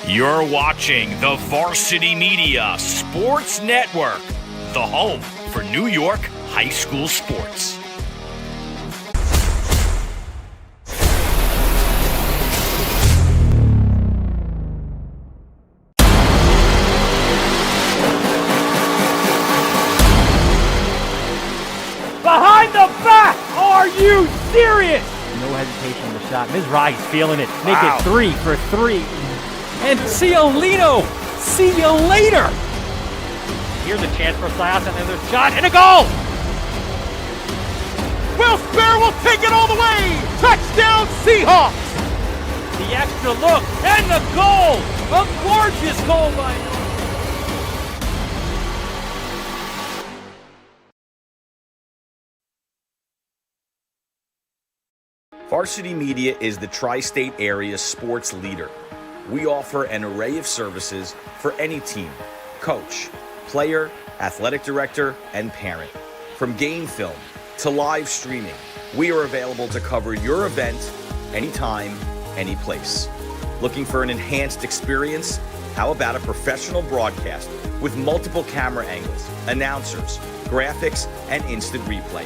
You're watching the Varsity Media Sports Network, the home for New York high school sports. Behind the back! Are you serious? No hesitation on the shot. Mizrahi's feeling it. Make it 3 for 3. And Ciolino, see you later. Here's a chance for Sayas, and there's a shot and a goal. Will Spare will take it all the way. Touchdown Seahawks. The extra look and the goal. A gorgeous goal by Varsity Media is the tri-state area sports leader. We offer an array of services for any team, coach, player, athletic director, and parent. From game film to live streaming, we are available to cover your event anytime, any place. Looking for an enhanced experience? How about a professional broadcast with multiple camera angles, announcers, graphics, and instant replay?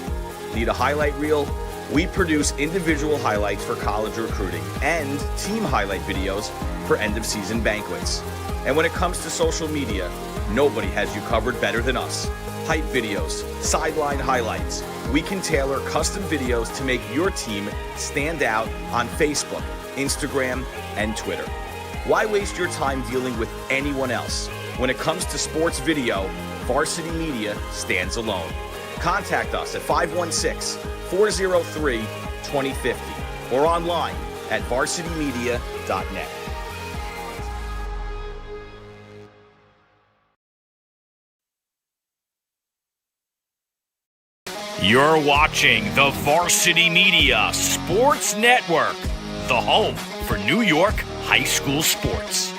Need a highlight reel? We produce individual highlights for college recruiting and team highlight videos for end-of-season banquets. And when it comes to social media, nobody has you covered better than us. Hype videos, sideline highlights. We can tailor custom videos to make your team stand out on Facebook, Instagram, and Twitter. Why waste your time dealing with anyone else? When it comes to sports video, Varsity Media stands alone. Contact us at 516-403-2050 or online at varsitymedia.net. You're watching the Varsity Media Sports Network, the home for New York high school sports.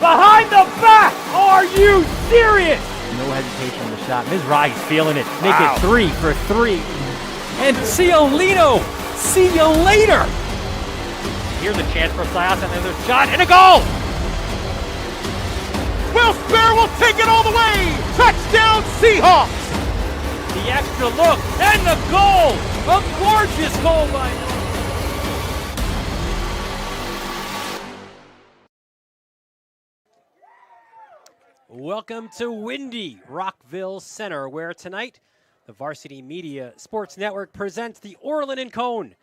behind the back! Are you serious? No hesitation on the shot. Mizrahi's feeling it. Make it 3 for 3. And Ciolino, see you later. Here's a chance for Sayas, and there's a shot and a goal. Will Spare will take it all the way. Touchdown Seahawks. The extra look and the goal. A gorgeous goal by Welcome to windy Rockville Center, where tonight the Varsity Media Sports Network presents the Orland & Cone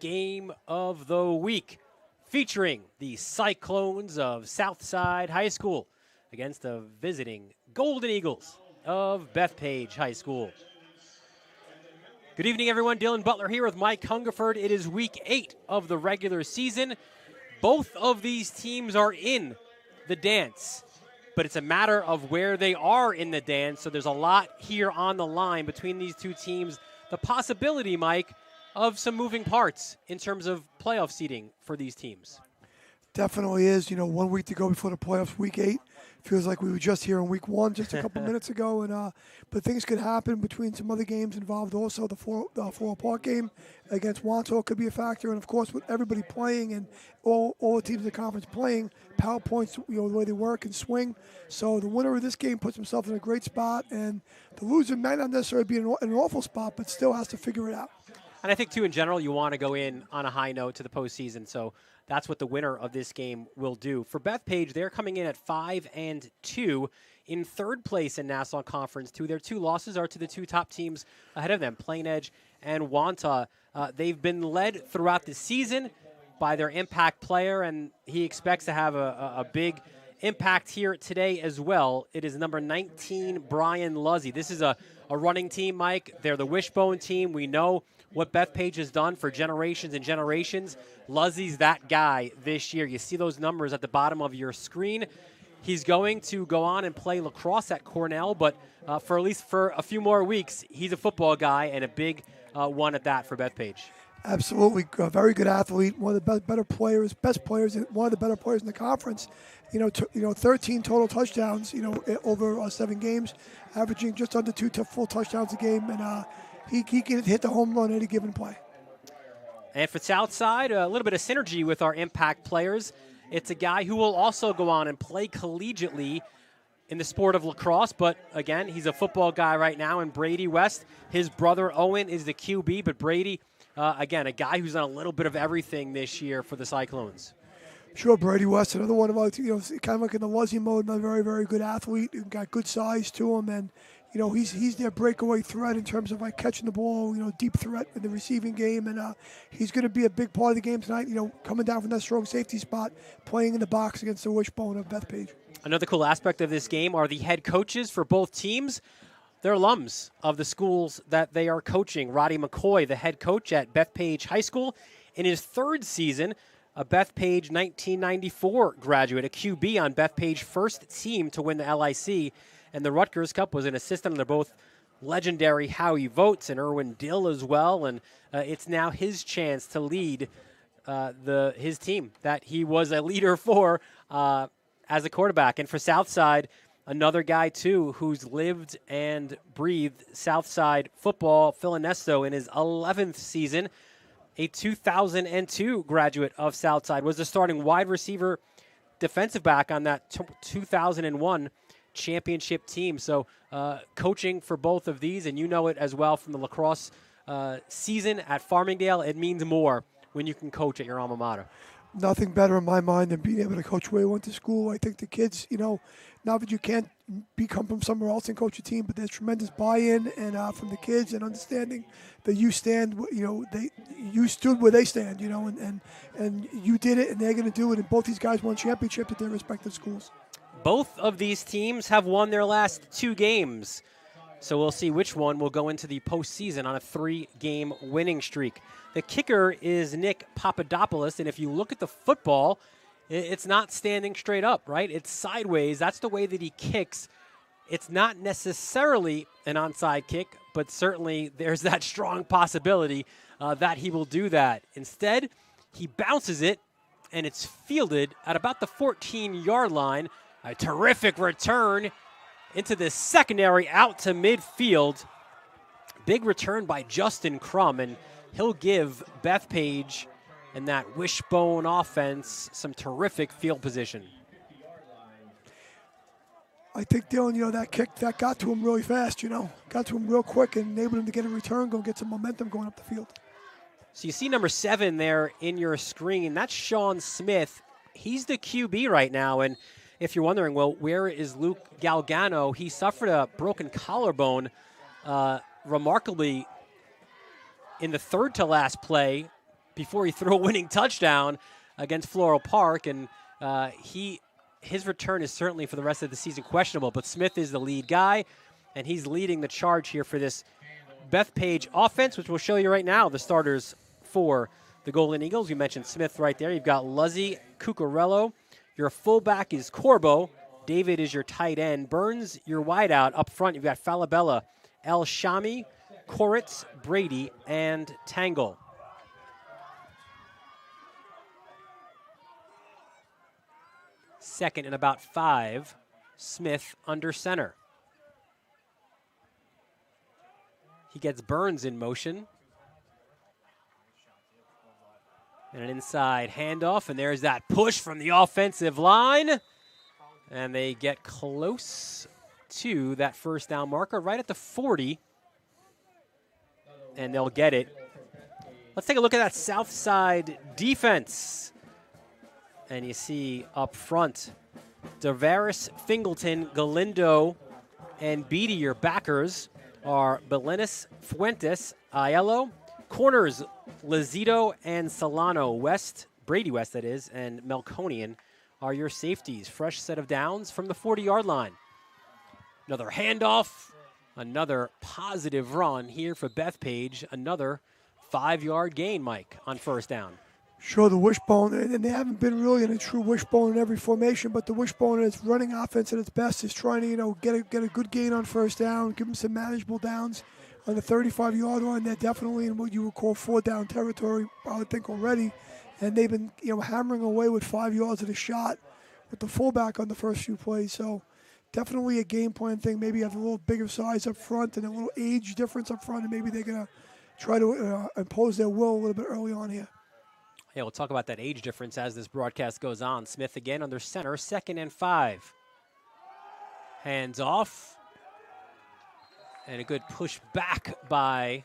Game of the Week, featuring the Cyclones of Southside High School against the visiting Golden Eagles of Bethpage High School. Good evening, everyone. Dylan Butler here with Mike Hungerford. It is week 8 of the regular season. Both of these teams are in the dance, but it's a matter of where they are in the dance. So there's a lot here on the line between these two teams. The possibility, Mike, of some moving parts in terms of playoff seeding for these teams. Definitely is. You know, 1 week to go before the playoffs, week 8. Feels like we were just here in week 1 just a couple minutes ago. And but things could happen between some other games involved also. The Floral Park game against Wanto could be a factor. And, of course, with everybody playing and all the teams in the conference playing, power points, you know, the way they work and swing. So the winner of this game puts himself in a great spot. And the loser might not necessarily be in an awful spot, but still has to figure it out. And I think, too, in general, you want to go in on a high note to the postseason. So that's what the winner of this game will do. For Bethpage, they're coming in at 5-2 in third place in Nassau Conference 2. Their 2 losses are to the 2 top teams ahead of them, Plain Edge and Wanta. They've been led throughout the season by their impact player, and he expects to have a big impact here today as well. It is number 19, Brian Luzzy. This is a running team, Mike. They're the wishbone team. We know what Bethpage has done for generations and generations. Luzzy's that guy this year. You see those numbers at the bottom of your screen. He's going to go on and play lacrosse at Cornell, but for at least for a few more weeks, he's a football guy and a big one at that for Bethpage. Absolutely, a very good athlete, one of the best players, one of the better players in the conference. 13 total touchdowns, over 7 games, averaging just under 2 full touchdowns a game, and he can hit the home run any given play. And for Southside, a little bit of synergy with our impact players. It's a guy who will also go on and play collegiately in the sport of lacrosse, but again, he's a football guy right now, and Brady West, his brother Owen is the QB, but Brady, again, a guy who's done a little bit of everything this year for the Cyclones. Sure, Brady West, another one of our, kind of like in the Luzzy mode, another very, very good athlete, got good size to him, and he's their breakaway threat in terms of like catching the ball, deep threat in the receiving game, and he's going to be a big part of the game tonight. Coming down from that strong safety spot, playing in the box against the Wishbone of Bethpage. Another cool aspect of this game are the head coaches for both teams. They're alums of the schools that they are coaching. Roddy McCoy, the head coach at Bethpage High School, in his 3rd season, a Bethpage 1994 graduate, a QB on Bethpage first team to win the LIC. And the Rutgers Cup was an assistant. They're both legendary Howie Votes and Irwin Dill as well. And it's now his chance to lead his team that he was a leader for as a quarterback. And for Southside, another guy, too, who's lived and breathed Southside football, Phil Ernesto, in his 11th season, a 2002 graduate of Southside, was the starting wide receiver defensive back on that 2001 championship team. So coaching for both of these, and you know it as well from the lacrosse season at Farmingdale, it means more when you can coach at your alma mater. Nothing better in my mind than being able to coach where you went to school. I think the kids, now that you can't come from somewhere else and coach a team, but there's tremendous buy-in and from the kids and understanding that you stand, you stood where they stand, and you did it, and they're going to do it. And both these guys won championships at their respective schools. Both of these teams have won their last 2 games, so we'll see which one will go into the postseason on a 3-game winning streak. The kicker is Nick Papadopoulos, and if you look at the football, it's not standing straight up, right? It's sideways. That's the way that he kicks. It's not necessarily an onside kick, but certainly there's that strong possibility that he will do that. Instead, he bounces it, and it's fielded at about the 14-yard line. A terrific return into the secondary out to midfield. Big return by Justin Crum, and he'll give Bethpage and that Wishbone offense some terrific field position. I think, Dylan, that kick, that got to him really fast, Got to him real quick and enabled him to get a return, go get some momentum going up the field. So you see number 7 there in your screen. That's Sean Smith. He's the QB right now, and if you're wondering, well, where is Luke Galgano? He suffered a broken collarbone remarkably in the 3rd to last play before he threw a winning touchdown against Floral Park, and his return is certainly for the rest of the season questionable, but Smith is the lead guy, and he's leading the charge here for this Bethpage offense, which we'll show you right now, the starters for the Golden Eagles. You mentioned Smith right there. You've got Luzzy, Cucurello. Your fullback is Corbo. David is your tight end. Burns, your wideout. Up front, you've got Falabella, El Shami, Koritz, Brady, and Tangle. Second and about 5, Smith under center. He gets Burns in motion. And an inside handoff, and there's that push from the offensive line. And they get close to that first down marker, right at the 40. And they'll get it. Let's take a look at that Southside defense. And you see up front, Devaris, Fingleton, Galindo, and Beatty. Your backers are Belenis, Fuentes, Aiello. Corners, Lazito and Solano. West, Brady West that is, and Melconian are your safeties. Fresh set of downs from the 40-yard line. Another handoff, another positive run here for Bethpage. Another 5-yard gain, Mike, on first down. Sure, the Wishbone, and they haven't been really in a true Wishbone in every formation, but the Wishbone in its running offense at its best is trying to, get a good gain on first down, give them some manageable downs. on the 35-yard line. They're definitely in what you would call 4-down territory, I would think, already. And they've been, hammering away with 5 yards of the shot with the fullback on the first few plays. So definitely a game plan thing. Maybe have a little bigger size up front and a little age difference up front, and maybe they're going to try to impose their will a little bit early on here. Yeah, we'll talk about that age difference as this broadcast goes on. Smith again under center, 2nd and 5. Hands off. And a good push back by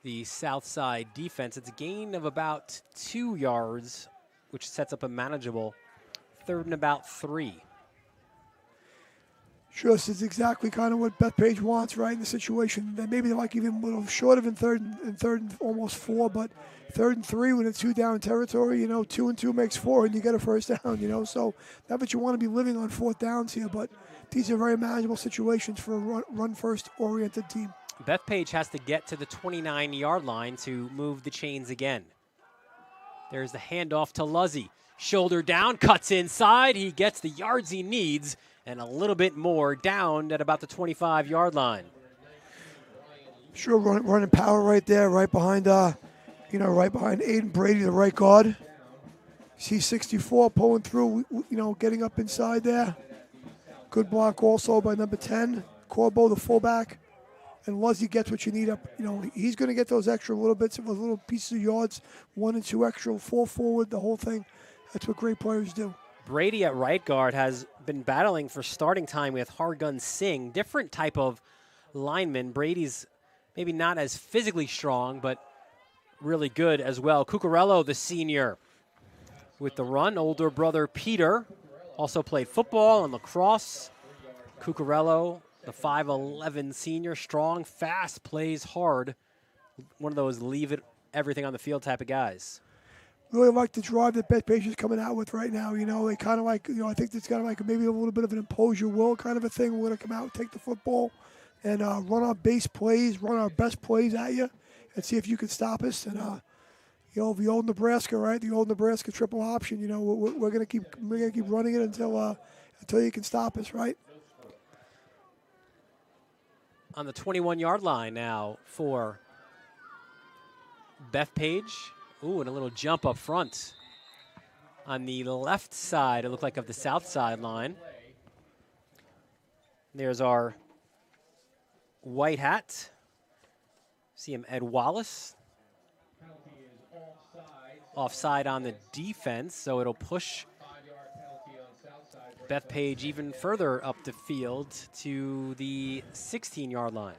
the south side defense. It's a gain of about 2 yards, which sets up a manageable 3rd and about 3. Sure, this is exactly kind of what Bethpage wants, right, in the situation. Then maybe they like even a little short of in third and almost 4, but 3rd and 3 when it's 2-down territory, 2 and 2 makes 4, and you get a first down, So not that you want to be living on 4th downs here, but these are very manageable situations for a run-first oriented team. Bethpage has to get to the 29-yard line to move the chains again. There's the handoff to Luzzy. Shoulder down, cuts inside. He gets the yards he needs and a little bit more down at about the 25-yard line. Sure, running power right there, right behind Aiden Brady, the right guard. C64 pulling through, getting up inside there. Good block also by number 10, Corbo, the fullback. And Luzzy gets what you need up. He's going to get those extra little bits of little pieces of yards, 1 and 2 extra, fall forward, the whole thing. That's what great players do. Brady at right guard has been battling for starting time with Hargun Singh. Different type of lineman. Brady's maybe not as physically strong, but really good as well. Cucurello, the senior, with the run. Older brother Peter also played football and lacrosse. Cucurello, the 5'11 senior, strong, fast, plays hard. One of those leave it everything on the field type of guys. Really like the drive that Bethpage is coming out with right now. They kind of like, I think it's kind of like maybe a little bit of an impose your will kind of a thing. We're going to come out and take the football and run our base plays, run our best plays at you and see if you can stop us. And, the old Nebraska, right? The old Nebraska triple option, we're going to keep running it until you can stop us, right? On the 21-yard line now for Bethpage. Ooh, and a little jump up front. On the left side, it looked like of the south sideline. There's our white hat. See him, Ed Wallace. Offside on the defense, so it'll push Bethpage even further up the field to the 16-yard line.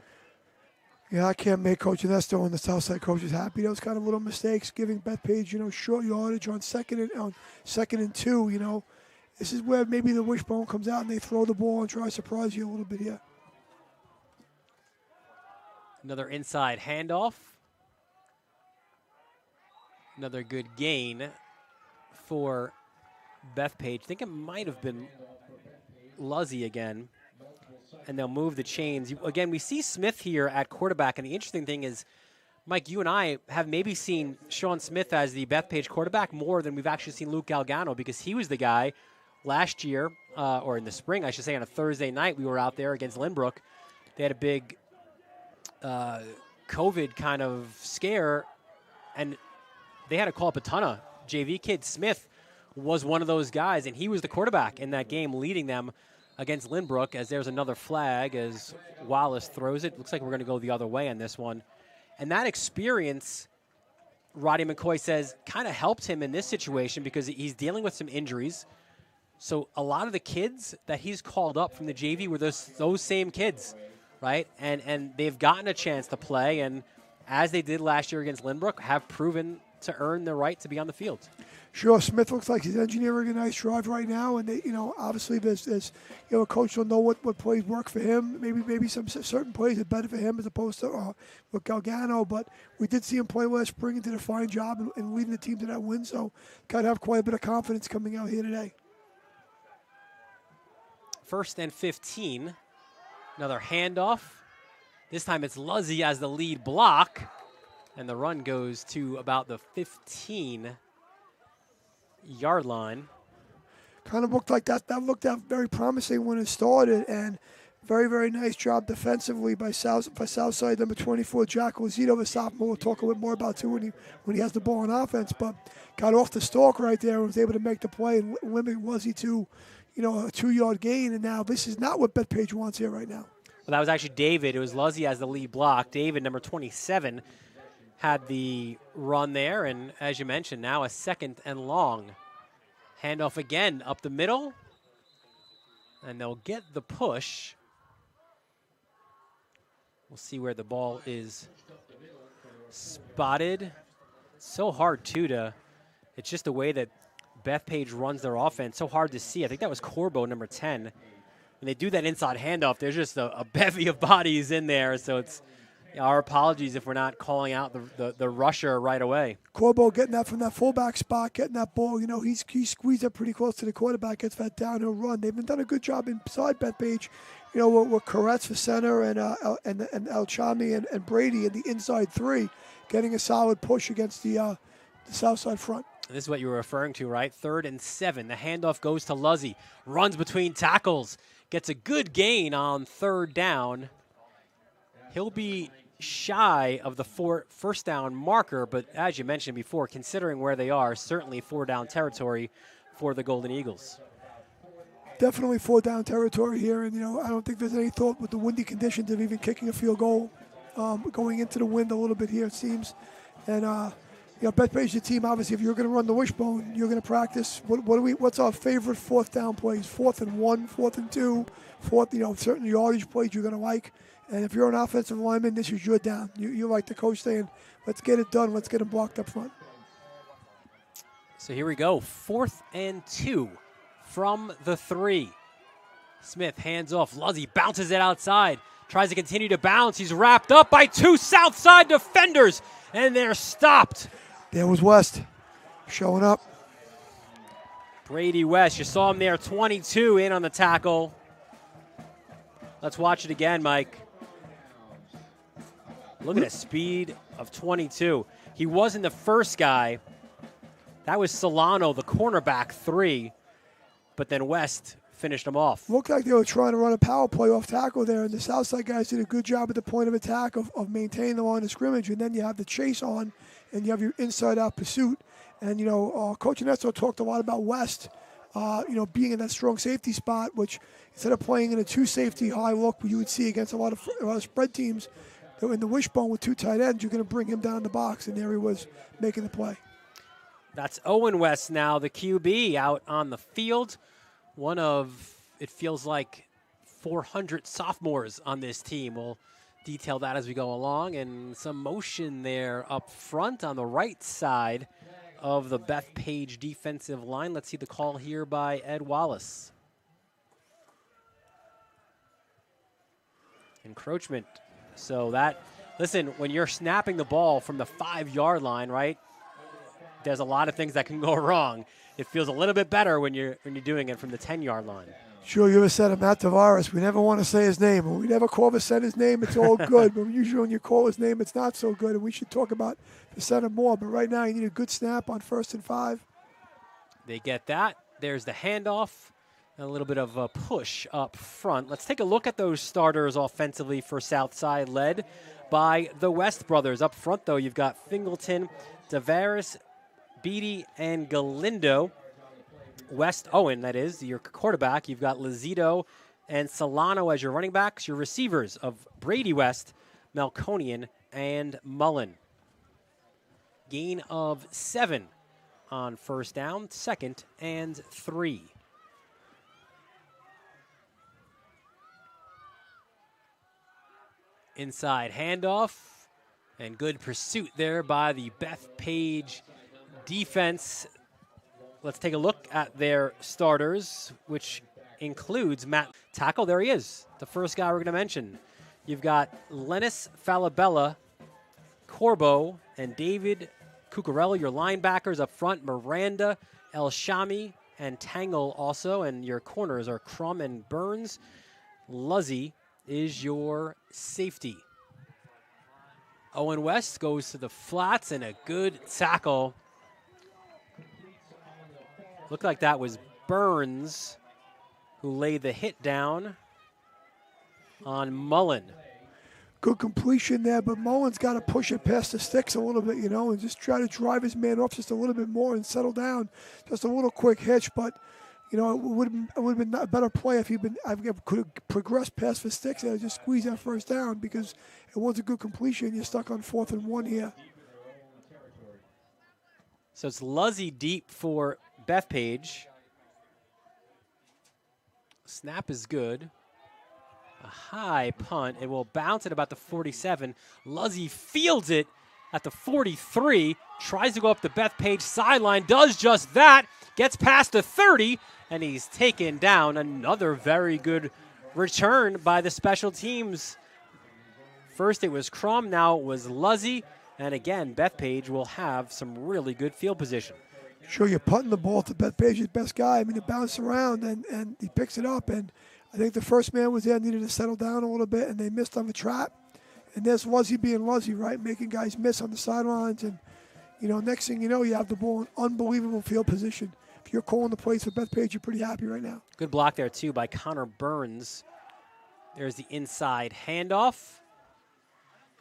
Yeah, I can't make Coach Ernesto and the Southside coaches happy. Those kind of little mistakes, giving Bethpage, short yardage on second and 2. This is where maybe the wishbone comes out and they throw the ball and try to surprise you a little bit here. Another inside handoff. Another good gain for Bethpage. I think it might have been Luzzy again. And they'll move the chains. Again, we see Smith here at quarterback, and the interesting thing is, Mike, you and I have maybe seen Sean Smith as the Bethpage quarterback more than we've actually seen Luke Galgano, because he was the guy last year, or in the spring, I should say, on a Thursday night, we were out there against Lynbrook. They had a big COVID kind of scare, and they had to call up a ton of JV kids. Smith was one of those guys, and he was the quarterback in that game, leading them against Lynbrook, as there's another flag as Wallace throws it. Looks like we're going to go the other way on this one. And that experience, Roddy McCoy says, kind of helped him in this situation because he's dealing with some injuries. So a lot of the kids that he's called up from the JV were those same kids, right? And they've gotten a chance to play, and as they did last year against Lynbrook, have proven to earn the right to be on the field. Sure, Smith looks like he's engineering a nice drive right now, and they, obviously there's a coach will know what plays work for him. Maybe some certain plays are better for him as opposed to with Galgano. But we did see him play last spring and did a fine job in leading the team to that win. So got to have quite a bit of confidence coming out here today. 1st and 15. Another handoff. This time it's Luzzy as the lead block, and the run goes to about the 15-yard line. Kind of looked like that looked out very promising when it started, and Very, very nice job defensively by Southside number 24, Jack Lozito, the sophomore. We'll talk a little bit more about too when he has the ball on offense. But got off the stalk right there and was able to make the play and limit Lozzie to, a 2-yard gain. And now this is not what Bethpage wants here right now. Well, that was actually David. It was Luzzy as the lead block. David, number 27, had the run there. And as you mentioned, now a 2nd and long. Handoff again up the middle. And they'll get the push. We'll see where the ball is spotted. So hard, too, it's just the way that Bethpage runs their offense. So hard to see. I think that was Corbo, number 10. When they do that inside handoff, there's just a bevy of bodies in there. So it's our apologies if we're not calling out the rusher right away. Corbo getting that from that fullback spot, getting that ball. He squeezed up pretty close to the quarterback, gets that downhill run. They've done a good job inside Bethpage. With Koretz for center and El Chami and Brady in the inside 3, getting a solid push against the south side front. This is what you were referring to, right? 3rd and 7. The handoff goes to Luzzy. Runs between tackles. Gets a good gain on 3rd down. He'll be shy of the first down marker, but as you mentioned before, considering where they are, certainly 4-down territory for the Golden Eagles. Definitely 4-down territory here, and I don't think there's any thought with the windy conditions of even kicking a field goal. Going into the wind a little bit here, it seems. And Bethpage, the team, obviously, if you're going to run the wishbone, you're going to practice. What's our favorite 4th down plays? 4th and 1, 4th and 2, 4th. Certain yardage plays you're going to like. And if you're an offensive lineman, this is your down. You like the coach saying, "Let's get it done. Let's get them blocked up front." So here we go, 4th and 2. From the 3. Smith hands off. Luzzy bounces it outside. Tries to continue to bounce. He's wrapped up by 2 Southside defenders. And they're stopped. There was West showing up. Brady West. You saw him there, 22 in on the tackle. Let's watch it again, Mike. Look at the speed of 22. He wasn't the first guy. That was Solano, the cornerback 3. But then West finished him off. Looked like they were trying to run a power play off tackle there, and the Southside guys did a good job at the point of attack of maintaining the line of scrimmage, and then you have the chase on, and you have your inside-out pursuit. And, Coach Inesto talked a lot about West, being in that strong safety spot, which instead of playing in a 2-safety high look you would see against a lot of spread teams, in the wishbone with 2 tight ends, you're going to bring him down the box, and there he was making the play. That's Owen West now, the QB, out on the field. One of, it feels like, 400 sophomores on this team. We'll detail that as we go along. And some motion there up front on the right side of the Bethpage defensive line. Let's see the call here by Ed Wallace. Encroachment. So that, listen, when you're snapping the ball from the 5-yard line, right, there's a lot of things that can go wrong. It feels a little bit better when you're doing it from the 10-yard line. Sure, you ever said of Matt Tavares, we never want to say his name. When we never call the center's name, it's all good. But usually when you call his name, it's not so good. And we should talk about the center more. But right now, you need a good snap on 1st and 5. They get that. There's the handoff. And a little bit of a push up front. Let's take a look at those starters offensively for Southside, led by the West brothers. Up front, though, you've got Fingleton, Tavares, Beatty, and Galindo. West Owen, that is, your quarterback. You've got Lozito and Solano as your running backs. Your receivers of Brady West, Melkonian, and Mullen. Gain of 7 on 1st down, 2nd and 3. Inside handoff, and good pursuit there by the Bethpage defense. Let's take a look at their starters, which includes Matt Tackle. There he is, the first guy we're going to mention. You've got Lennis Falabella, Corbo, and David Cucurella, your linebackers up front. Miranda, El Shami, and Tangle also. And your corners are Crum and Burns. Luzzy is your safety. Owen West goes to the flats, and a good tackle. Looked like that was Burns who laid the hit down. on Mullen. Good completion there, but Mullen's got to push it past the sticks a little bit, and just try to drive his man off just a little bit more and settle down. Just a little quick hitch, but it would have been a better play if could have progressed past the sticks and just squeeze that first down, because it was a good completion. You're stuck on 4th and 1 here. So it's Luzzy deep for Bethpage. Snap is good. A high punt. It will bounce at about the 47. Luzzy fields it at the 43. Tries to go up the Bethpage sideline. Does just that. Gets past the 30. And he's taken down. Another very good return by the special teams. First it was Crum. Now it was Luzzy. And again, Bethpage will have some really good field position. Sure, you're punting the ball to Bethpage's best guy. I mean, it bounced around, and he picks it up. And I think the first man was there, needed to settle down a little bit, and they missed on the trap. And there's Luzzy being Luzzy, right, making guys miss on the sidelines. And, next thing you know, you have the ball in unbelievable field position. If you're calling the plays for Bethpage, you're pretty happy right now. Good block there, too, by Connor Burns. There's the inside handoff.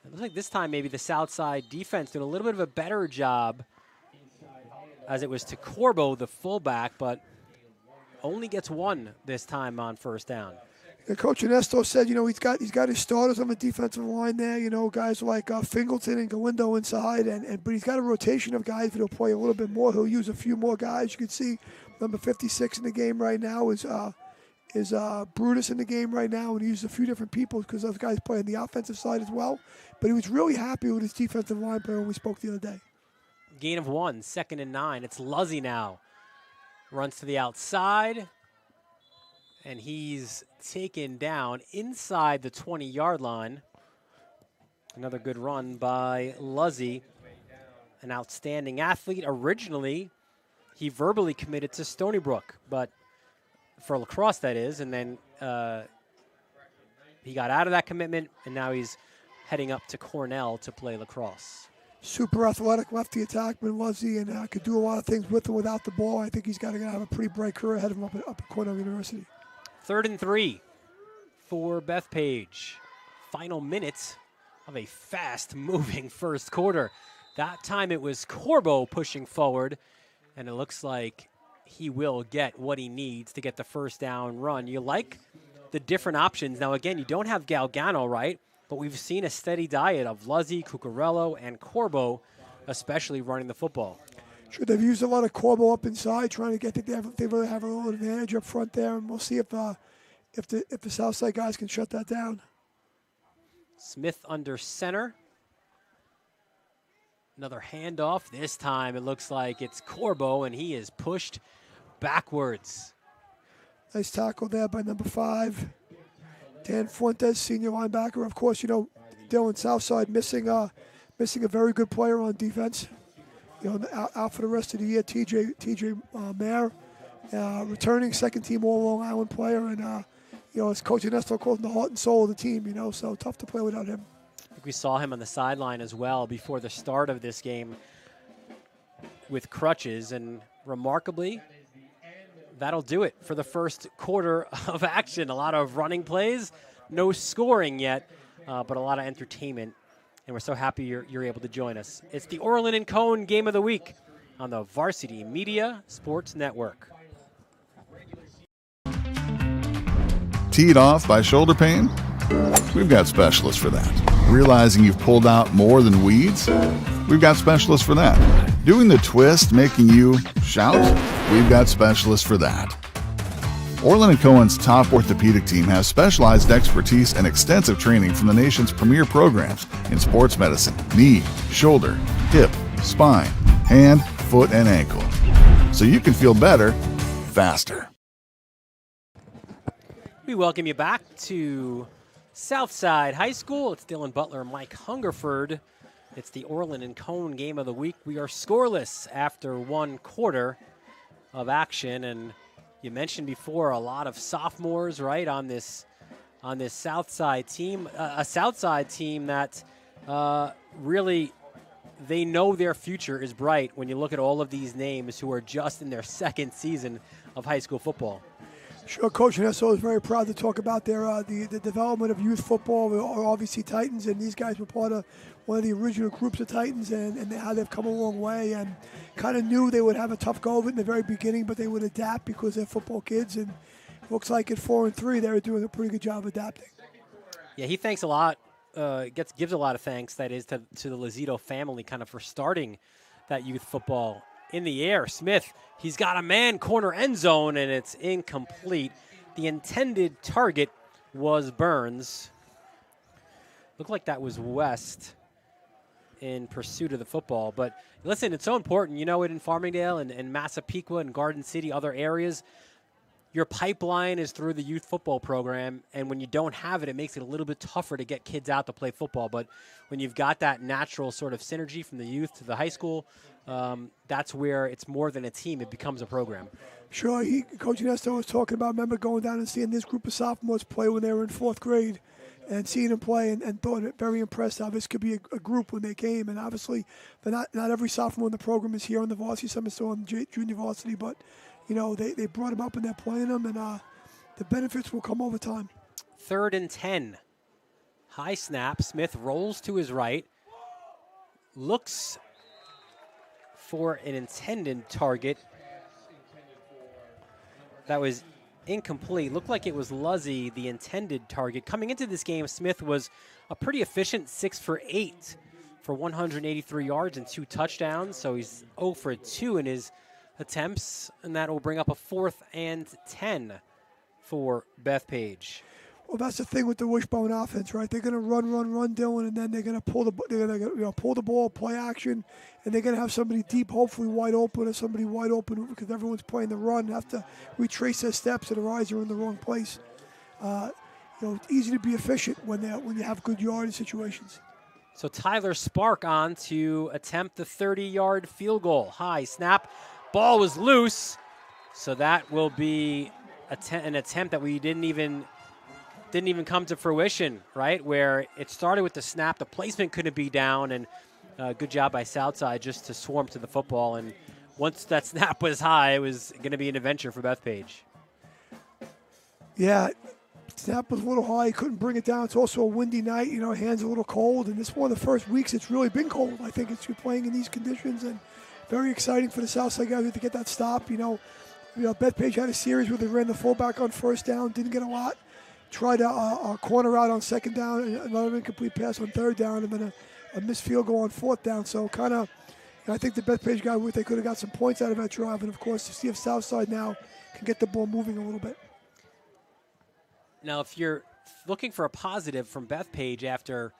It looks like this time maybe the south side defense did a little bit of a better job, as it was to Corbo, the fullback, but only gets one this time on first down. Yeah, Coach Ernesto said, he's got his starters on the defensive line there, guys like Fingleton and Galindo inside, but he's got a rotation of guys that'll play a little bit more. He'll use a few more guys. You can see number 56 in the game right now is Brutus in the game right now, and he used a few different people because those guys play on the offensive side as well. But he was really happy with his defensive line player when we spoke the other day. Gain of 1, 2nd and 9. It's Luzzy now. Runs to the outside, and he's taken down inside the 20-yard line. Another good run by Luzzy, an outstanding athlete. Originally, he verbally committed to Stony Brook, but for lacrosse, that is, and then he got out of that commitment, and now he's heading up to Cornell to play lacrosse. Super athletic lefty attackman, Luzzy, and could do a lot of things with and without the ball. I think he's got to have a pretty bright career ahead of him up at Cornell University. 3rd and 3 for Bethpage. Final minutes of a fast-moving first quarter. That time it was Corbo pushing forward, and it looks like he will get what he needs to get the first down run. You like the different options. Now, again, you don't have Galgano, right? But we've seen a steady diet of Luzzy, Cucurello, and Corbo, especially running the football. Sure, they've used a lot of Corbo up inside, trying to get they really have a little advantage up front there, and we'll see if the Southside guys can shut that down. Smith under center. Another handoff. This time it looks like it's Corbo, and he is pushed backwards. Nice tackle there by number 5. Dan Fuentes, senior linebacker. Of course, Dylan Southside missing a very good player on defense. Out for the rest of the year. TJ Mayer, returning second-team All-Long Island player, and as Coach Ernesto calls him, the heart and soul of the team. So tough to play without him. I think we saw him on the sideline as well before the start of this game with crutches, and remarkably, that'll do it for the first quarter of action. A lot of running plays, no scoring yet, but a lot of entertainment. And we're so happy you're able to join us. It's the Orland and Cone Game of the Week on the Varsity Media Sports Network. Teed off by shoulder pain? We've got specialists for that. Realizing you've pulled out more than weeds? We've got specialists for that. Doing the twist making you shout? We've got specialists for that. Orland & Cohen's top orthopedic team has specialized expertise and extensive training from the nation's premier programs in sports medicine, knee, shoulder, hip, spine, hand, foot, and ankle. So you can feel better, faster. We welcome you back to Southside High School. It's Dylan Butler and Mike Hungerford. It's the Orland & Cone Game of the Week. We are scoreless after one quarter of action, and you mentioned before a lot of sophomores, right, on this Southside team, a Southside team that really they know their future is bright when you look at all of these names who are just in their second season of high school football. Sure, Coach Nesso is very proud to talk about their the development of youth football, or obviously Titans, and these guys were part of one of the original groups of Titans, and how they've come a long way, and kind of knew they would have a tough go of it in the very beginning, but they would adapt because they're football kids, and looks like at 4-3 they were doing a pretty good job adapting. Yeah, he thanks a lot, gives a lot of thanks, that is, to the Lazito family kind of for starting that youth football. In the air, Smith, he's got a man, corner end zone, and it's incomplete. The intended target was Burns. Looked like that was West in pursuit of the football. But listen, it's so important. You know it in Farmingdale and Massapequa and Garden City, other areas. Your pipeline is through the youth football program, and when you don't have it, it makes it a little bit tougher to get kids out to play football. But when you've got that natural sort of synergy from the youth to the high school, that's where it's more than a team. It becomes a program. Sure, Coach Nesto was talking about, remember going down and seeing this group of sophomores play when they were in 4th grade and seeing them play and thought it very impressed how this could be a group when they came. And obviously, not every sophomore in the program is here on the varsity. Some is still on the junior varsity, but you know, they brought them up and they're playing them, and the benefits will come over time. 3rd and 10. High snap. Smith rolls to his right. Looks for an intended target. That was incomplete. Looked like it was Luzzy, the intended target. Coming into this game, Smith was a pretty efficient 6 for 8 for 183 yards and 2 touchdowns. So he's 0 for 2 in his attempts, and that will bring up a 4th and 10 for Bethpage. Well, that's the thing with the wishbone offense, right? They're going to run, Dylan, and then they're going to pull the ball, play action, and they're going to have somebody deep, hopefully wide open, or somebody wide open because everyone's playing the run. Have to retrace their steps, and their eyes are in the wrong place. It's easy to be efficient when you have good yardage situations. So Tyler Spark on to attempt the 30-yard field goal. High snap. Ball was loose, so that will be an attempt that we didn't even come to fruition, right? Where it started with the snap, the placement couldn't be down, and good job by Southside just to swarm to the football. And once that snap was high, it was going to be an adventure for Bethpage. Yeah, snap was a little high. He couldn't bring it down. It's also a windy night. Hands a little cold, and this is one of the first weeks it's really been cold. I think you're playing in these conditions, and very exciting for the Southside guys to get that stop. Bethpage had a series where they ran the fullback on 1st down, didn't get a lot. Tried a corner out on 2nd down, and another incomplete pass on 3rd down, and then a missed field goal on 4th down. So I think the Bethpage guy, they could have got some points out of that drive, and of course to see if Southside now can get the ball moving a little bit. Now, if you're looking for a positive from Bethpage after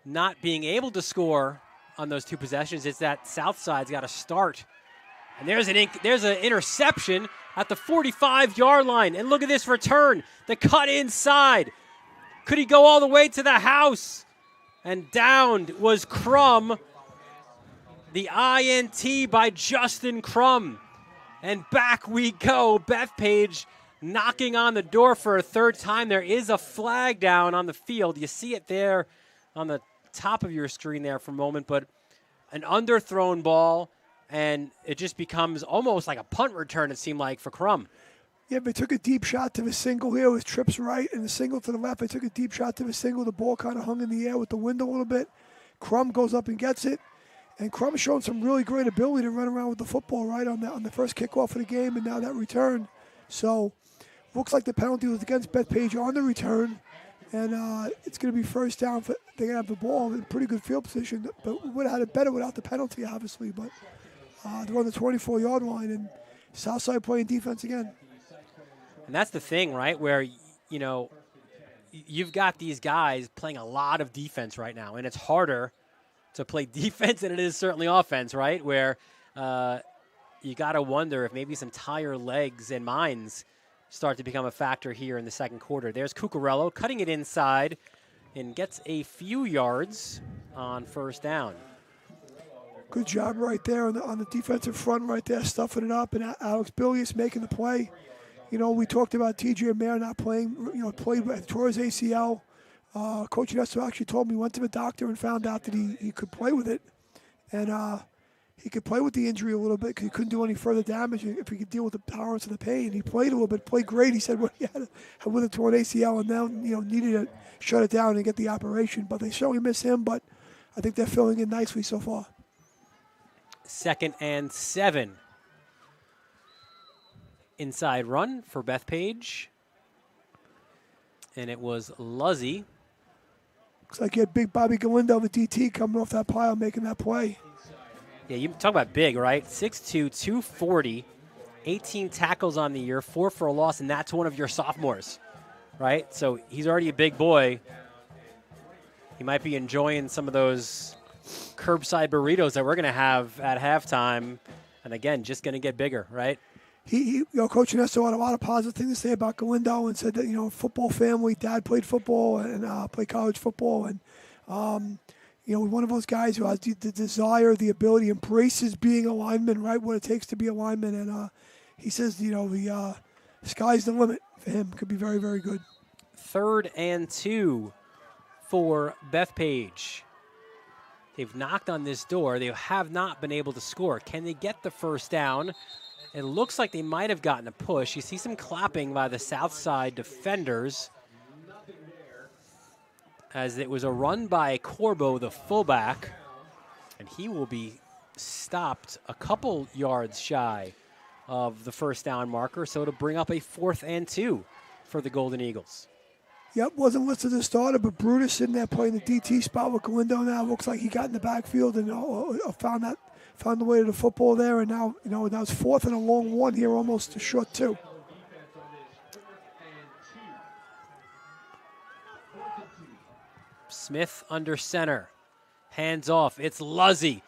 not being able to score on those 2 possessions, it's that Southside's got to start. And there's an interception at the 45-yard line. And look at this return. The cut inside. Could he go all the way to the house? And downed was Crum. The INT by Justin Crum. And back we go. Bethpage knocking on the door for a 3rd time. There is a flag down on the field. You see it there on the top of your screen there for a moment, but an underthrown ball, and it just becomes almost like a punt return, it seemed like, for Crum. Yeah, they took a deep shot to the single here with trips right and the single to the left. They took a deep shot to the single. The ball kind of hung in the air with the wind a little bit. Crum goes up and gets it, and Crum's shown some really great ability to run around with the football right on the first kickoff of the game, and now that return. So looks like the penalty was against Bethpage on the return. And it's going to be 1st down. They're going to have the ball in pretty good field position. But we would have had it better without the penalty, obviously. But they're on the 24-yard line, and Southside playing defense again. And that's the thing, right, where, you've got these guys playing a lot of defense right now. And it's harder to play defense than it is certainly offense, right, where you got to wonder if maybe some tired legs and minds start to become a factor here in the 2nd quarter. There's Cucurello cutting it inside and gets a few yards on 1st down. Good job right there on the defensive front right there, stuffing it up, and Alex Billius making the play. We talked about TJ Mayer not playing, played with Torres ACL. Coach Nesto actually told me he went to the doctor and found out that he could play with it. And he could play with the injury a little bit because he couldn't do any further damage if he could deal with the tolerance of the pain. He played a little bit, played great. He said he had with a torn ACL and now needed to shut it down and get the operation. But they certainly miss him. But I think they're filling in nicely so far. 2nd and 7. Inside run for Bethpage. And it was Luzzy. Looks like you had big Bobby Galindo, the DT, coming off that pile, making that play. Yeah, you talk about big, right? 6'2", 240, 18 tackles on the year, 4 for a loss, and that's one of your sophomores, right? So he's already a big boy. He might be enjoying some of those curbside burritos that we're going to have at halftime. And again, just going to get bigger, right? Coach Ernesto had a lot of positive things to say about Galindo and said that, football family, dad played football and played college football. And, one of those guys who has the desire, the ability, embraces being a lineman, right, what it takes to be a lineman. And he says, the sky's the limit for him. Could be very, very good. 3rd and 2 for Bethpage. They've knocked on this door. They have not been able to score. Can they get the first down? It looks like they might have gotten a push. You see some clapping by the south side defenders as it was a run by Corbo, the fullback, and he will be stopped a couple yards shy of the first down marker, so to bring up a 4th and 2 for the Golden Eagles. Yep, wasn't listed as starter, but Brutus sitting there playing the DT spot with Galindo now. Looks like he got in the backfield and found the way to the football there, and now now it's 4th and a long one here, almost a short 2. Smith under center, hands off. It's Luzzy.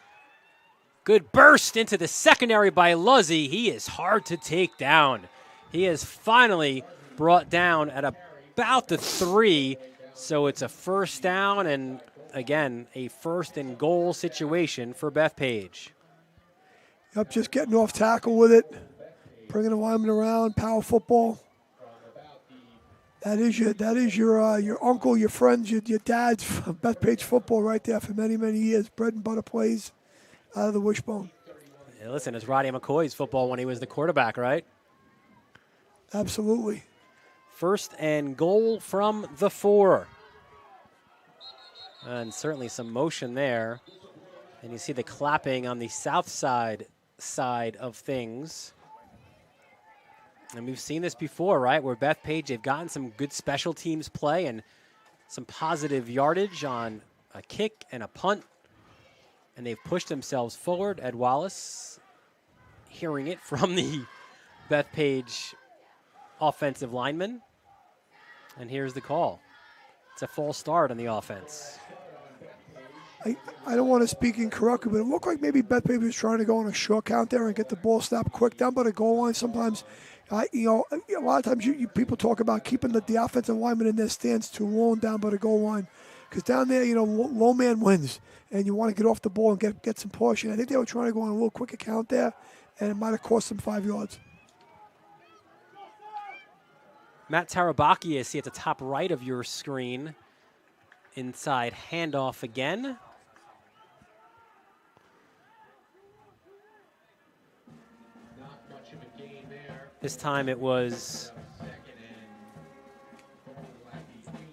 Good burst into the secondary by Luzzy. He is hard to take down. He is finally brought down at about the 3, so it's a first down and again a 1st and goal situation for Bethpage. Yep, just getting off tackle with it, bringing the lineman around, power football. That is your uncle, your friends, your dad's Bethpage football right there for many, many years. Bread and butter plays out of the wishbone. Yeah, listen, it's Roddy McCoy's football when he was the quarterback, right? Absolutely. 1st and goal from the 4. And certainly some motion there. And you see the clapping on the south side of things. And we've seen this before, right, where Bethpage, they've gotten some good special teams play and some positive yardage on a kick and a punt. And they've pushed themselves forward. Ed Wallace hearing it from the Bethpage offensive lineman. And here's the call. It's a false start on the offense. I don't want to speak incorrectly, but it looked like maybe Bethpage was trying to go on a short count there and get the ball snapped quick down by the goal line. Sometimes, a lot of times people talk about keeping the offensive lineman in their stance too long down by the goal line. Because down there, low man wins, and you want to get off the ball and get some push. And I think they were trying to go on a little quicker count there, and it might have cost them 5 yards. Matt Tarabaki, I see at the top right of your screen. Inside handoff again. This time it was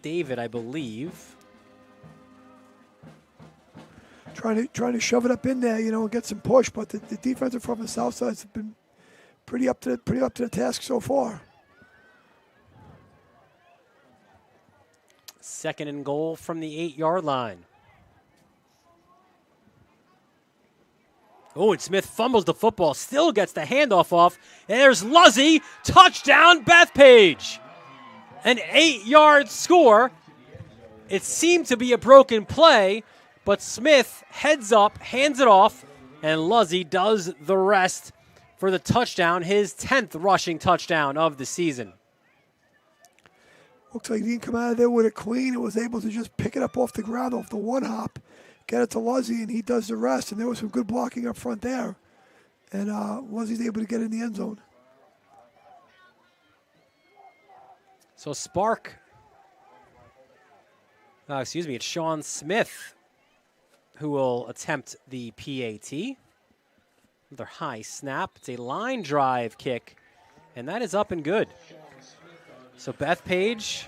David, I believe. Trying to shove it up in there, and get some push, but the defensive from the south side has been pretty up to the task so far. 2nd and goal from the 8-yard line. Oh, and Smith fumbles the football, still gets the handoff off. And there's Luzzy, touchdown Bethpage. An 8-yard score. It seemed to be a broken play, but Smith heads up, hands it off, and Luzzy does the rest for the touchdown, his 10th rushing touchdown of the season. Looks like he didn't come out of there with it clean. It was able to just pick it up off the ground, off the one hop, get it to Luzzy, and he does the rest. And there was some good blocking up front there. And Luzzy's able to get in the end zone. So it's Sean Smith who will attempt the PAT. Another high snap. It's a line drive kick, and that is up and good. So Bethpage,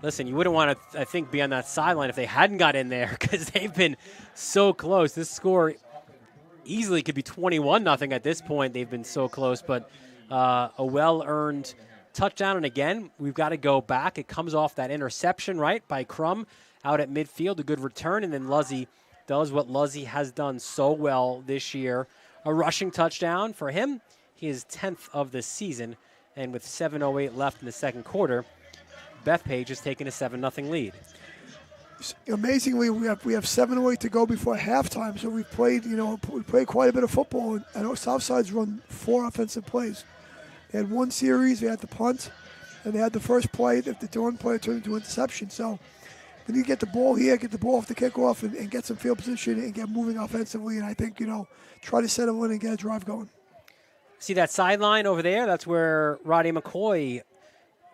listen, you wouldn't want to, I think, be on that sideline if they hadn't got in there because they've been so close. This score easily could be 21-0 at this point. They've been so close, but a well-earned touchdown. And again, we've got to go back. It comes off that interception, right, by Crum out at midfield, a good return, and then Luzzy does what Luzzy has done so well this year. A rushing touchdown for him. He is 10th of the season, and with 7:08 left in the second quarter, Bethpage is taking a 7-0 lead. Amazingly, we have 7:08 to go before halftime, so we've played, we played quite a bit of football. I know Southside's run 4 offensive plays. They had one series, they had the punt, and they had the first play. The one play turned into interception. So we need to get the ball here, get the ball off the kickoff, and get some field position and get moving offensively. And I think, try to settle in and get a drive going. See that sideline over there? That's where Roddy McCoy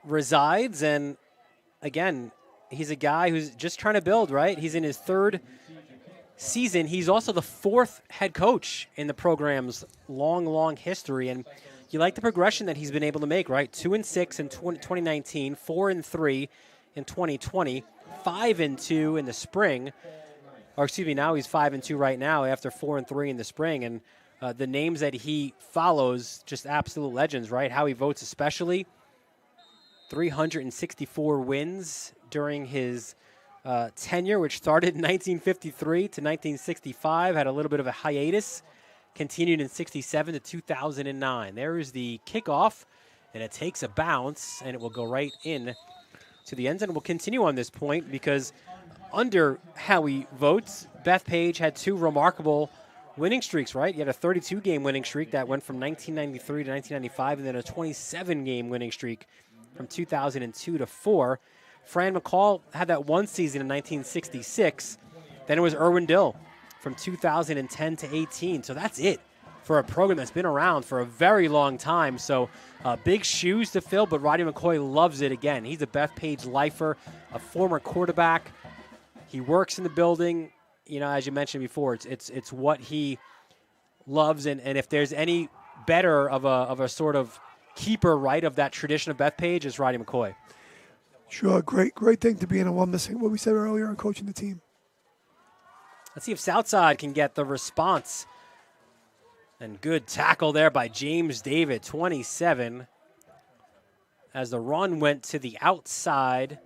resides. And again, he's a guy who's just trying to build, right? He's in his 3rd season. He's also the 4th head coach in the program's long history. And you like the progression that he's been able to make, right? 2-6 in 2019, 4-3 in 2020, 5-2 in the spring. Or excuse me, now he's 5-2 right now after 4-3 in the spring. And the names that he follows, just absolute legends, right? How he votes especially. 364 wins during his tenure, which started in 1953 to 1965, had a little bit of a hiatus, continued in 67 to 2009. There is the kickoff, and it takes a bounce, and it will go right in to the end zone. We'll continue on this point because under how he votes, Bethpage had 2 remarkable winning streaks, right? You had a 32-game winning streak that went from 1993 to 1995, and then a 27-game winning streak from 2002 to 4. Fran McCall had that one season in 1966. Then it was Irwin Dill from 2010 to 18. So that's it for a program that's been around for a very long time. So big shoes to fill, but Roddy McCoy loves it again. He's a Bethpage lifer, a former quarterback. He works in the building. As you mentioned before, it's what he loves. And if there's any better of a sort of keeper, right, of that tradition of Bethpage is Roddy McCoy. Sure, great thing to be an alumnus. What we said earlier on coaching the team. Let's see if Southside can get the response. And good tackle there by James David, 27. As the run went to the outside.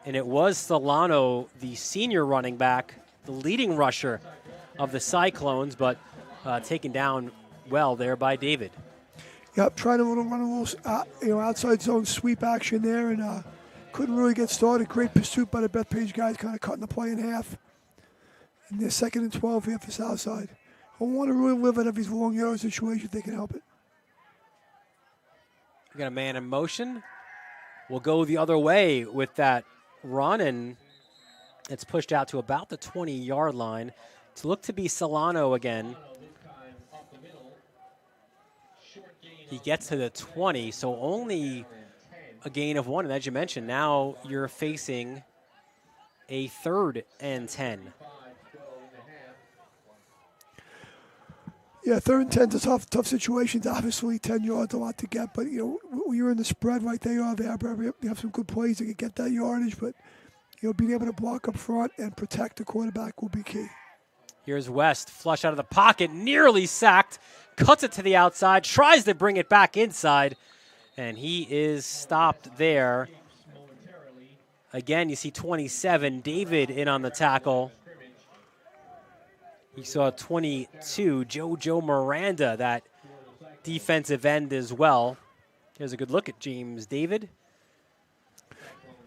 And it was Solano, the senior running back, the leading rusher of the Cyclones, but taken down well there by David. Yep, trying to run a little, outside zone sweep action there, and couldn't really get started. Great pursuit by the Bethpage guys, kind of cutting the play in half. And they're 2nd and 12 here for Southside. I want to really live out of these long yard situations if they can help it. We got a man in motion. We'll go the other way with that run, and it's pushed out to about the 20-yard line. To look to be Solano again. He gets to the 20, so only a gain of 1. And as you mentioned, now you're facing a 3rd and 10. Yeah, 3rd and 10 is a tough situations. Obviously, 10 yards, a lot to get. But, when you're in the spread right there, they have some good plays that can get that yardage. But, being able to block up front and protect the quarterback will be key. Here's West, flush out of the pocket, nearly sacked, cuts it to the outside, tries to bring it back inside, and he is stopped there. Again, you see 27, David in on the tackle. You saw 22, Joe Miranda, that defensive end as well. Here's a good look at James David.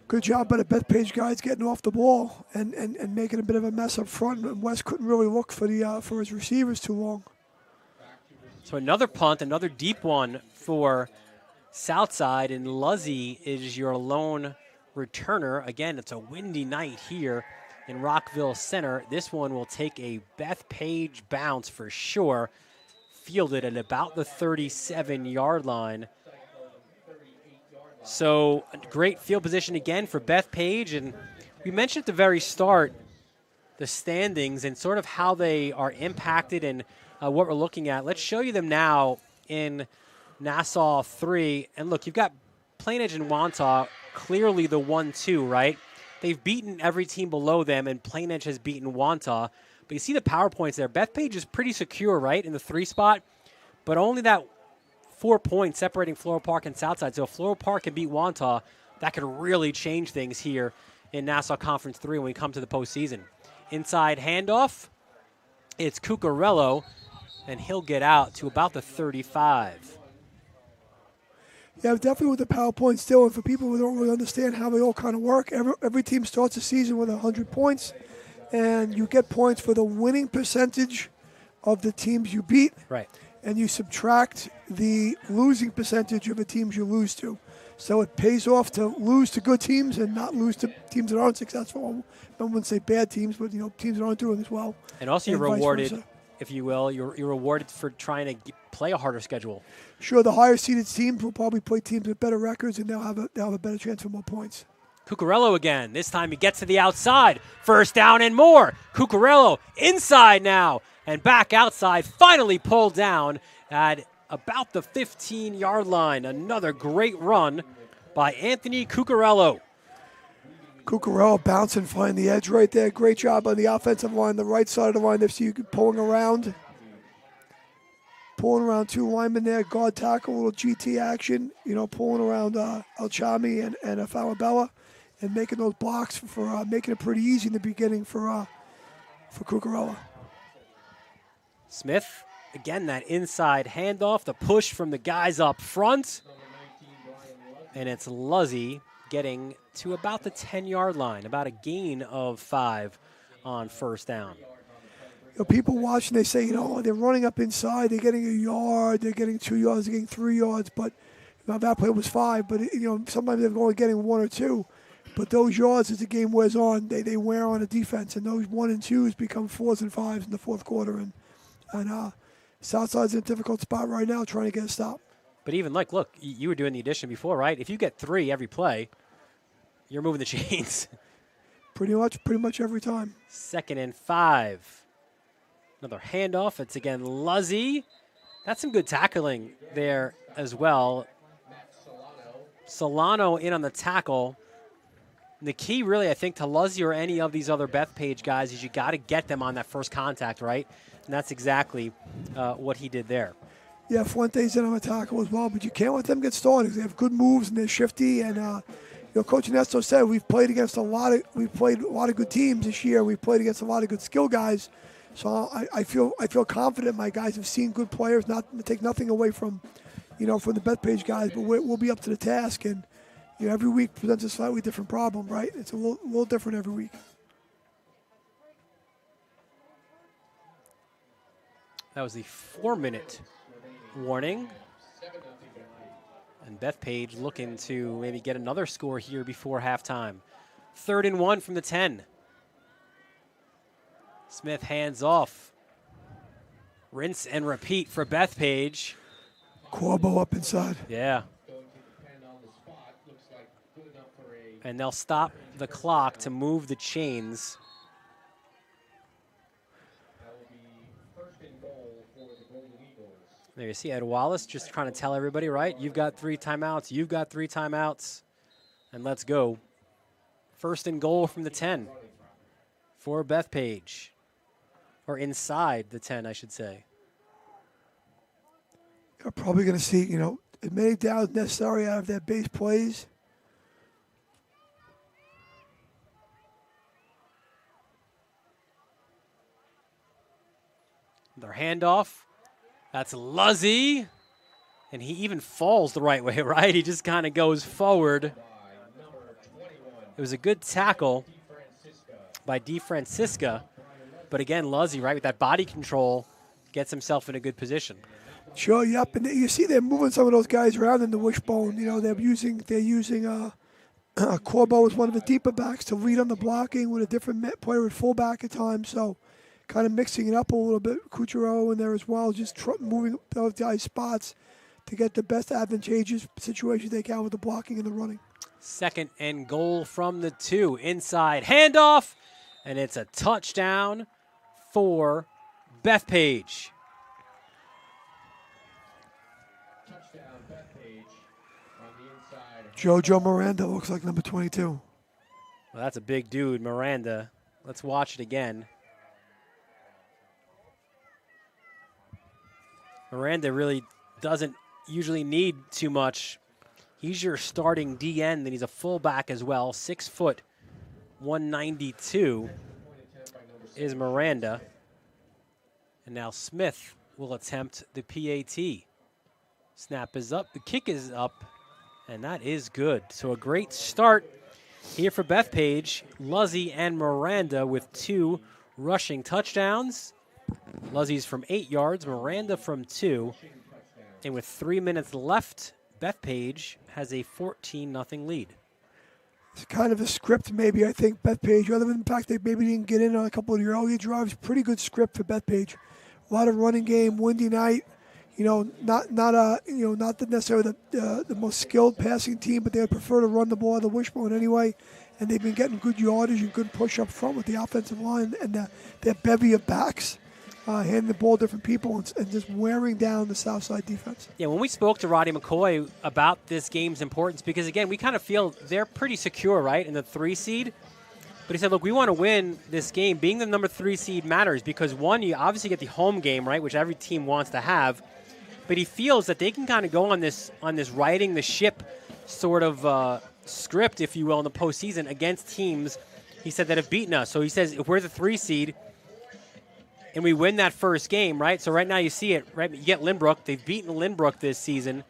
Good job by the Bethpage guys getting off the ball and making a bit of a mess up front. And West couldn't really look for his receivers too long. So another punt, another deep one for Southside, and Luzzy is your lone returner. Again, it's a windy night here in Rockville Center. This one will take a Bethpage bounce for sure. Fielded at about the 37-yard line. So great field position again for Bethpage. And we mentioned at the very start the standings and sort of how they are impacted and what we're looking at. Let's show you them now in Nassau 3. And look, you've got Plainedge and Wantagh, clearly the 1-2, right? They've beaten every team below them, and Plainedge has beaten Wantagh. But you see the power points there. Bethpage is pretty secure, right, in the 3 spot, but only that 4 points separating Floral Park and Southside. So if Floral Park can beat Wantagh, that could really change things here in Nassau Conference 3 when we come to the postseason. Inside handoff, it's Cucurello, and he'll get out to about the 35. Yeah, definitely with the PowerPoint still. And for people who don't really understand how they all kind of work, every team starts the season with 100 points, and you get points for the winning percentage of the teams you beat. Right. And you subtract the losing percentage of the teams you lose to. So it pays off to lose to good teams and not lose to teams that aren't successful. I wouldn't say bad teams, but teams that aren't doing as well. And also you're rewarded, if you will, you're rewarded for trying to play a harder schedule. Sure, the higher seeded teams will probably play teams with better records, and they'll have a better chance for more points. Cucurello again. This time he gets to the outside. First down and more. Cucurello inside now and back outside. Finally pulled down at about the 15-yard line. Another great run by Anthony Cucurello. Cucurello bouncing, finding the edge right there. Great job on the offensive line, the right side of the line. They see you pulling around 2 linemen there. Guard tackle, a little GT action. Pulling around Alchami and Falabella, and making those blocks for making it pretty easy in the beginning for Cucurello. Smith, again, that inside handoff, the push from the guys up front. And it's Luzzy getting to about the 10-yard line, about a gain of 5 on first down. People watching, they say, they're running up inside, they're getting a yard, they're getting 2 yards, they're getting 3 yards, but that play was 5. But, sometimes they're only getting 1 or 2. But those yards, as the game wears on, they wear on a defense, and those 1 and 2s become 4s and 5s in the fourth quarter. And Southside's in a difficult spot right now trying to get a stop. But even look, you were doing the addition before, right? If you get 3 every play, you're moving the chains. Pretty much every time. 2nd and 5. Another handoff. It's again Luzzy. That's some good tackling there as well. Solano in on the tackle. And the key really, I think, to Luzzy or any of these other Bethpage guys is you got to get them on that first contact, right? And that's exactly what he did there. Yeah, Fuente's in on the tackle as well, but you can't let them get started. They have good moves and they're shifty. And Coach Ernesto said we've played a lot of good teams this year. We've played against a lot of good skill guys. So I feel confident. My guys have seen good players. Not to take nothing away from the Bethpage guys, but we'll be up to the task. And every week presents a slightly different problem, right? It's a little different every week. That was the 4-minute warning. And Bethpage looking to maybe get another score here before halftime. 3rd and 1 from the 10. Smith hands off. Rinse and repeat for Bethpage. Corbo up inside. Yeah. And they'll stop the clock to move the chains. There you see Ed Wallace just trying to tell everybody, right? You've got 3 timeouts. You've got 3 timeouts. And let's go. 1st and goal from the 10 for Bethpage. Or inside the 10, I should say. You're probably going to see, as many downs necessary out of their base plays. Their handoff. That's Luzzy. And he even falls the right way, right? He just kind of goes forward. It was a good tackle by DeFrancisca. But again, Luzzy, right, with that body control, gets himself in a good position. Sure, yep. And you see they're moving some of those guys around in the wishbone. They're using Corbo as one of the deeper backs to lead on the blocking with a different player at fullback at times. So kind of mixing it up a little bit. Cucurello in there as well, just moving those guys' spots to get the best advantageous situation they can with the blocking and the running. 2nd and goal from the 2. Inside handoff, and it's a touchdown for Bethpage. JoJo Miranda looks like number 22. Well, that's a big dude, Miranda. Let's watch it again. Miranda really doesn't usually need too much. He's your starting DN, then he's a fullback as well. 6 foot, 192 is Miranda. And now Smith will attempt the PAT. Snap is up, the kick is up, and that is good. So a great start here for Bethpage. Luzzy and Miranda with 2 rushing touchdowns. Luzzy's from 8 yards, Miranda from 2. And with 3 minutes left, Bethpage has a 14-0 lead. It's kind of a script, maybe, I think, Bethpage. Other than the fact they maybe didn't get in on a couple of the earlier drives, pretty good script for Bethpage. A lot of running game, windy night. Not necessarily the most skilled passing team, but they would prefer to run the ball the wishbone anyway. And they've been getting good yardage and good push up front with the offensive line and their bevy of backs, handing the ball to different people and just wearing down the Southside defense. Yeah, when we spoke to Roddy McCoy about this game's importance, because again, we kind of feel they're pretty secure, right, in the 3 seed. But he said, look, we want to win this game. Being the number 3 seed matters because, one, you obviously get the home game, right, which every team wants to have. But he feels that they can kind of go on this riding the ship sort of script, if you will, in the postseason against teams, he said, that have beaten us. So he says if we're the 3 seed and we win that first game, right? So right now you see it, right? You get Lynbrook. They've beaten Lynbrook this season.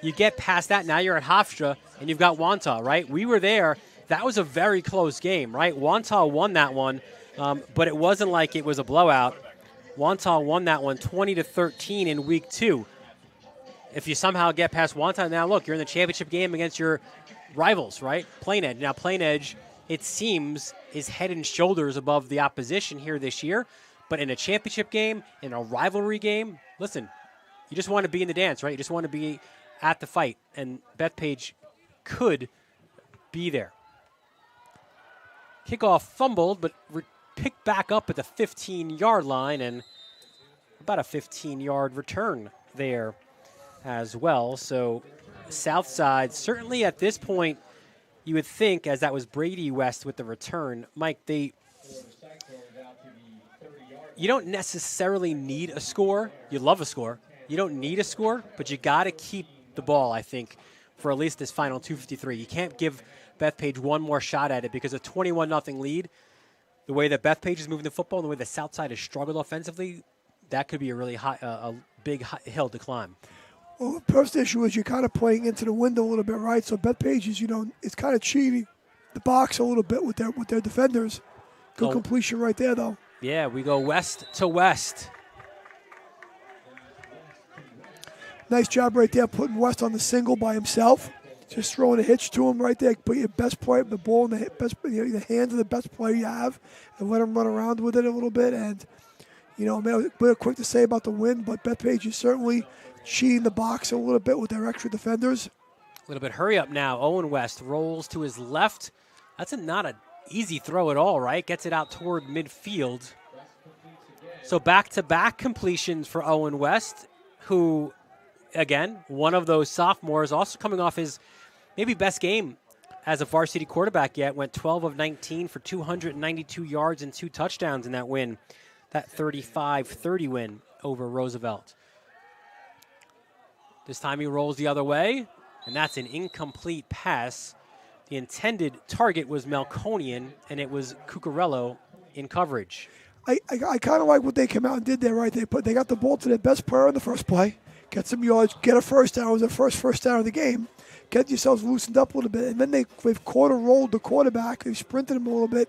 You get past that. Now you're at Hofstra, and you've got Wantagh, right? We were there. That was a very close game, right? Wantagh won that one, but it wasn't like it was a blowout. Wantagh won that one 20-13 in week 2. If you somehow get past Wantagh, now look, you're in the championship game against your rivals, right? Plain Edge. Now, Plain Edge, it seems, is head and shoulders above the opposition here this year. But in a championship game, in a rivalry game, listen, you just want to be in the dance, right? You just want to be at the fight. And Bethpage could be there. Kickoff fumbled, but picked back up at the 15-yard line, and about a 15-yard return there as well. So Southside, certainly at this point, you would think, as that was Brady West with the return, Mike, you don't necessarily need a score. You love a score. You don't need a score, but you got to keep the ball, I think, for at least this final 2:53. You can't give Bethpage one more shot at it because a 21-0 lead, the way that Bethpage is moving the football and the way the Southside has struggled offensively, that could be a really big hill to climb. Well, the first issue is you're kind of playing into the window a little bit, right? So Bethpage is, it's kind of cheating the box a little bit with their defenders. Good completion right there, though. Yeah, we go west to west. Nice job right there putting West on the single by himself. Just throwing a hitch to him right there. Put your best player, the ball in the hands of the best player you have, and let him run around with it a little bit. And, we're quick to say about the win, but Bethpage is certainly cheating the box a little bit with their extra defenders. A little bit hurry up now. Owen West rolls to his left. That's not an easy throw at all, right? Gets it out toward midfield. So back-to-back completions for Owen West, who, again, one of those sophomores, also coming off his maybe best game as a varsity quarterback yet, went 12 of 19 for 292 yards and 2 touchdowns in that win, that 35-30 win over Roosevelt. This time he rolls the other way, and that's an incomplete pass. The intended target was Melconian, and it was Cucurello in coverage. I kind of like what they came out and did there, right? They got the ball to their best player in the first play, get some yards, get a first down. It was their first down of the game. Get yourselves loosened up a little bit. And then they've quarter-rolled the quarterback. They've sprinted him a little bit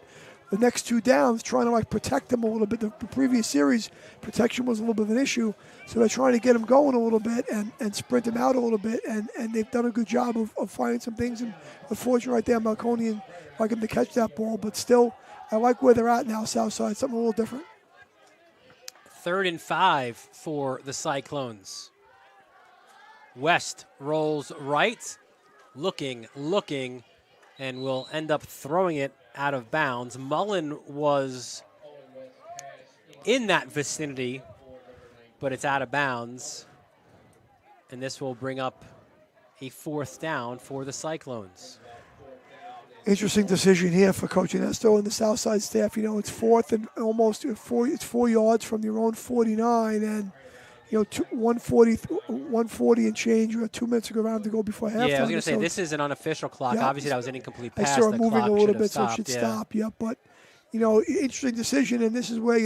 the next 2 downs, trying to, protect him a little bit. The previous series, protection was a little bit of an issue. So they're trying to get him going a little bit and sprint him out a little bit. And they've done a good job of finding some things. And unfortunately right there, Melconian, like him to catch that ball. But still, I like where they're at now, Southside. Something a little different. 3rd and 5 for the Cyclones. West rolls right, looking, and will end up throwing it out of bounds. Mullen was in that vicinity, but it's out of bounds. And this will bring up a 4th down for the Cyclones. Interesting decision here for Coach Ernesto and the Southside staff. You know, it's 4th and almost it's 4 yards from your own 49, and 140 and change. You have 2 minutes to go around to go before halftime. Yeah, I was going to say, this is an unofficial clock. Yeah, Obviously, that was an incomplete pass. I saw it moving a little bit, so it should yeah. stop. Yeah, but, interesting decision, and this is where,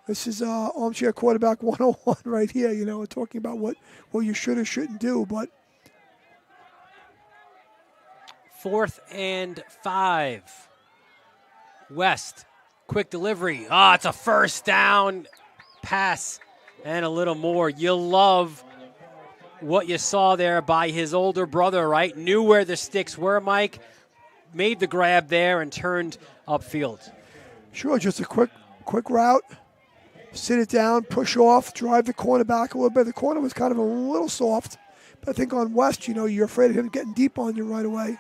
this is armchair quarterback 101 right here. We're talking about what you should or shouldn't do, but 4th and 5. West, quick delivery. It's a 1st down pass and a little more. You love what you saw there by his older brother, right? Knew where the sticks were, Mike. Made the grab there and turned upfield. Sure, just a quick route. Sit it down, push off, drive the corner back a little bit. The corner was kind of a little soft, but I think on West, you're afraid of him getting deep on you right away.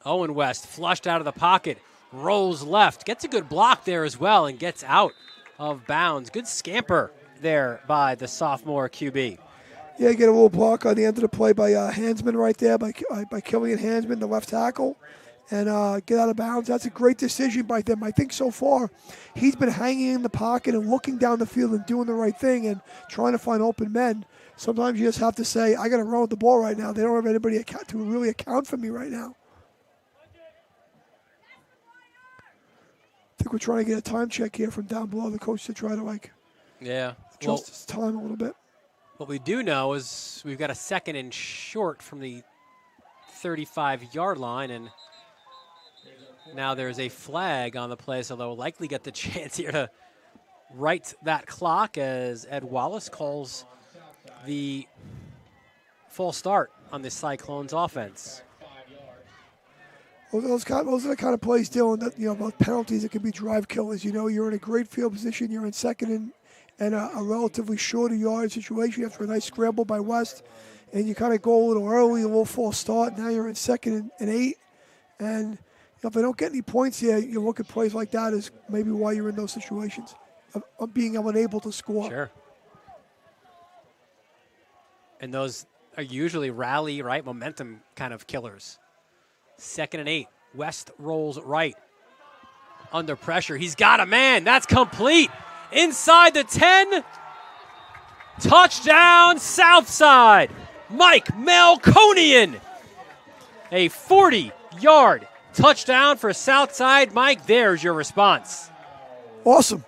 Owen West flushed out of the pocket, rolls left, gets a good block there as well, and gets out of bounds. Good scamper there by the sophomore QB. Yeah, get a little block on the end of the play by Hansman right there, by Killian Hansman, the left tackle, and get out of bounds. That's a great decision by them. I think so far he's been hanging in the pocket and looking down the field and doing the right thing and trying to find open men. Sometimes you just have to say, I got to run with the ball right now. They don't have anybody to really account for me right now. I think we're trying to get a time check here from down below the coach to try to adjust his time a little bit. What we do know is we've got a 2nd and short from the 35-yard line, and now there's a flag on the play, so they'll likely get the chance here to right that clock as Ed Wallace calls the full start on the Cyclones offense. Those are the kind of plays, Dylan, that, about penalties that can be drive killers. You're in a great field position. You're in 2nd and a relatively shorter yard situation after a nice scramble by West, and you kind of go a little early, a little false start. Now you're in 2nd and 8, and if they don't get any points here, you look at plays like that as maybe why you're in those situations of being unable to score. Sure. And those are usually rally, right, momentum kind of killers. 2nd and 8. West rolls right. Under pressure. He's got a man. That's complete. Inside the 10. Touchdown, Southside. Mike Melkonian. A 40-yard touchdown for Southside. Mike, there's your response. Awesome.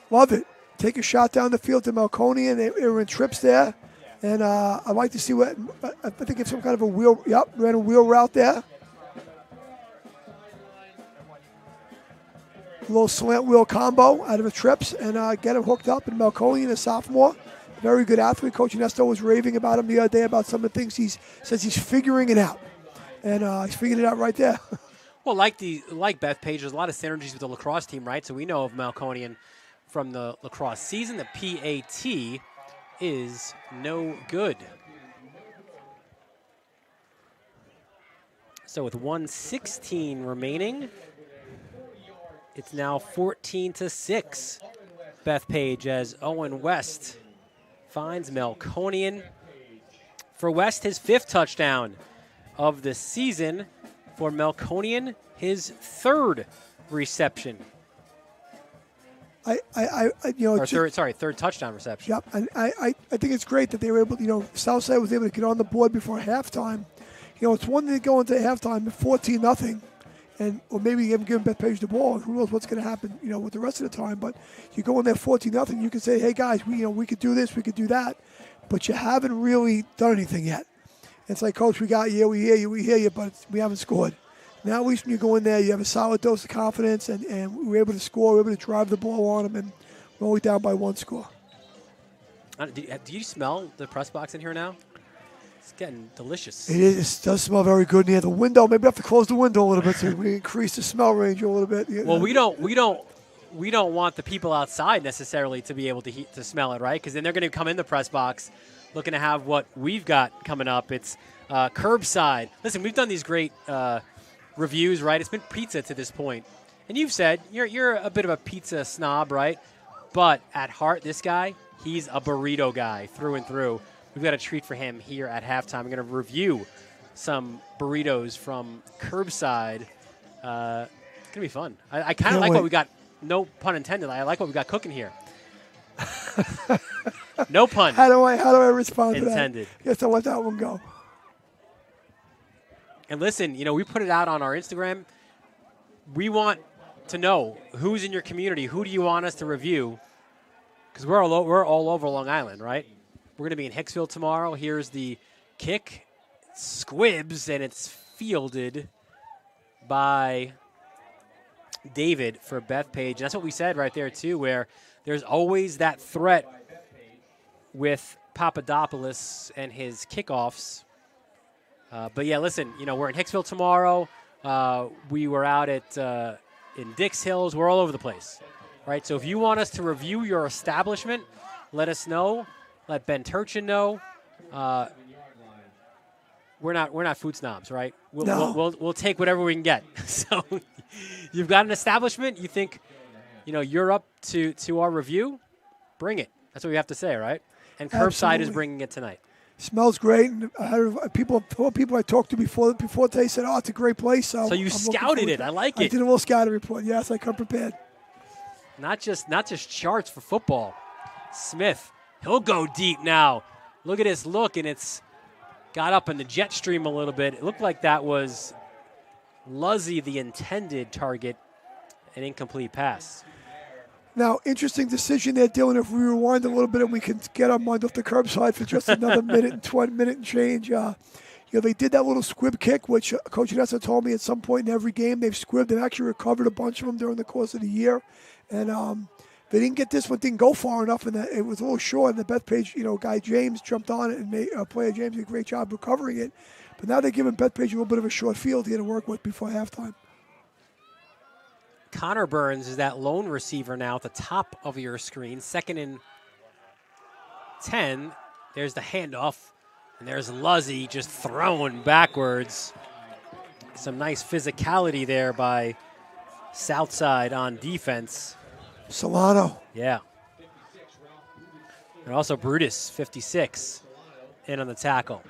Love it. Take a shot down the field to Melkonian. They were in trips there. And I'd like to see what, I think it's some kind of a wheel, ran a wheel route there. A little slant wheel combo out of the trips and get him hooked up. And Melkonian, a sophomore, very good athlete. Coach Ernesto was raving about him the other day about some of the things he says he's figuring it out. And he's figured it out right there. Well, like Bethpage, there's a lot of synergies with the lacrosse team, right? So we know of Melkonian from the lacrosse season. The PAT is no good. So with 1:16 remaining, it's now 14-6. Bethpage as Owen West finds Melkonian. For West, his 5th touchdown of the season. For Melkonian, his 3rd reception. Third touchdown reception. Yep, and I think it's great that they were able to, Southside was able to get on the board before halftime. It's one thing to go into halftime at 14-0, or maybe even give Bethpage the ball. Who knows what's going to happen, with the rest of the time. But you go in there 14-0, you can say, hey, guys, we could do this, we could do that. But you haven't really done anything yet. It's like, Coach, we got you, we hear you, but we haven't scored. Now at least when you go in there, you have a solid dose of confidence, and we were able to score, we were able to drive the ball on them, and we're only down by 1 score. Do you smell the press box in here now? It's getting delicious. It does smell very good near the window. Maybe I have to close the window a little bit so we increase the smell range a little bit. Well, we don't want the people outside necessarily to be able to smell it, right? Because then they're going to come in the press box looking to have what we've got coming up. It's curbside. Listen, we've done these great reviews, right? It's been pizza to this point. And you've said you're a bit of a pizza snob, right? But at heart, this guy, he's a burrito guy through and through. we've got a treat for him here at halftime. We're going to review some burritos from Curbside. It's going to be fun. I kind of like what we got. No pun intended. I like what we got cooking here. No pun. How do I respond intended. to that? Guess I'll let that one go. And listen, we put it out on our Instagram. We want to know who's in your community. Who do you want us to review? Because we're all over Long Island, right? We're going to be in Hicksville tomorrow. Here's the kick. Squibs, and it's fielded by David for Bethpage. And that's what we said right there, too, where there's always that threat with Papadopoulos and his kickoffs. But, yeah, listen, we're in Hicksville tomorrow. We were out at in Dix Hills. We're all over the place, right? So if you want us to review your establishment, let us know. Let Ben Turchin know. We're not food snobs, right? We'll take whatever we can get. So you've got an establishment. You think, you're up to our review. Bring it. That's what we have to say, right? And Curbside is bringing it tonight. Smells great. And people I talked to before today said, "Oh, it's a great place." So you scouted it. I like it. I did a little scouting report. Yes, I come prepared. Not just charts for football. Smith, he'll go deep now. Look at his look, and it's got up in the jet stream a little bit. It looked like that was Luzzy, the intended target, an incomplete pass. Now, interesting decision there, Dylan. If we rewind a little bit and we can get our mind off the Curbside for just another minute and change. They did that little squib kick, which Coach Nessa told me at some point in every game they've squibbed. They've actually recovered a bunch of them during the course of the year. And they didn't get this one, didn't go far enough, and it was a little short. And the Bethpage, guy James jumped on it, and player James did a great job recovering it. But now they're giving Bethpage a little bit of a short field here to work with before halftime. Connor Burns is that lone receiver now at the top of your screen. 2nd and 10. There's the handoff, and there's Luzzy just throwing backwards. Some nice physicality there by Southside on defense. Solano. Yeah. And also Brutus, 56, in on the tackle.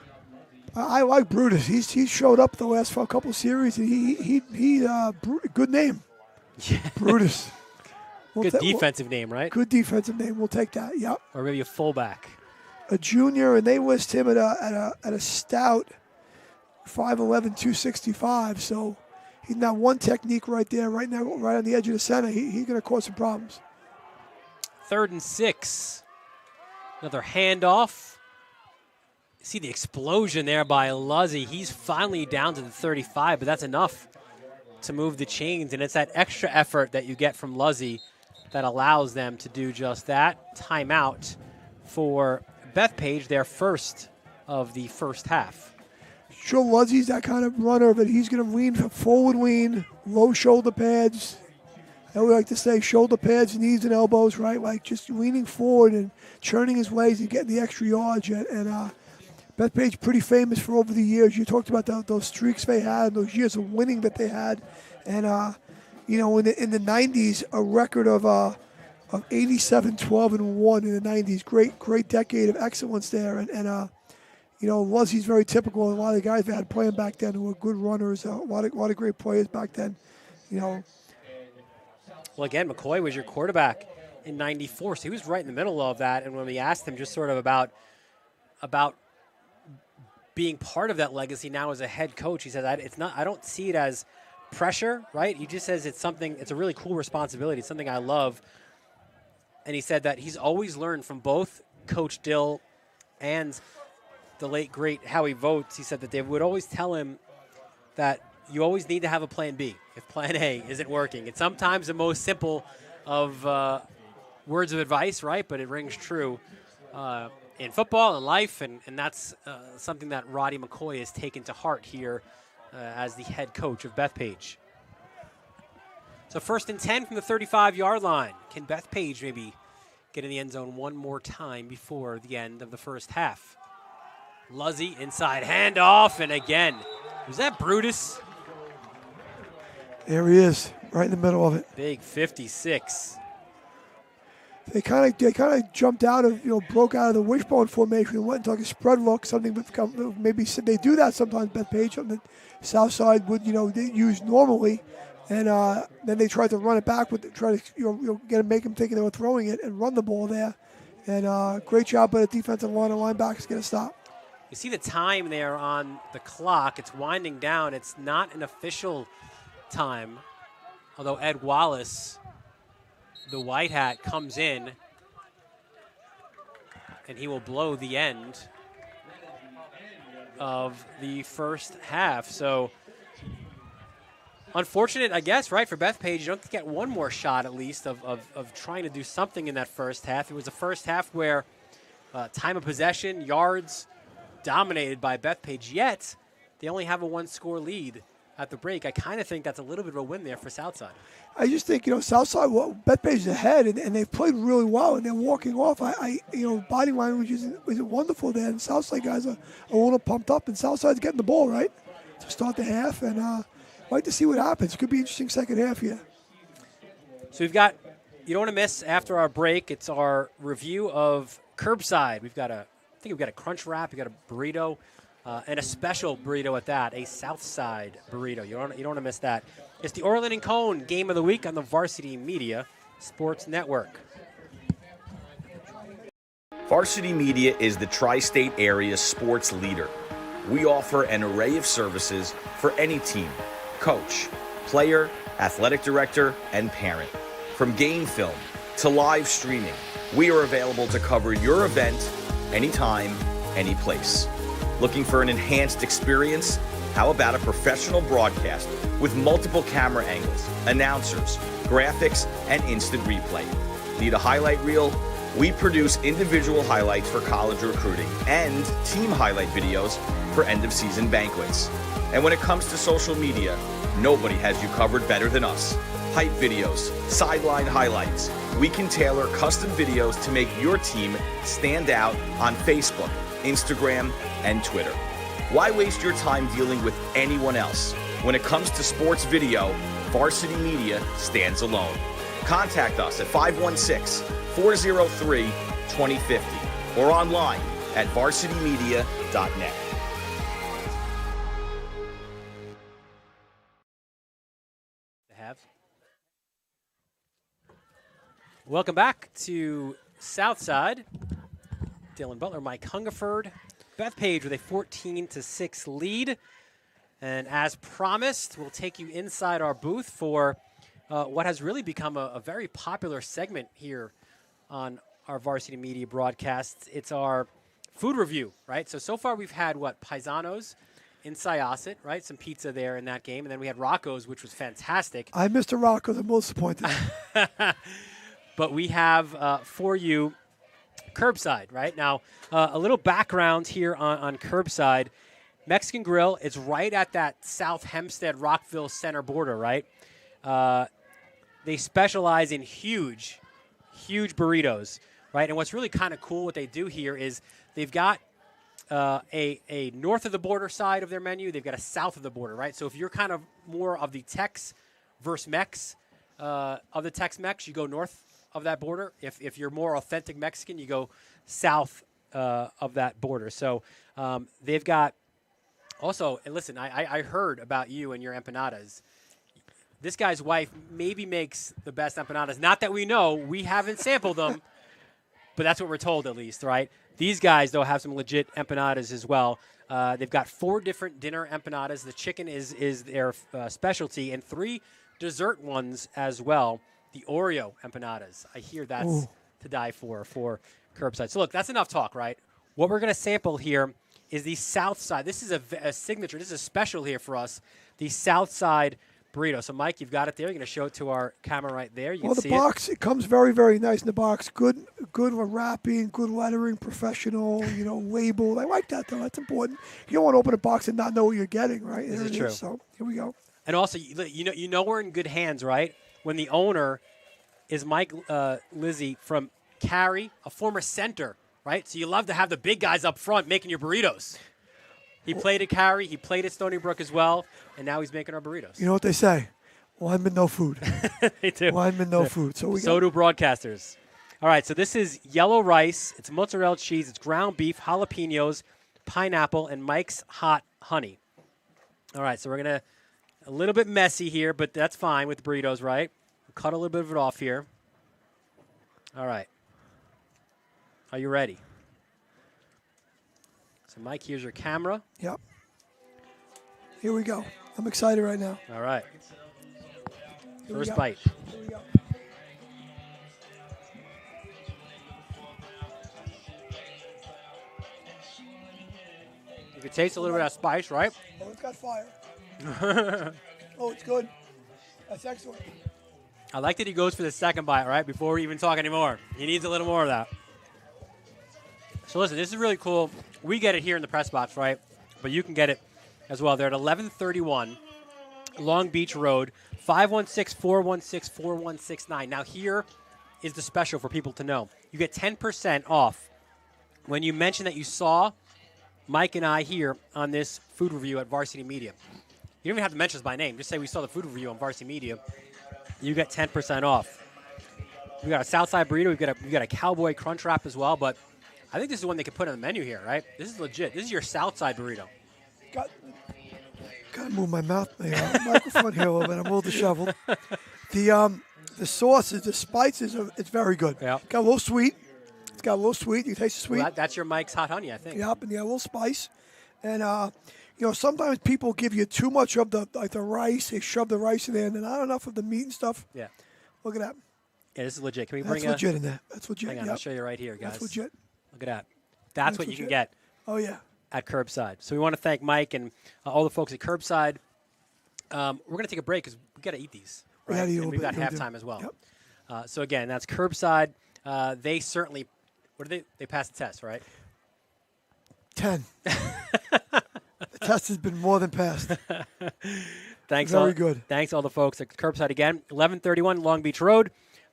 I like Brutus. He showed up the last couple series, and he good name. Yeah. Brutus. Good defensive name, right? Good defensive name. We'll take that. Yep. Or maybe a fullback. A junior, and they list him at a stout 5'11", 265. So he's not one technique right there, right now, right on the edge of the center. He's going to cause some problems. 3rd and 6. Another handoff. See the explosion there by Luzzy. He's finally down to the 35, but that's enough to move the chains, and it's that extra effort that you get from Luzzy that allows them to do just that. Timeout for Bethpage, their first of the first half. Sure, Luzzy's that kind of runner, but he's going to lean, forward lean, low shoulder pads. I would like to say shoulder pads, knees and elbows, right? Like just leaning forward and churning his legs and getting the extra yards. And Bethpage pretty famous for over the years. You talked about those streaks they had, those years of winning that they had. And, in the 90s, a record of 87, 12, and 1 in the 90s. Great decade of excellence there. And Luzzy's very typical of a lot of the guys they had playing back then who were good runners, a lot of great players back then, Well, again, McCoy was your quarterback in 94, so he was right in the middle of that. And when we asked him just sort of about being part of that legacy now as a head coach, he said, I don't see it as pressure, right? He just says it's a really cool responsibility. It's something I love. And he said that he's always learned from both Coach Dill and the late, great Howie Votes. He said that they would always tell him that you always need to have a plan B if plan A isn't working. It's sometimes the most simple of words of advice, right? But it rings true in football and life, and that's something that Roddy McCoy has taken to heart here as the head coach of Bethpage. So 1st and 10 from the 35-yard line. Can Bethpage maybe get in the end zone one more time before the end of the first half? Luzzy inside handoff, and again, was that Brutus? There he is, right in the middle of it. Big 56. they kind of jumped out of, broke out of the wishbone formation and went into like a spread look, something that maybe they do that sometimes. Bethpage on the south side would, they use normally, and then they tried to run it back try to make them thinking they were throwing it and run the ball there, and great job by the defensive line and linebackers get a stop. You see the time there on the clock. It's winding down. It's not an official time, although Ed Wallace, the white hat, comes in and he will blow the end of the first half. So unfortunate, I guess, right, for Bethpage. You don't get one more shot at least of trying to do something in that first half. It was a first half where time of possession, yards, dominated by Bethpage, yet they only have a one-score lead at the break. I kind of think that's a little bit of a win there for Southside. I just think, Southside, Bethpage is ahead, and they've played really well, and they're walking off. Body language is wonderful there, and Southside guys are a little pumped up, and Southside's getting the ball, right, to start the half, and I'd like to see what happens. It could be an interesting second half here. So we've got, you don't want to miss after our break, it's our review of Curbside. We've got we've got a crunch wrap, we've got a burrito, and a special burrito at that, a Southside burrito. You don't want to miss that. It's the Orland and Cone Game of the Week on the Varsity Media Sports Network. Varsity Media is the tri-state area sports leader. We offer an array of services for any team, coach, player, athletic director, and parent. From game film to live streaming, we are available to cover your event anytime, any place. Looking for an enhanced experience? How about a professional broadcast with multiple camera angles, announcers, graphics, and instant replay? Need a highlight reel? We produce individual highlights for college recruiting and team highlight videos for end-of-season banquets. And when it comes to social media, nobody has you covered better than us. Hype videos, sideline highlights. We can tailor custom videos to make your team stand out on Facebook, Instagram, and Twitter. Why waste your time dealing with anyone else? When it comes to sports video, Varsity Media stands alone. Contact us at 516-403-2050 or online at varsitymedia.net. Welcome back to Southside. Dylan Butler, Mike Hungerford, Bethpage with a 14-6 lead. And as promised, we'll take you inside our booth for what has really become a very popular segment here on our Varsity Media broadcasts. It's our food review, right? So far we've had, Paisanos in Syosset, right? Some pizza there in that game. And then we had Rocco's, which was fantastic. I missed a Rocco's. I'm most disappointed. But we have for you Curbside, right? Now, a little background here on Curbside. Mexican Grill is right at that South Hempstead-Rockville center border, right? They specialize in huge burritos, right? And what's really kind of cool what they do here is they've got a north of the border side of their menu. They've got a south of the border, right? So if you're kind of more of the Tex versus Mex of the Tex-Mex, you go north of that border. If you're more authentic Mexican, you go south of that border. So they've got also, and listen, I heard about you and your empanadas. This guy's wife maybe makes the best empanadas. Not that we know. We haven't sampled them, but that's what we're told at least, right? These guys, though, have some legit empanadas as well. They've got 4 different dinner empanadas. The chicken is their specialty, and 3 dessert ones as well. The Oreo empanadas. I hear that's to die for Curbside. So, look, that's enough talk, right? What we're going to sample here is the South Side. This is a signature. This is a special here for us, the South Side burrito. So, Mike, you've got it there. You're going to show it to our camera right there. You can see the box, it comes very, very nice in the box. Good wrapping, good lettering, professional, label. I like that, though. That's important. You don't want to open a box and not know what you're getting, right? This is true. So, here we go. And also, you know we're in good hands, right? When the owner is Mike Lizzie from Cary, a former center, right? So you love to have the big guys up front making your burritos. He played at Cary, he played at Stony Brook as well, and now he's making our burritos. You know what they say? Linemen, no food. They do. Linemen, no food. So do broadcasters. All right, so this is yellow rice. It's mozzarella cheese. It's ground beef, jalapenos, pineapple, and Mike's Hot Honey. All right, so we're going to, a little bit messy here, but that's fine with burritos, right? We'll cut a little bit of it off here. All right. Are you ready? So, Mike, here's your camera. Yep. Here we go. I'm excited right now. All right. Here First bite. Here we go. You can taste a little bit of spice, right? Oh, it's got fire. Oh, it's good. That's excellent. I like that he goes for the second bite, right, before we even talk anymore. He needs a little more of that. So listen, this is really cool. We get it here in the press box, right? But you can get it as well. They're at 1131 Long Beach Road, 516-416-4169. Now here is the special for people to know. You get 10% off when you mention that you saw Mike and I here on this food review at Varsity Media. You don't even have to mention us by name. Just say we saw the food review on Varsity Media. You get 10% off. We got a Southside burrito. We got a Cowboy Crunch Wrap as well. But I think this is one they could put on the menu here, right? This is legit. This is your Southside burrito. Got to move my microphone here a little bit. I'm a little disheveled. The sauces, the spices, it's very good. Yeah. Got a little sweet. It's got a little sweet. You taste the sweet. Well, that's your Mike's Hot Honey, I think. Yep, and a little spice. And, sometimes people give you too much of the rice. They shove the rice in there and not enough of the meat and stuff. Yeah. Look at that. Yeah, this is legit. Can we That's bring legit in there. That's legit. Hang on, Yep. I'll show you right here, guys. That's legit. Look at that. That's what you can get Oh, yeah. at Curbside. So we want to thank Mike and all the folks at Curbside. We're going to take a break because we got to eat these. We Right? gotta eat a And little we've got bit. We do. halftime as well. Yep. So again, that's Curbside. They certainly, they passed the test, right? 10. The test has been more than passed. Thanks. Very good. Thanks all the folks at Curbside again. 1131 Long Beach Road,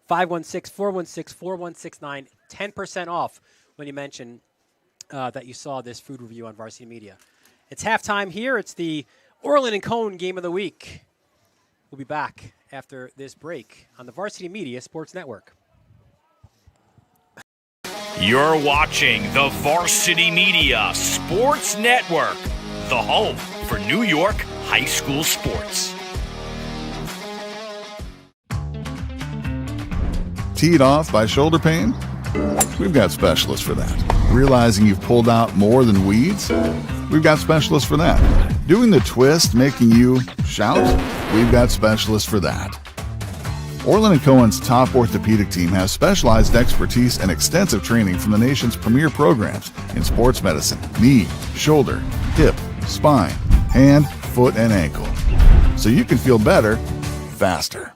516-416-4169. 10% off when you mention that you saw this food review on Varsity Media. It's halftime here. It's the Orland and Cone Game of the Week. We'll be back after this break on the Varsity Media Sports Network. You're watching the Varsity Media Sports Network, the home for New York high school sports. Teed off by shoulder pain? We've got specialists for that. Realizing you've pulled out more than weeds? We've got specialists for that. Doing the twist making you shout? We've got specialists for that. Orland & Cohen's top orthopedic team has specialized expertise and extensive training from the nation's premier programs in sports medicine, knee, shoulder, hip, spine, hand, foot, and ankle. So you can feel better, faster.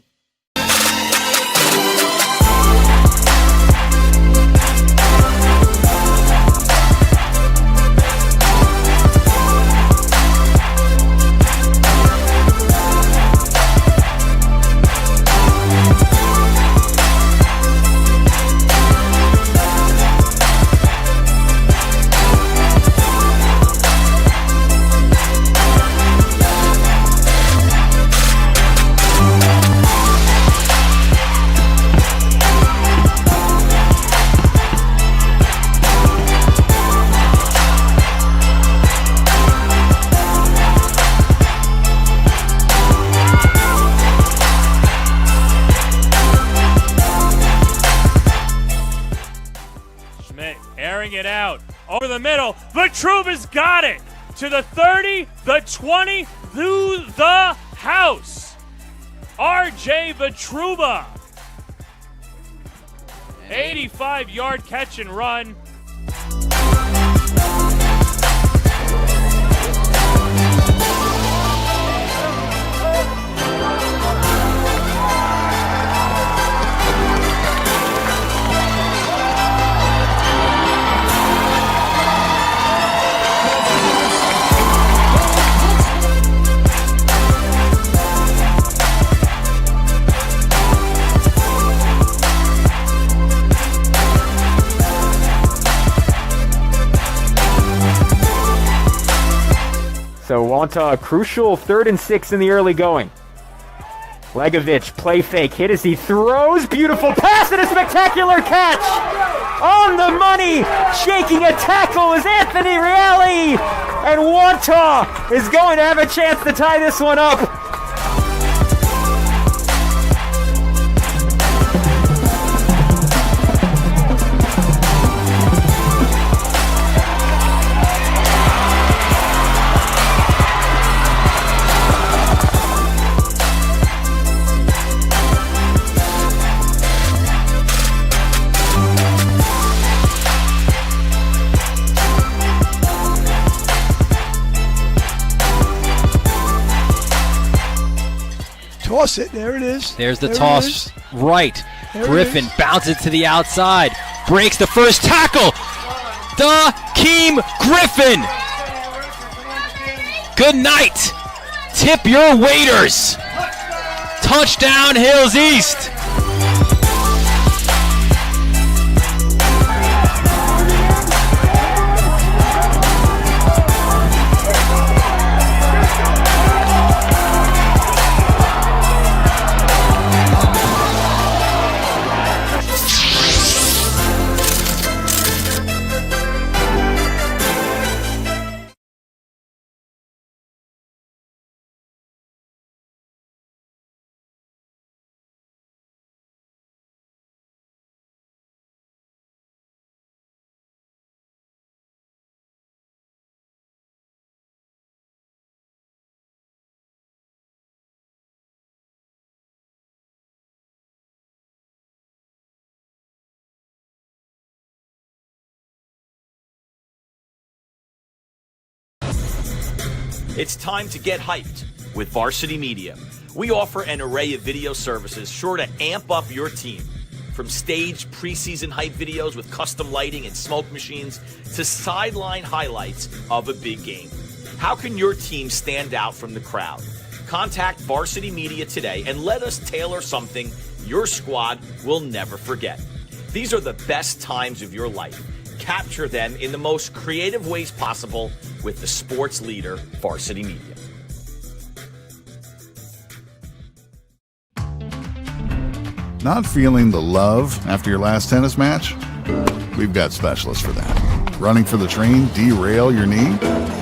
Airing it out over the middle. Vitruva's got it to the 30, the 20, through the house. RJ Vitruva. 85-yard catch and run. So on to a crucial 3rd and 6 in the early going. Legovich, play fake, hit as he throws, beautiful pass and a spectacular catch! On the money, shaking a tackle is Anthony Reale, and Wantagh is going to have a chance to tie this one up. Toss it. There it is. There's the There it toss is. right. There it Griffin is. bounces to the outside. Breaks the first tackle. Keem Griffin. Good night. Tip your waiters. Touchdown Hills East. It's time to get hyped with Varsity Media. We offer an array of video services sure to amp up your team. From staged preseason hype videos with custom lighting and smoke machines to sideline highlights of a big game. How can your team stand out from the crowd? Contact Varsity Media today and let us tailor something your squad will never forget. These are the best times of your life. Capture them in the most creative ways possible with the sports leader, Varsity Media. Not feeling the love after your last tennis match? We've got specialists for that. Running for the train, derail your knee?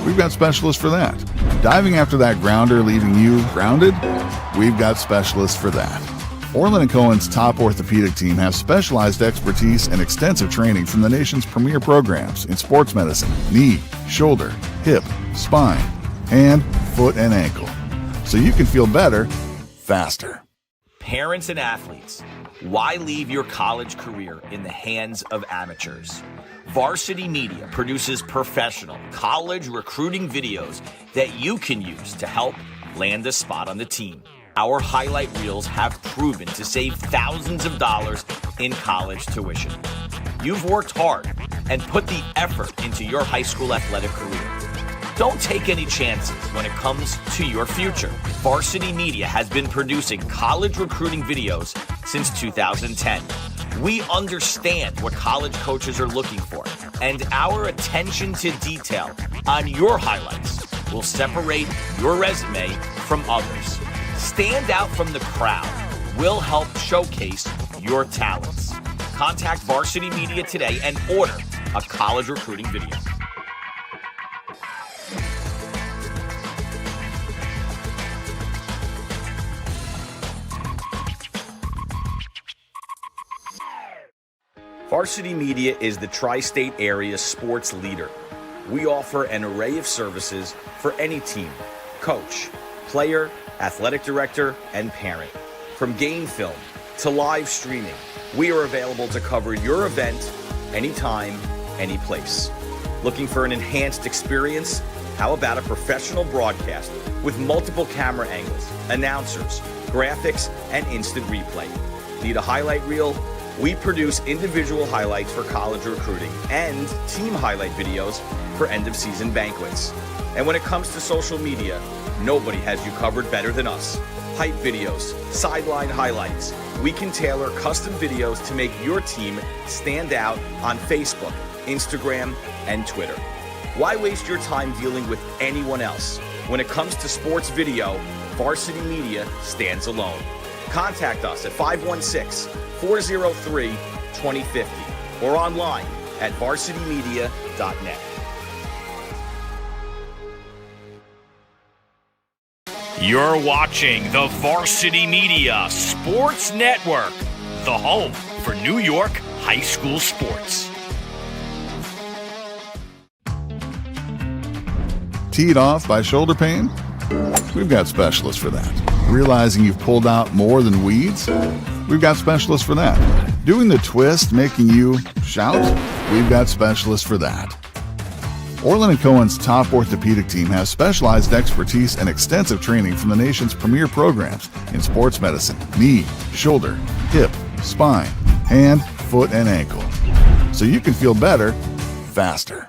We've got specialists for that. Diving after that grounder, leaving you grounded? We've got specialists for that. Orland & Cohen's top orthopedic team has specialized expertise and extensive training from the nation's premier programs in sports medicine, knee, shoulder, hip, spine, hand, foot, and ankle. So you can feel better, faster. Parents and athletes, why leave your college career in the hands of amateurs? Varsity Media produces professional college recruiting videos that you can use to help land a spot on the team. Our highlight reels have proven to save thousands of dollars in college tuition. You've worked hard and put the effort into your high school athletic career. Don't take any chances when it comes to your future. Varsity Media has been producing college recruiting videos since 2010. We understand what college coaches are looking for, and our attention to detail on your highlights will separate your resume from others. Stand out from the crowd. We'll help showcase your talents. Contact Varsity Media today and order a college recruiting video. Varsity Media is the tri-state area sports leader. We offer an array of services for any team, coach, player, athletic director, and parent. From game film to live streaming, we are available to cover your event anytime, any place. Looking for an enhanced experience? How about a professional broadcast with multiple camera angles, announcers, graphics, and instant replay? Need a highlight reel? We produce individual highlights for college recruiting and team highlight videos for end-of-season banquets. And when it comes to social media, nobody has you covered better than us. Hype videos, sideline highlights. We can tailor custom videos to make your team stand out on Facebook, Instagram, and Twitter. Why waste your time dealing with anyone else? When it comes to sports video, Varsity Media stands alone. Contact us at 516-403-2050 or online at varsitymedia.net. You're watching the Varsity Media Sports Network, the home for New York high school sports. Teed off by shoulder pain? We've got specialists for that. Realizing you've pulled out more than weeds? We've got specialists for that. Doing the twist making you shout? We've got specialists for that. Orland & Cohen's top orthopedic team has specialized expertise and extensive training from the nation's premier programs in sports medicine, knee, shoulder, hip, spine, hand, foot, and ankle. So you can feel better, faster.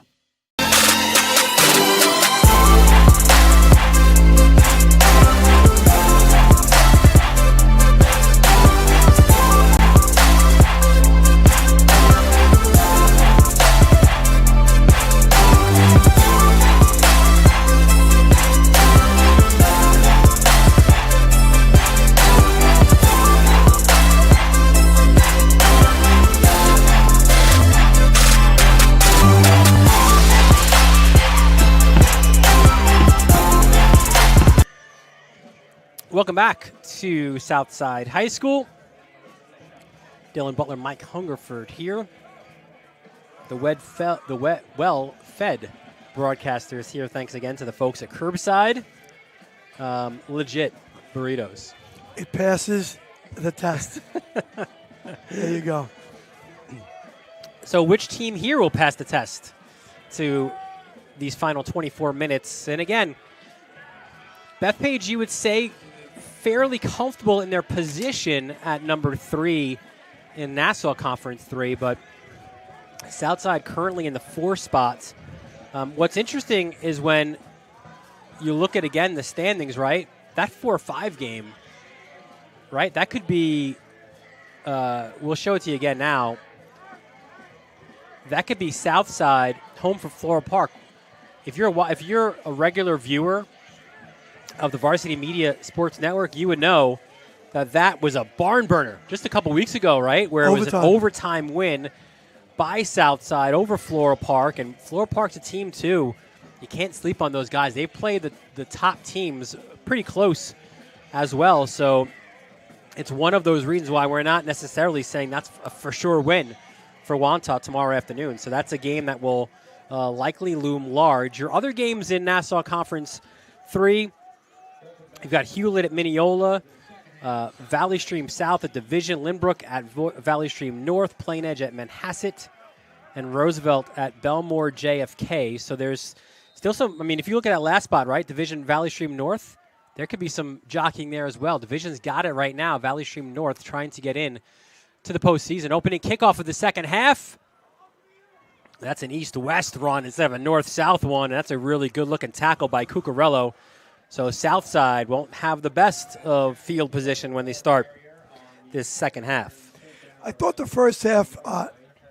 Welcome back to Southside High School. Dylan Butler, Mike Hungerford here. The well-fed broadcasters here. Thanks again to the folks at Curbside. Legit burritos. It passes the test. There you go. So which team here will pass the test to these final 24 minutes? And again, Bethpage, you would say, fairly comfortable in their position at number 3 in Nassau Conference 3, but Southside currently in the 4 spots. What's interesting is when you look at, again, the standings, right? That 4-5 game, right? That could be, we'll show it to you again now. That could be Southside home for Floral Park. If you're a regular viewer of the Varsity Media Sports Network, you would know that was a barn burner just a couple weeks ago, right? Where it was an overtime win by Southside over Floral Park. And Floral Park's a team, too. You can't sleep on those guys. They play the top teams pretty close as well. So it's one of those reasons why we're not necessarily saying that's a for sure win for Wantagh tomorrow afternoon. So that's a game that will likely loom large. Your other games in Nassau Conference 3, you've got Hewlett at Mineola, Valley Stream South at Division, Lynbrook at Valley Stream North, Plain Edge at Manhasset, and Roosevelt at Belmore JFK. So there's still some, I mean, if you look at that last spot, right, Division Valley Stream North, there could be some jockeying there as well. Division's got it right now. Valley Stream North trying to get in to the postseason. Opening kickoff of the second half. That's an east-west run instead of a north-south one. And that's a really good-looking tackle by Cucurello. So Southside won't have the best of field position when they start this second half. I thought the first half,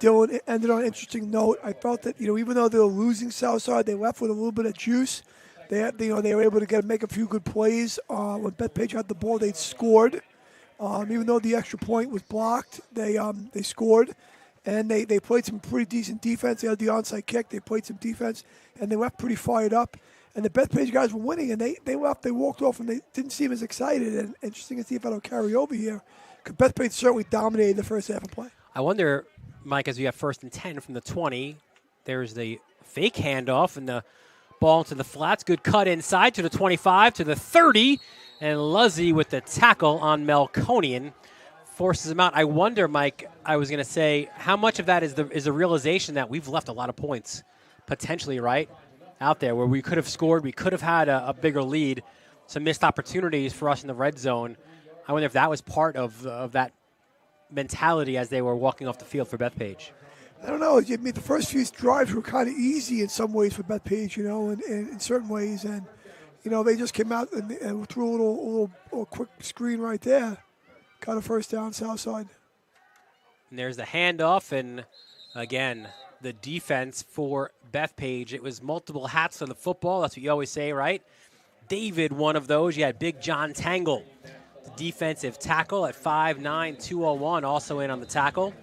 Dylan, it ended on an interesting note. I felt that, even though they were losing Southside, they left with a little bit of juice. They were able to make a few good plays. When Bethpage had the ball, they scored. Even though the extra point was blocked, they scored. And they played some pretty decent defense. They had the onside kick. They played some defense, and they left pretty fired up. And the Bethpage guys were winning, and they left. They walked off, and they didn't seem as excited. And interesting to see if that'll carry over here, because Bethpage certainly dominated the first half of play. I wonder, Mike, as we have 1st and 10 from the 20, there's the fake handoff, and the ball into the flats. Good cut inside to the 25, to the 30, and Luzzy with the tackle on Melconian forces him out. I wonder, Mike, I was going to say, how much of that is the realization that we've left a lot of points, potentially, right, out there where we could have scored, we could have had a bigger lead, some missed opportunities for us in the red zone. I wonder if that was part of that mentality as they were walking off the field for Bethpage. I don't know. I mean, the first few drives were kind of easy in some ways for Bethpage, and in certain ways. And, they just came out and threw a little quick screen right there. Got a first down, Southside. And there's the handoff, and, again, the defense for Bethpage. It was multiple hats on the football. That's what you always say, right? David, one of those. You had Big John Tangle defensive tackle at 5'9", 201, also in on the tackle,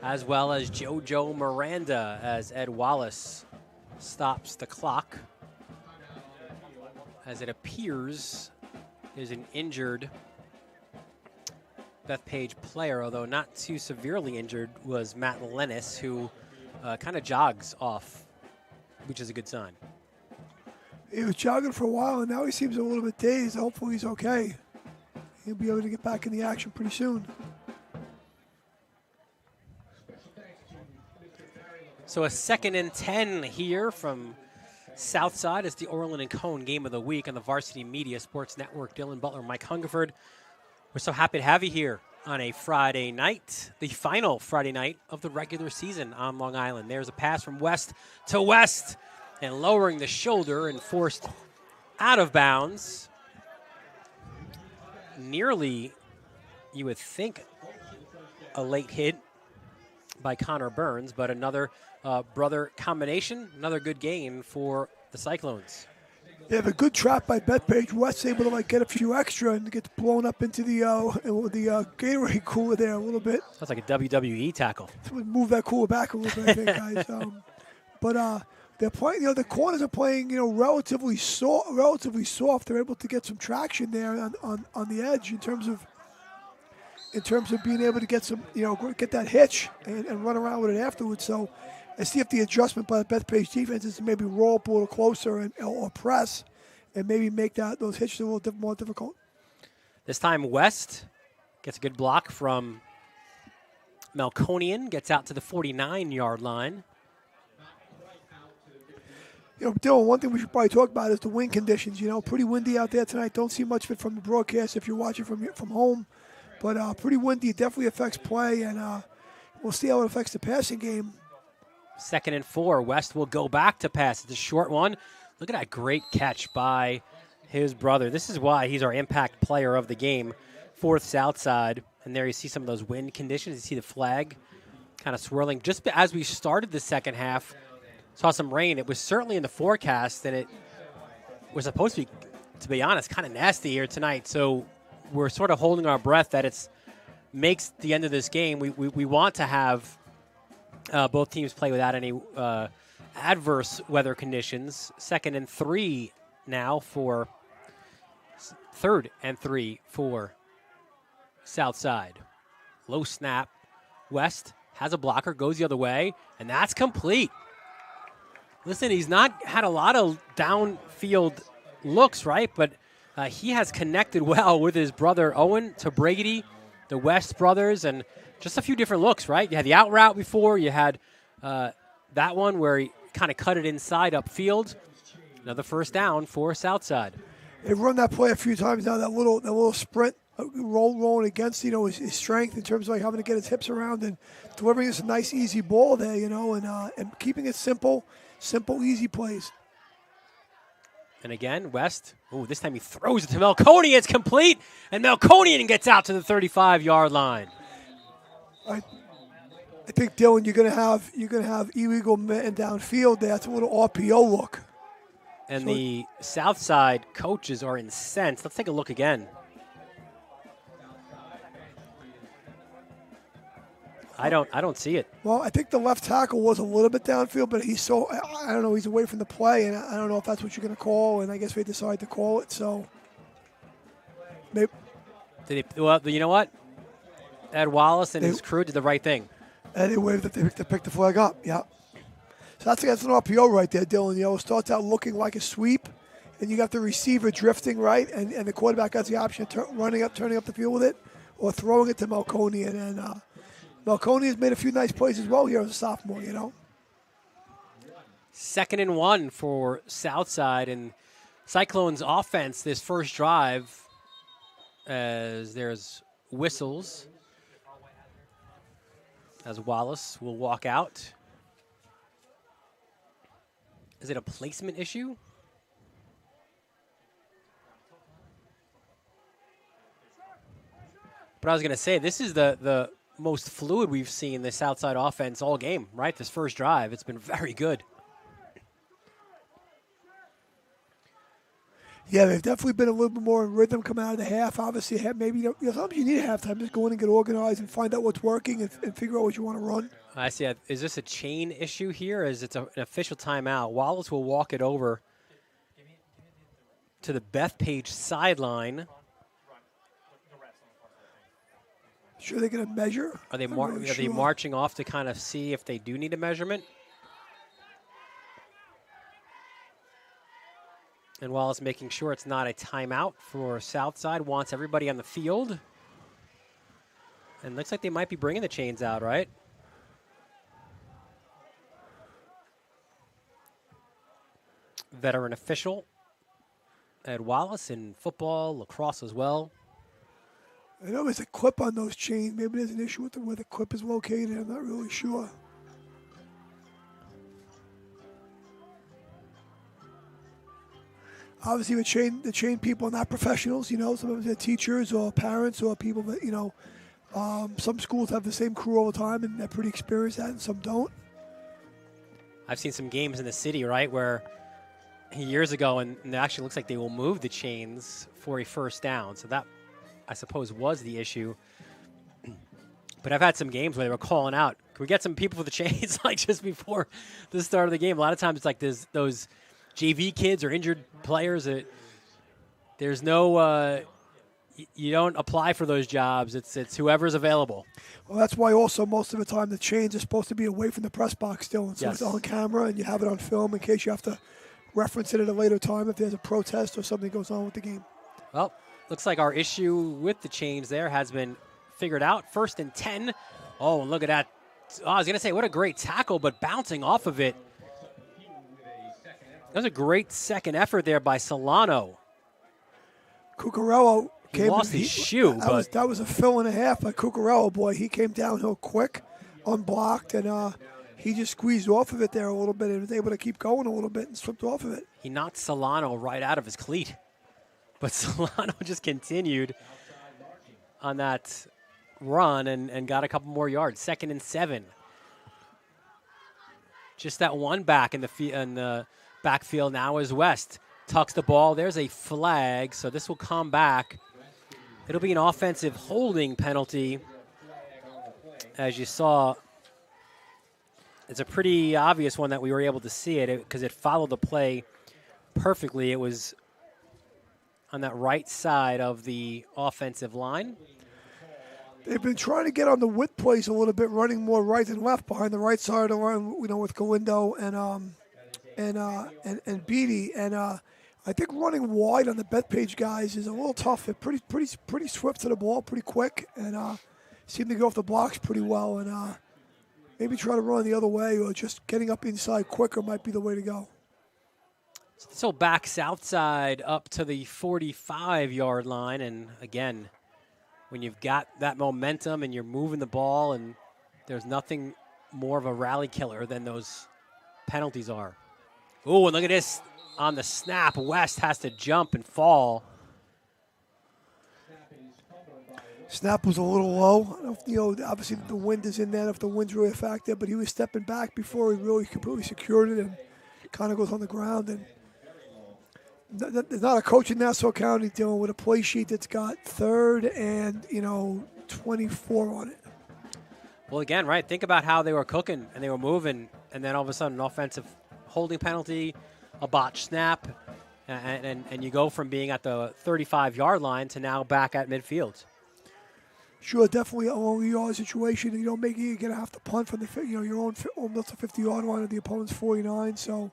as well as JoJo Miranda as Ed Wallace stops the clock. As it appears is an injured Bethpage player, although not too severely injured, was Matt Lennis, who kind of jogs off, which is a good sign. He was jogging for a while, and now he seems a little bit dazed. Hopefully he's okay. He'll be able to get back in the action pretty soon. So a 2nd and 10 here from Southside. It's the Orland and Cone game of the week on the Varsity Media Sports Network. Dylan Butler, Mike Hungerford. We're so happy to have you here on a Friday night, the final Friday night of the regular season on Long Island. There's a pass from West to West, and lowering the shoulder and forced out of bounds. Nearly, you would think, a late hit by Connor Burns, but another brother combination, another good gain for the Cyclones. They have a good trap by Bethpage. West's able to get a few extra and get blown up into the Gatorade cooler there a little bit. That's like a WWE tackle. Someone move that cooler back a little bit, I think, guys. But they're playing. The corners are playing. Relatively soft. They're able to get some traction there on the edge in terms of being able to get some, get that hitch and run around with it afterwards. So I see if the adjustment by the Bethpage defense is to maybe roll up a little closer or press and maybe make those hitches a little more difficult. This time West gets a good block from Melkonian, gets out to the 49-yard line. Dylan, one thing we should probably talk about is the wind conditions. Pretty windy out there tonight. Don't see much of it from the broadcast if you're watching from home. But pretty windy. It definitely affects play, and we'll see how it affects the passing game. 2nd and 4. West will go back to pass. It's a short one. Look at that great catch by his brother. This is why he's our impact player of the game. 4th Southside. And there you see some of those wind conditions. You see the flag kind of swirling. Just as we started the second half, saw some rain. It was certainly in the forecast, and it was supposed to be honest, kind of nasty here tonight. So we're sort of holding our breath that it makes the end of this game. We want to have both teams play without any adverse weather conditions. 2nd and 3 now for 3rd and 3 for Southside. Low snap. West has a blocker, goes the other way, and that's complete. Listen, he's not had a lot of downfield looks, right? But he has connected well with his brother Owen to Brady, the West brothers, and just a few different looks, right? You had the out route before. You had that one where he kind of cut it inside upfield. Another first down for Southside. They've run that play a few times now. That little sprint, rolling against his strength in terms of having to get his hips around and delivering us a nice easy ball there, and keeping it simple, easy plays. And again, West, this time he throws it to Melkonian. It's complete, and Melkonian gets out to the 35-yard line. I think, Dylan, you're gonna have illegal men downfield there. That's a little RPO look. And so the Southside coaches are incensed. Let's take a look again. I don't see it. Well, I think the left tackle was a little bit downfield, but he's I don't know, he's away from the play, and I don't know if that's what you're going to call, and I guess they decided to call it, so maybe. Well, you know what? Ed Wallace and his crew did the right thing. And they waved to pick the flag up, yeah. So that's an RPO right there, Dylan. It starts out looking like a sweep, and you got the receiver drifting, right, and the quarterback has the option of turning up the field with it, or throwing it to Melkonian, and Melkonian has made a few nice plays as well here as a sophomore, 2nd and 1 for Southside, and Cyclones offense this first drive, as there's whistles, as Wallace will walk out. Is it a placement issue? But I was going to say, this is the most fluid we've seen the Southside offense all game, right? This first drive, it's been very good. Yeah, they've definitely been a little bit more in rhythm coming out of the half. Obviously, maybe sometimes you need a halftime. Just go in and get organized and find out what's working and figure out what you want to run. I see. Is this a chain issue here? Is it an official timeout? Wallace will walk it over to the Bethpage sideline. Sure, they're going to measure. Are they marching off to kind of see if they do need a measurement? And Wallace making sure it's not a timeout for Southside, wants everybody on the field. And looks like they might be bringing the chains out, right? Veteran official Ed Wallace in football, lacrosse as well. I know there's a clip on those chains. Maybe there's an issue with where the clip is located. I'm not really sure. Obviously, the chain people are not professionals. Sometimes they're teachers or parents or people that some schools have the same crew all the time, and they're pretty experienced at it, and some don't. I've seen some games in the city, right, where years ago, and it actually looks like they will move the chains for a first down. So that, I suppose, was the issue. But I've had some games where they were calling out, can we get some people for the chains, like just before the start of the game? A lot of times it's like those JV kids or injured players. There's no, you don't apply for those jobs. It's whoever's available. Well, that's why also most of the time the chains are supposed to be away from the press box still. And so Yes. it's on camera and you have it on film in case you have to reference it at a later time if there's a protest or something goes on with the game. Well, looks like our issue with the chains there has been figured out. 1st and 10. Oh, and look at that. Oh, I was going to say, what a great tackle, but bouncing off of it. That was a great second effort there by Solano. Cucurella He lost his shoe, that was a fill and a half by Cucurella, boy. He came downhill quick, unblocked, and he just squeezed off of it there a little bit and was able to keep going a little bit and slipped off of it. He knocked Solano right out of his cleat. But Solano just continued on that run and got a couple more yards. 2nd and 7. Just that one back in the backfield now is West. Tucks the ball. There's a flag, so this will come back. It'll be an offensive holding penalty. As you saw, it's a pretty obvious one that we were able to see it because it followed the play perfectly. It was on that right side of the offensive line. They've been trying to get on the width plays a little bit, running more right than left behind the right side of the line, with Galindo and Beatty. And I think running wide on the Bethpage guys is a little tough. They're pretty swift to the ball, pretty quick, and seem to go off the blocks pretty well. And maybe try to run the other way or just getting up inside quicker might be the way to go. So back south side up to the 45-yard line. And again, when you've got that momentum and you're moving the ball, and there's nothing more of a rally killer than those penalties are. Oh, and look at this. On the snap, West has to jump and fall. Snap was a little low. Obviously the wind is in there if the wind's really a factor, but he was stepping back before he really completely secured it and kind of goes on the ground. And there's not a coach in Nassau County dealing with a play sheet that's got 3rd and 24 on it. Well, again, right, think about how they were cooking and they were moving, and then all of a sudden an offensive holding penalty, a botched snap, and you go from being at the 35-yard line to now back at midfield. Sure, definitely a long-yard situation. You don't make it, you're going to have to punt from your own almost a 50-yard line of the opponent's 49. So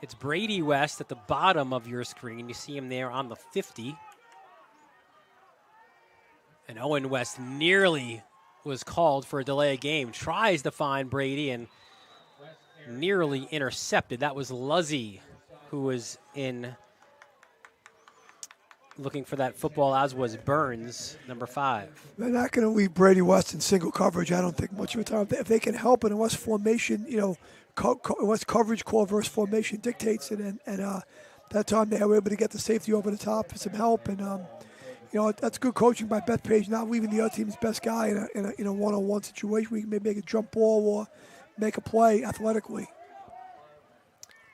it's Brady West at the bottom of your screen. You see him there on the 50. And Owen West nearly was called for a delay of game. Tries to find Brady and nearly intercepted. That was Luzzy who was in looking for that football, as was Burns, number 5. They're not going to leave Brady West in single coverage, I don't think, much of the time. If they can help it, unless formation, unless coverage call versus formation dictates it, and that time they were able to get the safety over the top for some help. And, that's good coaching by Bethpage, not leaving the other team's best guy in a one-on-one situation where you can maybe make a jump ball or make a play athletically.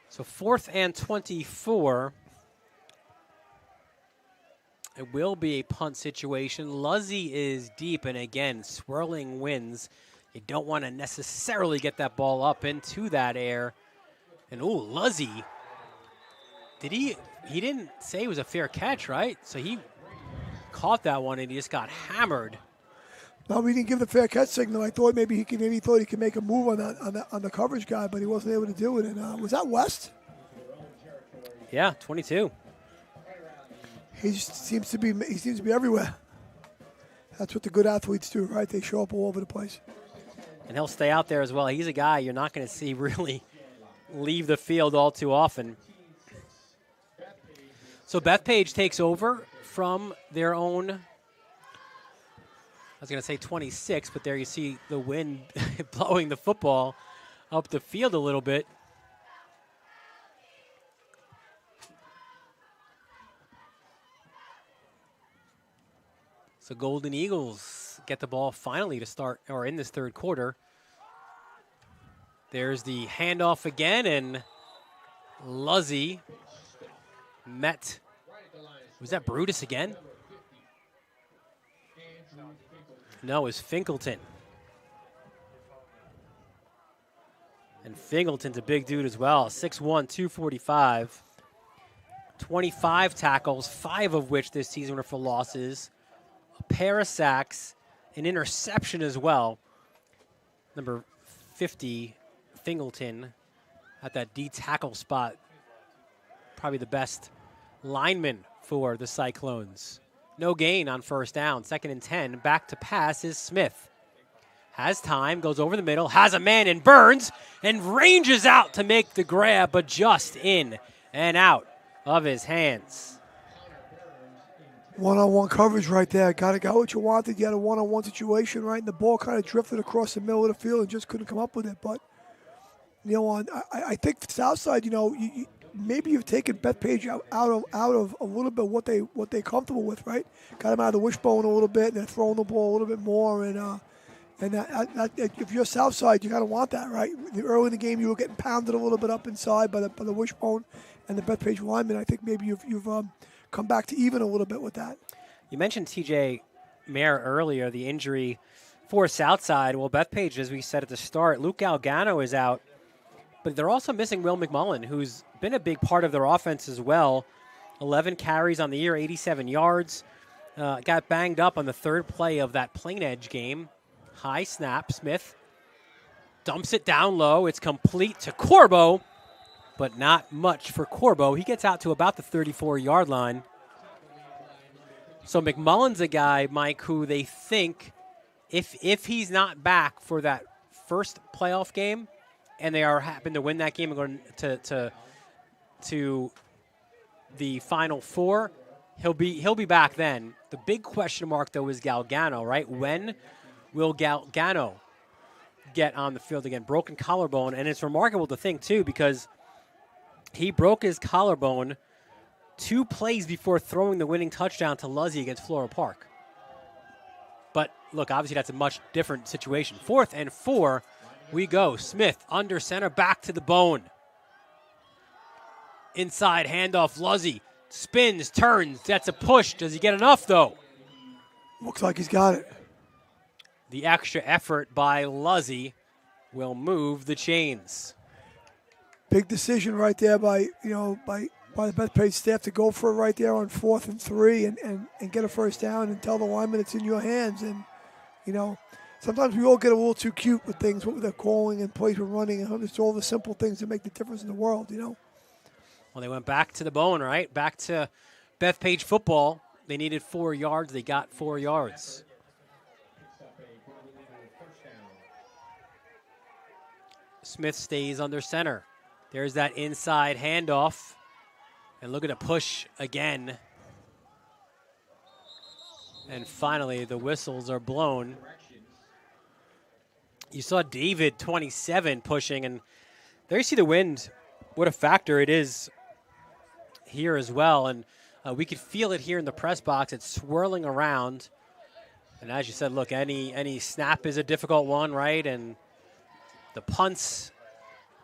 So 4th and 24. It will be a punt situation. Luzzy is deep, and again, swirling winds. You don't want to necessarily get that ball up into that air. And ooh, Luzzy, he didn't say it was a fair catch, right? So he caught that one and he just got hammered. No, we didn't give the fair catch signal. I thought maybe he could make a move on the coverage guy, but he wasn't able to do it. And was that West? Yeah, 22. He seems to be everywhere. That's what the good athletes do, right? They show up all over the place. And he'll stay out there as well. He's a guy you're not going to see really leave the field all too often. So Bethpage takes over from their own, I was going to say 26, but there you see the wind blowing the football up the field a little bit. So Golden Eagles get the ball finally to start, or in this third quarter. There's the handoff again, and Luzzy met, was that Brutus again? No, it was Finkelton. And Finkelton's a big dude as well, 6'1", 245. 25 tackles, 5 of which this season were for losses. A pair of sacks, an interception as well. Number 50, Finkelton, at that D tackle spot. Probably the best lineman for the Cyclones. No gain on first down. 2nd and 10. Back to pass is Smith. Has time, goes over the middle, has a man in Burns, and ranges out to make the grab, but just in and out of his hands. One-on-one coverage right there. Got what you wanted. You had a one-on-one situation, right? And the ball kind of drifted across the middle of the field and just couldn't come up with it. But, I think Southside, maybe you've taken Bethpage out of a little bit what they're comfortable with, right? Got him out of the wishbone a little bit, and they're throwing the ball a little bit more. And that, if you're Southside, you kind of want that, right? Early in the game, you were getting pounded a little bit up inside by the wishbone and the Bethpage lineman. I think maybe you've come back to even a little bit with that. You mentioned TJ Mayer earlier, the injury for Southside. Well, Bethpage, as we said at the start, Luke Galgano is out, but they're also missing Will McMullen, who's been a big part of their offense as well. 11 carries on the year, 87 yards. Got banged up on the third play of that Plain Edge game. High snap, Smith dumps it down low. It's complete to Corbo, but not much for Corbo. He gets out to about the 34-yard line. So McMullen's a guy, Mike, who they think if he's not back for that first playoff game, and they happen to win that game and go to the Final Four, he'll be back then. The big question mark though is Galgano, right? When will Galgano get on the field again? Broken collarbone, and it's remarkable to think too because he broke his collarbone 2 plays before throwing the winning touchdown to Luzzy against Floral Park. But look, obviously that's a much different situation. 4th and 4, we go. Smith under center, back to the bone. Inside handoff, Luzzy spins, turns. That's a push. Does he get enough though? Looks like he's got it. The extra effort by Luzzy will move the chains. Big decision right there by the Bethpage staff to go for it right there on 4th and 3 and get a first down and tell the lineman it's in your hands. And, sometimes we all get a little too cute with things, what they're calling and plays we're running. And it's all the simple things that make the difference in the world, Well, they went back to the bone, right? Back to Bethpage football. They needed 4 yards. They got 4 yards. Smith stays under center. There's that inside handoff. And look at a push again. And finally, the whistles are blown. You saw David, 27, pushing. And there you see the wind. What a factor it is here as well. And we could feel it here in the press box. It's swirling around. And as you said, look, any snap is a difficult one, right? And the punts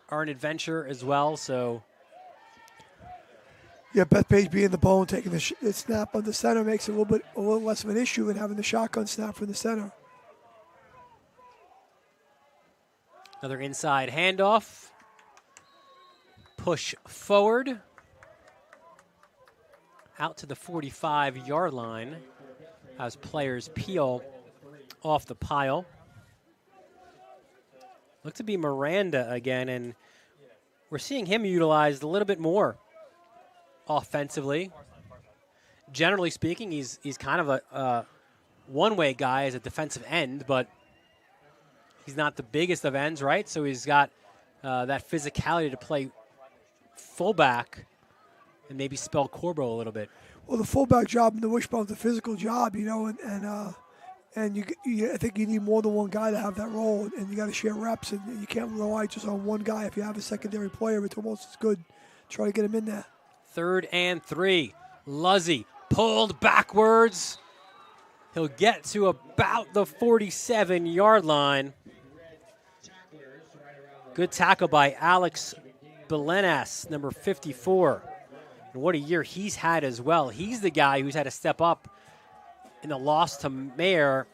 are an adventure as well. So, Yeah, Bethpage being the bone, taking the snap on the center makes it a little less of an issue than having the shotgun snap from the center. Another inside handoff. Push forward. Out to the 45-yard line as players peel off the pile. Look to be Miranda again, and we're seeing him utilized a little bit more offensively. Generally speaking, he's kind of a one-way guy as a defensive end, but he's not the biggest of ends, right? So he's got that physicality to play fullback and maybe spell Corbo a little bit. Well, the fullback job in the wishbone's a physical job, and I think you need more than one guy to have that role, and you got to share reps, and you can't rely just on one guy. If you have a secondary player, it's almost as good. Try to get him in there. 3rd and 3. Luzzy pulled backwards. He'll get to about the 47-yard line. Good tackle by Alex Belenas, number 54. And what a year he's had as well. He's the guy who's had to step up in the loss to Mayer.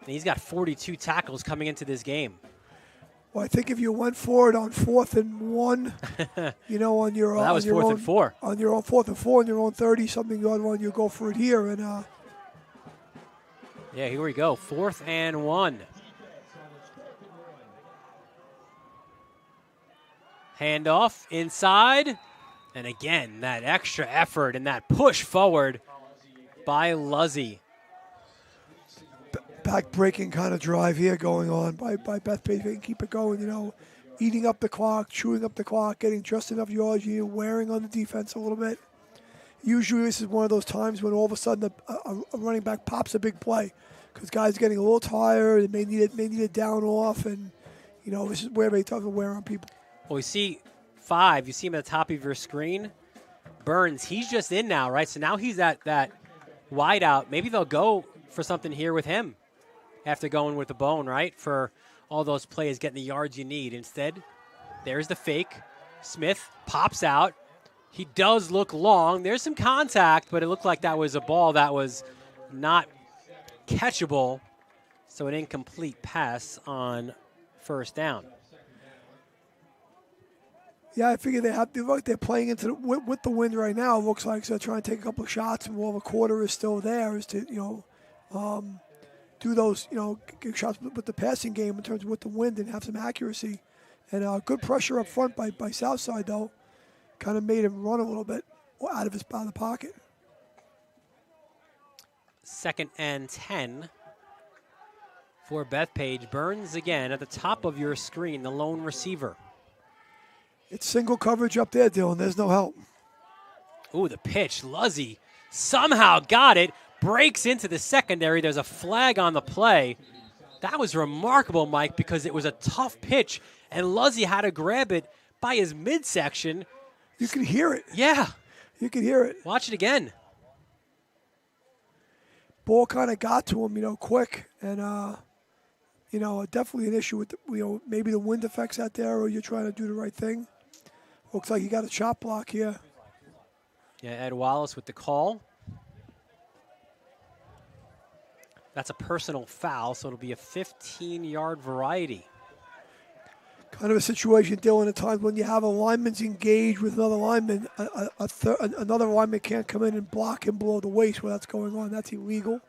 And he's got 42 tackles coming into this game. Well, I think if you went for it on 4th and 1, on your that was 4th and 4. On your own 4th and 4, on your own 30-something yard line, you go for it here. And yeah, here we go. 4th and 1. Handoff inside. And again, that extra effort and that push forward by Luzzy. Back-breaking kind of drive here going on by Bethpage. They can keep it going, eating up the clock, chewing up the clock, getting just enough yards, wearing on the defense a little bit. Usually this is one of those times when all of a sudden a running back pops a big play because guys are getting a little tired and may need it down off, and, this is where they tough to wear on people. Well, we see 5. You see him at the top of your screen. Burns, he's just in now, right? So now he's at that wide out. Maybe they'll go for something here with him after going with the bone, right? For all those plays, getting the yards you need. Instead, there's the fake. Smith pops out. He does look long. There's some contact, but it looked like that was a ball that was not catchable. So an incomplete pass on 1st down. Yeah, I figure they're playing into with the wind right now. It looks like so they're trying to take a couple of shots, and while the quarter is still there, is to do those get shots with the passing game in terms of with the wind and have some accuracy, and good pressure up front by Southside though, kind of made him run a little bit out of the pocket. 2nd and 10 for Bethpage. Burns again at the top of your screen, the lone receiver. It's single coverage up there, Dylan. There's no help. Ooh, the pitch. Luzzy somehow got it. Breaks into the secondary. There's a flag on the play. That was remarkable, Mike, because it was a tough pitch, and Luzzy had to grab it by his midsection. You can hear it. Yeah. You can hear it. Watch it again. Ball kind of got to him, quick, and definitely an issue with maybe the wind effects out there, or you're trying to do the right thing. Looks like you got a chop block here. Yeah, Ed Wallace with the call. That's a personal foul, so it'll be a 15-yard variety. Kind of a situation, Dylan, at times when you have a lineman's engaged with another lineman, another lineman can't come in and block him below the waist while that's going on. That's illegal.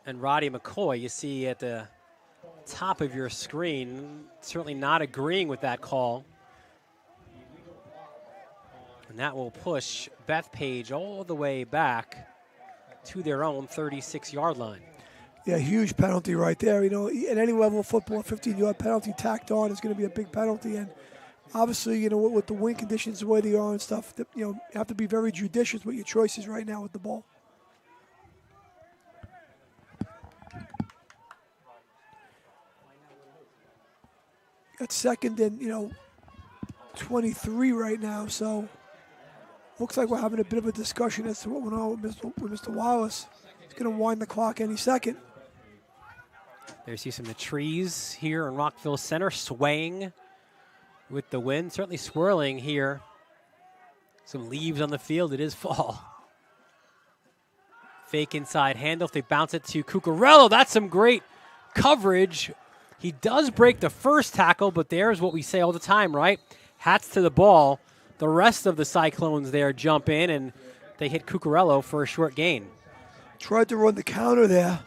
And Roddy McCoy, you see at the top of your screen, certainly not agreeing with that call. And that will push Bethpage all the way back to their own 36-yard line. Yeah, huge penalty right there. At any level of football, a 15-yard penalty tacked on is going to be a big penalty. And obviously, with the wind conditions the way they are and stuff, you have to be very judicious with your choices right now with the ball. Got 2nd and 23 right now, so looks like we're having a bit of a discussion as to what went on with Mr. Wallace. He's going to wind the clock any second. There's you see some of the trees here in Rockville Center swaying with the wind certainly swirling here. Some leaves on the field. It is fall. Fake inside handoff. They bounce it to Cucurella. That's some great coverage. He does break the first tackle, but there's what we say all the time, right? Hats to the ball. The rest of the Cyclones there jump in, and they hit Cucurella for a short gain. Tried to run the counter there.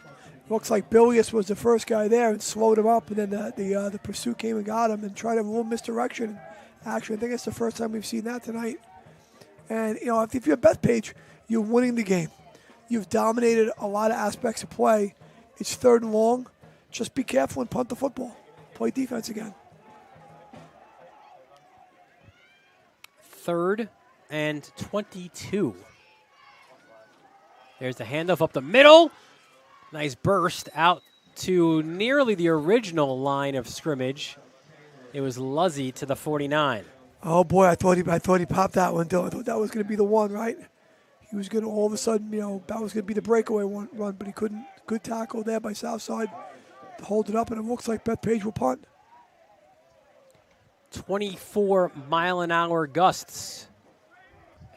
Looks like Bilius was the first guy there and slowed him up, and then the pursuit came and got him and tried a little misdirection. Actually, I think it's the first time we've seen that tonight. And, you know, if you're Bethpage, you're winning the game. You've dominated a lot of aspects of play. It's 3rd and long. Just be careful and punt the football. Play defense again. 3rd and 22. There's the handoff up the middle. Nice burst out to nearly the original line of scrimmage. It was Luzzy to the 49. Oh boy, I thought he popped that one, Dylan. I thought that was going to be the one, right? He was going to all of a sudden, you know, that was going to be the breakaway run, but he couldn't. Good tackle there by Southside to hold it up, and it looks like Bethpage will punt. 24-mile-an-hour gusts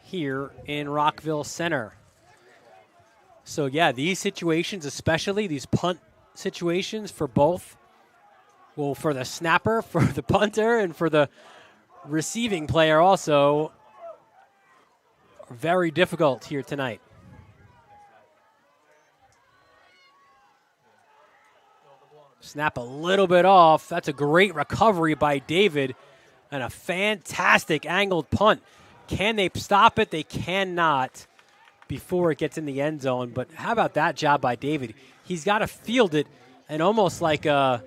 here in Rockville Center. So, yeah, these situations, especially these punt situations for both, well, for the snapper, for the punter, and for the receiving player also, are very difficult here tonight. Snap a little bit off. That's a great recovery by David and a fantastic angled punt. Can they stop it? They cannot before it gets in the end zone. But how about that job by David? He's got to field it, and almost like a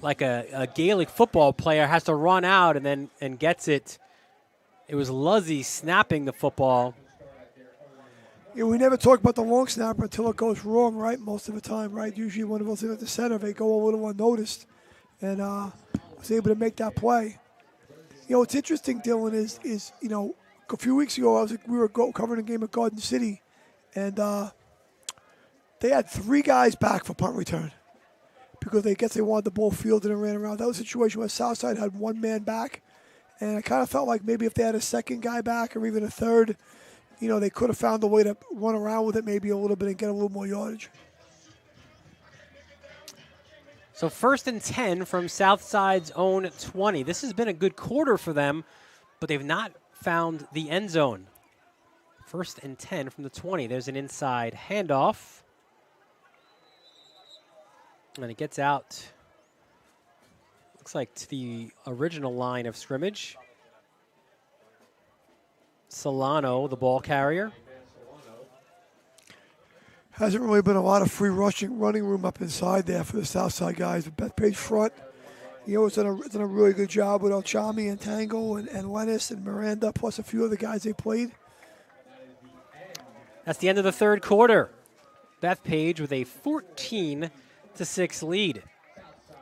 Gaelic football player has to run out and gets it. It was Luzzy snapping the football. Yeah, we never talk about the long snapper until it goes wrong, right? Most of the time, right? Usually one of us in at the center, they go a little unnoticed, and was able to make that play. You know, what's interesting, Dylan, is you know, a few weeks ago we were covering a game at Garden City, and they had 3 guys back for punt return because they wanted the ball fielded and ran around. That was a situation where Southside had 1 man back, and I kind of felt like maybe if they had a 2nd guy back or even a 3rd, you know, they could have found a way to run around with it maybe a little bit and get a little more yardage. So 1st and 10 from Southside's own 20. This has been a good quarter for them, but they've not found the end zone. 1st and 10 from the 20. There's an inside handoff. And it gets out, looks like to the original line of scrimmage. Solano, the ball carrier. Hasn't really been a lot of free running room up inside there for the Southside guys. The Bethpage front, you know, it's done a really good job with Ochami and Tango and Lennis and Miranda, plus a few other guys they played. That's the end of the 3rd quarter. Bethpage with a 14-6 lead.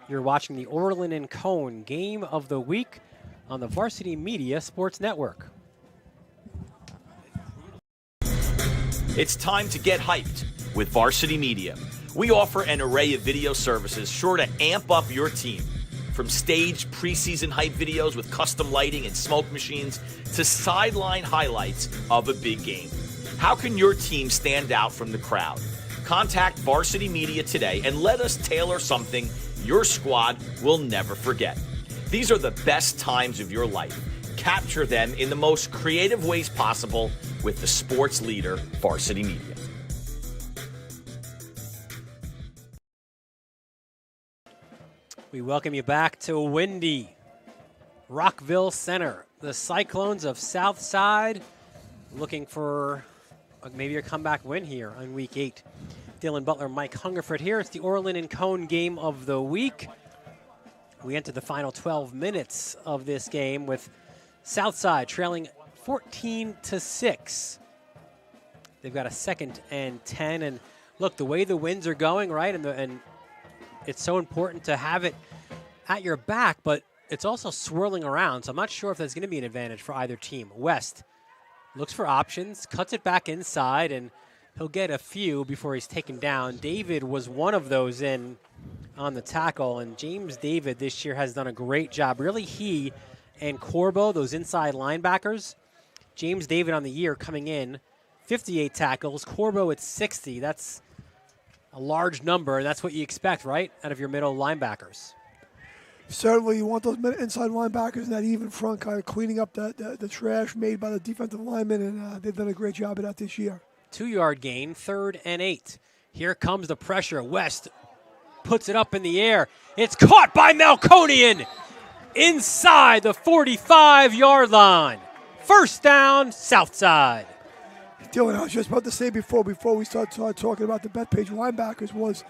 You're watching the Orland and Cone Game of the Week on the Varsity Media Sports Network. It's time to get hyped with Varsity Media. We offer an array of video services sure to amp up your team. From staged preseason hype videos with custom lighting and smoke machines to sideline highlights of a big game. How can your team stand out from the crowd? Contact Varsity Media today and let us tailor something your squad will never forget. These are the best times of your life. Capture them in the most creative ways possible with the sports leader, Varsity Media. We welcome you back to windy Rockville Center. The Cyclones of Southside looking for maybe a comeback win here on Week 8. Dylan Butler, Mike Hungerford here. It's the Orland and Cone Game of the Week. We enter the final 12 minutes of this game with Southside trailing 14-6. They've got a 2nd and 10, and look, the way the winds are going, right, and it's so important to have it at your back, but it's also swirling around, so I'm not sure if there's going to be an advantage for either team. West looks for options, cuts it back inside, and he'll get a few before he's taken down. David was one of those in on the tackle, and James David this year has done a great job. Really, he and Corbo, those inside linebackers. James David on the year coming in, 58 tackles. Corbo at 60. That's a large number, and that's what you expect, right, out of your middle linebackers. Certainly, you want those inside linebackers in that even front, kind of cleaning up the trash made by the defensive linemen, and they've done a great job of that this year. 2-yard gain, 3rd and 8. Here comes the pressure. West puts it up in the air. It's caught by Melkonian inside the 45-yard line. First down, south side. Dylan, I was just about to say before we started talking about the Bethpage linebackers was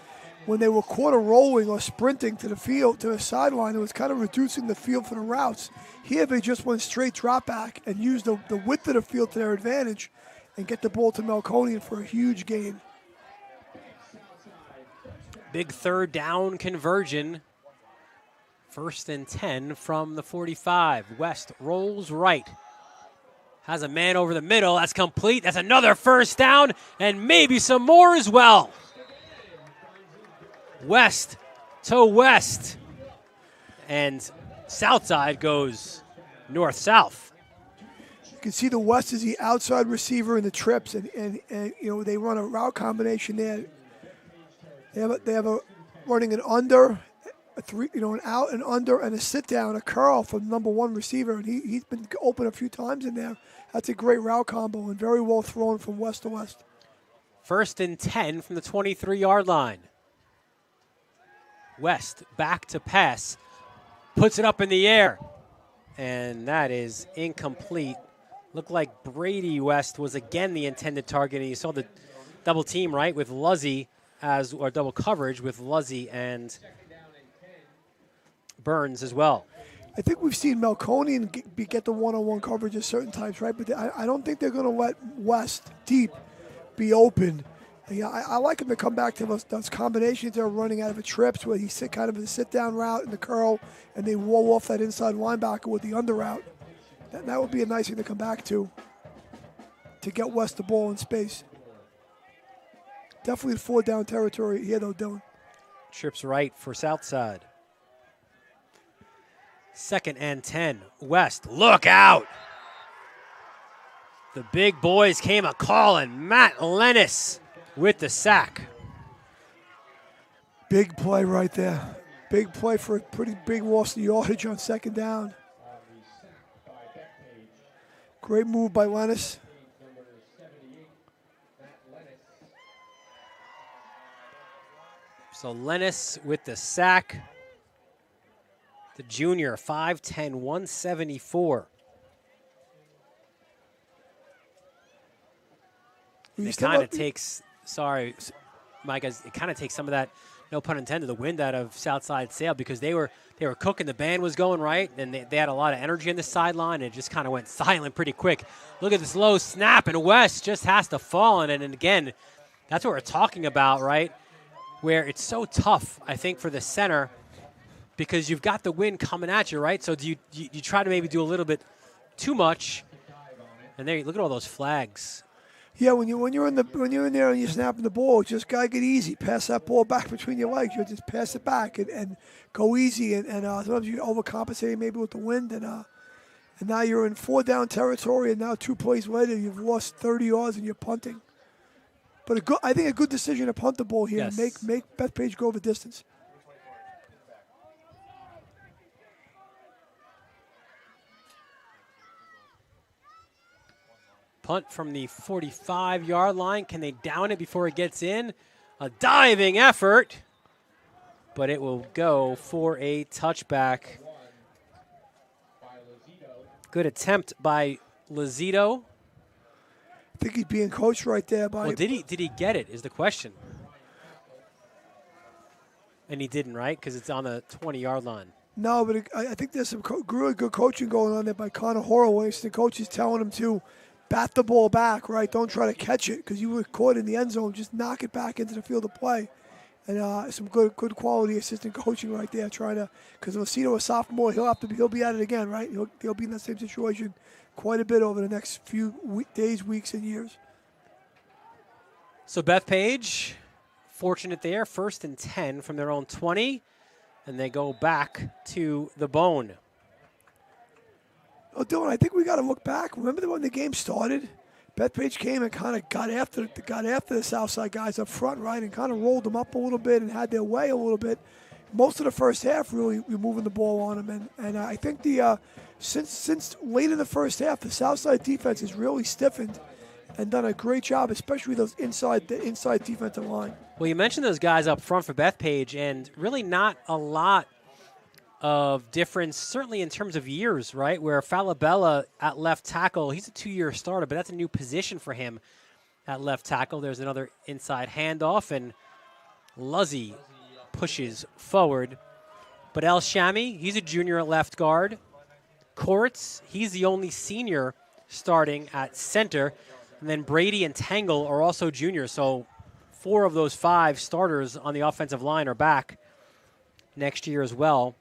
when they were quarter rolling or sprinting to the field, to the sideline, it was kind of reducing the field for the routes. Here they just went straight drop back and used the width of the field to their advantage and get the ball to Melkonian for a huge gain. Big 3rd down conversion. 1st and 10 from the 45. West rolls right. Has a man over the middle. That's complete. That's another 1st down and maybe some more as well. West to West. And south side goes north-south. You can see the West is the outside receiver in the trips, and you know, they run a route combination there. They have a running an under, an out and under, and a sit down, a curl from number 1 receiver, and he's been open a few times in there. That's a great route combo and very well thrown from west to west. 1st and 10 from the 23-yard line. West back to pass, puts it up in the air, and that is incomplete. Looked like Brady West was again the intended target, and you saw the double team, right, with Luzzy or double coverage with Luzzy and Burns as well. I think we've seen Melkonian get the one-on-one coverage at certain times, right? But I don't think they're going to let West deep be open. Yeah, I like him to come back to those combinations they're running out of a trips where he's kind of a sit-down route in the curl, and they wall off that inside linebacker with the under route. That would be a nice thing to come back to get West the ball in space. Definitely 4 down territory here, though, Dylan. Trips right for Southside. 2nd and 10. West, look out! The big boys came a-calling. Matt Lennis with the sack. Big play right there. Big play for a pretty big loss of yardage on 2nd down. Great move by Lennis. So Lennis with the sack. The junior, 5'10", 174. It kind of takes, sorry, Mike, it kind of takes some of that, no pun intended, the wind out of Southside Sail because they were cooking. The band was going right, and they had a lot of energy on the sideline, and it just kind of went silent pretty quick. Look at this low snap, and West just has to fall in it. And again, that's what we're talking about, right? Where it's so tough, I think, for the center because you've got the wind coming at you, right? So do you try to maybe do a little bit too much, and there, look at all those flags. Yeah, when you're in there and you're snapping the ball, just gotta get easy. Pass that ball back between your legs. You just pass it back and go easy. And sometimes you overcompensate maybe with the wind, and now you're in 4 down territory. And now 2 plays later, you've lost 30 yards and you're punting. But I think a good decision to punt the ball here and make Bethpage go the distance. Punt from the 45-yard line. Can they down it before it gets in? A diving effort, but it will go for a touchback. Good attempt by Lazito. I think he's being coached right there by. Well, did he get it? Is the question. And he didn't, right? Because it's on the 20-yard line. No, but I think there's some really good coaching going on there by Connor Horowitz. The coach is telling him to bat the ball back, right? Don't try to catch it because you were caught in the end zone. Just knock it back into the field of play. And some good quality assistant coaching right there, trying to, because Lucito, a sophomore, he'll be at it again, right? He'll be in that same situation quite a bit over the next few days, weeks, and years. So Bethpage, fortunate there, 1st and 10 from their own 20, and they go back to the bone. Oh, Dylan, I think we got to look back. Remember when the game started? Bethpage came and kind of got after the Southside guys up front, right, and kind of rolled them up a little bit and had their way a little bit. Most of the first half, really, we were moving the ball on them, and I think since late in the first half, the Southside defense has really stiffened and done a great job, especially the inside defensive line. Well, you mentioned those guys up front for Bethpage, and really not a lot of difference, certainly in terms of years, right? Where Falabella at left tackle, he's a 2-year starter, but that's a new position for him at left tackle. There's another inside handoff, and Luzzy pushes forward. But El Shami, he's a junior at left guard. Courts, he's the only senior starting at center. And then Brady and Tangle are also juniors, so 4 of those 5 starters on the offensive line are back next year as well.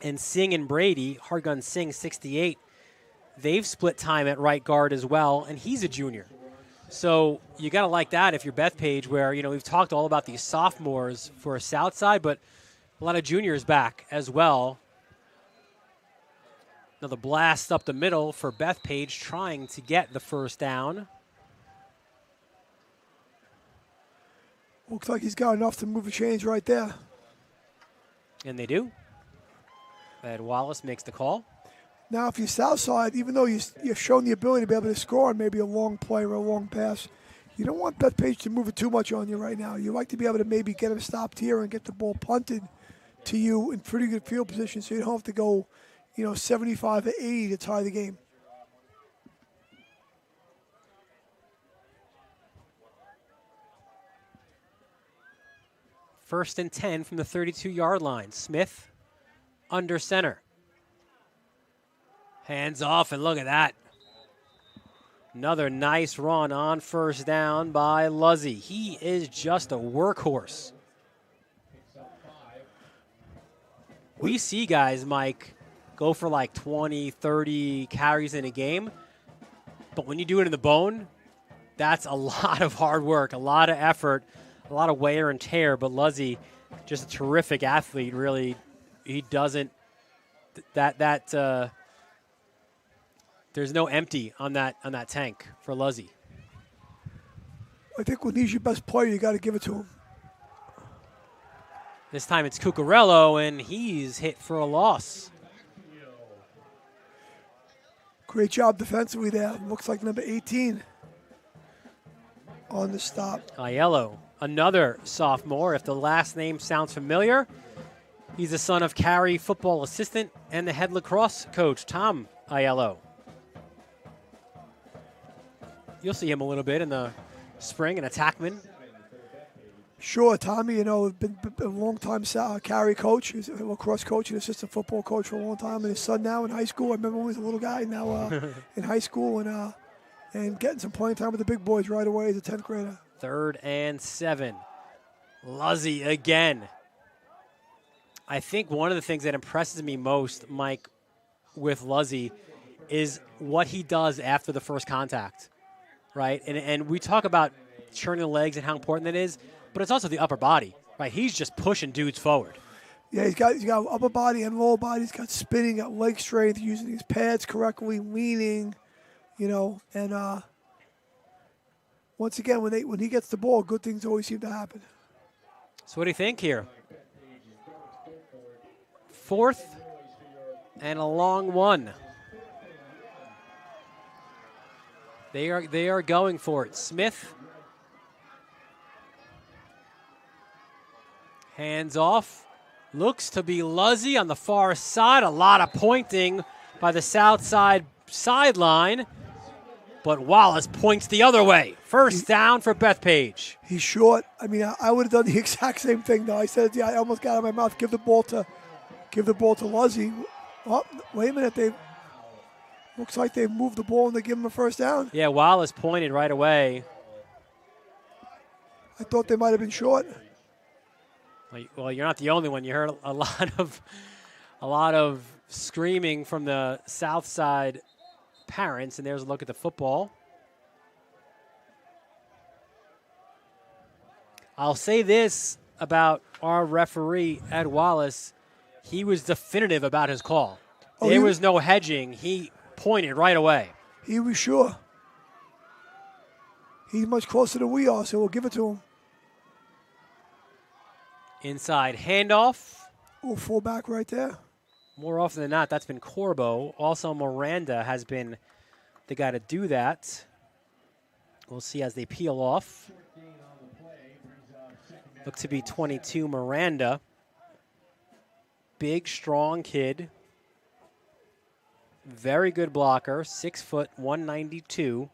And Singh and Brady, Hardgun Singh, 68, they've split time at right guard as well, and he's a junior. So you got to like that if you're Bethpage, where, we've talked all about these sophomores for Southside, but a lot of juniors back as well. Another blast up the middle for Bethpage, trying to get the first down. Looks like he's got enough to move the chains right there. And they do. Ed Wallace makes the call. Now, if you're Southside, even though you've shown the ability to be able to score on maybe a long play or a long pass, you don't want Bethpage to move it too much on you right now. You like to be able to maybe get him stopped here and get the ball punted to you in pretty good field position, so you don't have to go, 75 to 80 to tie the game. First and 10 from the 32-yard line. Smith under center. Hands off, and look at that. Another nice run on first down by Luzzy. He is just a workhorse. We see guys, Mike, go for like 20, 30 carries in a game. But when you do it in the bone, that's a lot of hard work, a lot of effort, a lot of wear and tear. But Luzzy, just a terrific athlete, really. He doesn't, there's no empty on that tank for Luzzy. I think when he's your best player, you got to give it to him. This time it's Cucurello, and he's hit for a loss. Great job defensively there. Looks like number 18 on the stop. Aiello, another sophomore. If the last name sounds familiar, he's the son of Cary football assistant and the head lacrosse coach, Tom Aiello. You'll see him a little bit in the spring, an attackman. Sure, Tommy, been a long-time Cary coach. He's a lacrosse coach and assistant football coach for a long time. And his son now in high school. I remember when he was a little guy, now in high school, and getting some playing time with the big boys right away as a 10th grader. 3rd and 7. Luzzy again. I think one of the things that impresses me most, Mike, with Luzzy is what he does after the first contact, right? And we talk about churning the legs and how important that is, but it's also the upper body, right? He's just pushing dudes forward. Yeah, he's got upper body and lower body. He's got spinning, got leg strength, using his pads correctly, leaning, and once again, when he gets the ball, good things always seem to happen. So what do you think here? 4th and a long one. They are going for it. Smith. Hands off. Looks to be Luzzy on the far side. A lot of pointing by the south side sideline. But Wallace points the other way. First down for Bethpage. He's short. I mean, I would have done the exact same thing, though. I said, I almost got out of my mouth. Give the ball to Luzzy. Oh, wait a minute. Looks like they moved the ball and they give him a first down. Yeah, Wallace pointed right away. I thought they might have been short. Well, you're not the only one. You heard a lot of screaming from the south side parents, and there's a look at the football. I'll say this about our referee, Ed Wallace. He was definitive about his call. There was no hedging. He pointed right away. He was sure. He's much closer than we are, so we'll give it to him. Inside handoff. Oh, fullback right there. More often than not, that's been Corbo. Also, Miranda has been the guy to do that. We'll see as they peel off. Look to be 22, Miranda. Big, strong kid. Very good blocker, 6 foot, 192.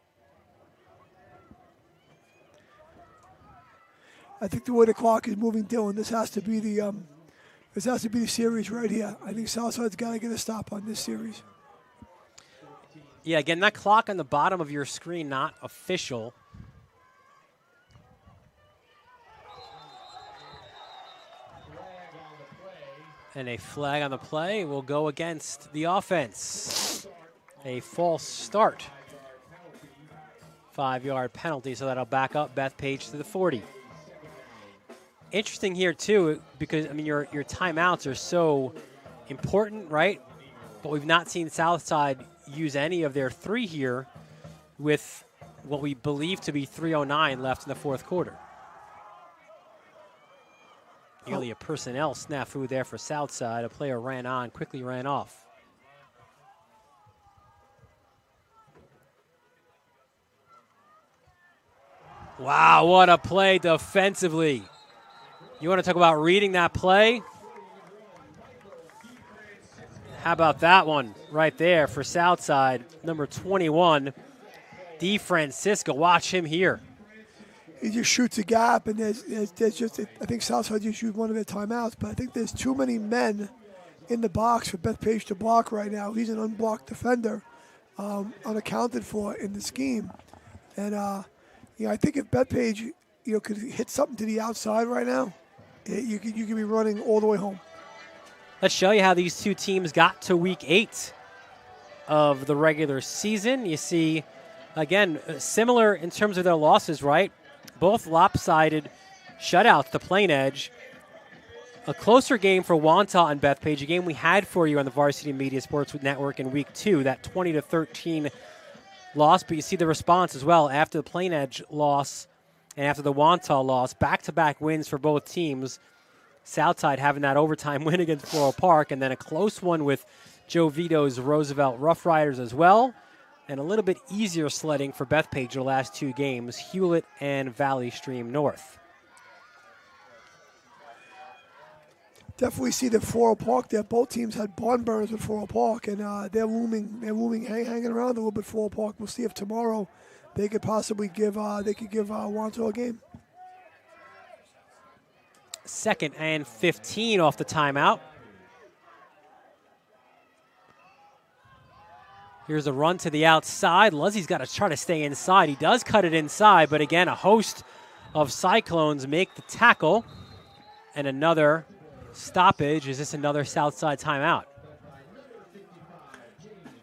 I think the way the clock is moving, Dylan, this has to be the series right here. I think Southside's got to get a stop on this series. Yeah, again, that clock on the bottom of your screen, not official. And a flag on the play will go against the offense. A false start. 5-yard penalty, so that'll back up Bethpage to the 40. Interesting here, too, because, I mean, your timeouts are so important, right? But we've not seen Southside use any of their 3 here with what we believe to be 3:09 left in the fourth quarter. Nearly a personnel snafu there for Southside. A player ran on, quickly ran off. Wow, what a play defensively. You want to talk about reading that play? How about that one right there for Southside, number 21, DeFrancisco. Watch him here. He just shoots a gap, and there's just, I think Southside just used one of their timeouts, but I think there's too many men in the box for Bethpage to block right now. He's an unblocked defender, unaccounted for in the scheme. And, I think if Bethpage, could hit something to the outside right now, you could be running all the way home. Let's show you how these two teams got to week 8 of the regular season. You see, again, similar in terms of their losses, right? Both lopsided shutouts to Plain Edge. A closer game for Wantagh and Bethpage, a game we had for you on the Varsity Media Sports Network in week 2, that 20-13 loss. But you see the response as well after the Plain Edge loss and after the Wantagh loss. Back-to-back wins for both teams. Southside having that overtime win against Floral Park, and then a close one with Joe Vito's Roosevelt Rough Riders as well. And a little bit easier sledding for Bethpage the last 2 games, Hewlett and Valley Stream North. Definitely see the Floral Park there. Both teams had barn burners with Floral Park, and they're looming, hanging around a little bit. Floral Park. We'll see if tomorrow they could possibly give Wantagh a game. 2nd and 15 off the timeout. Here's a run to the outside. Leslie's got to try to stay inside. He does cut it inside, but again, a host of Cyclones make the tackle. And another stoppage. Is this another Southside timeout?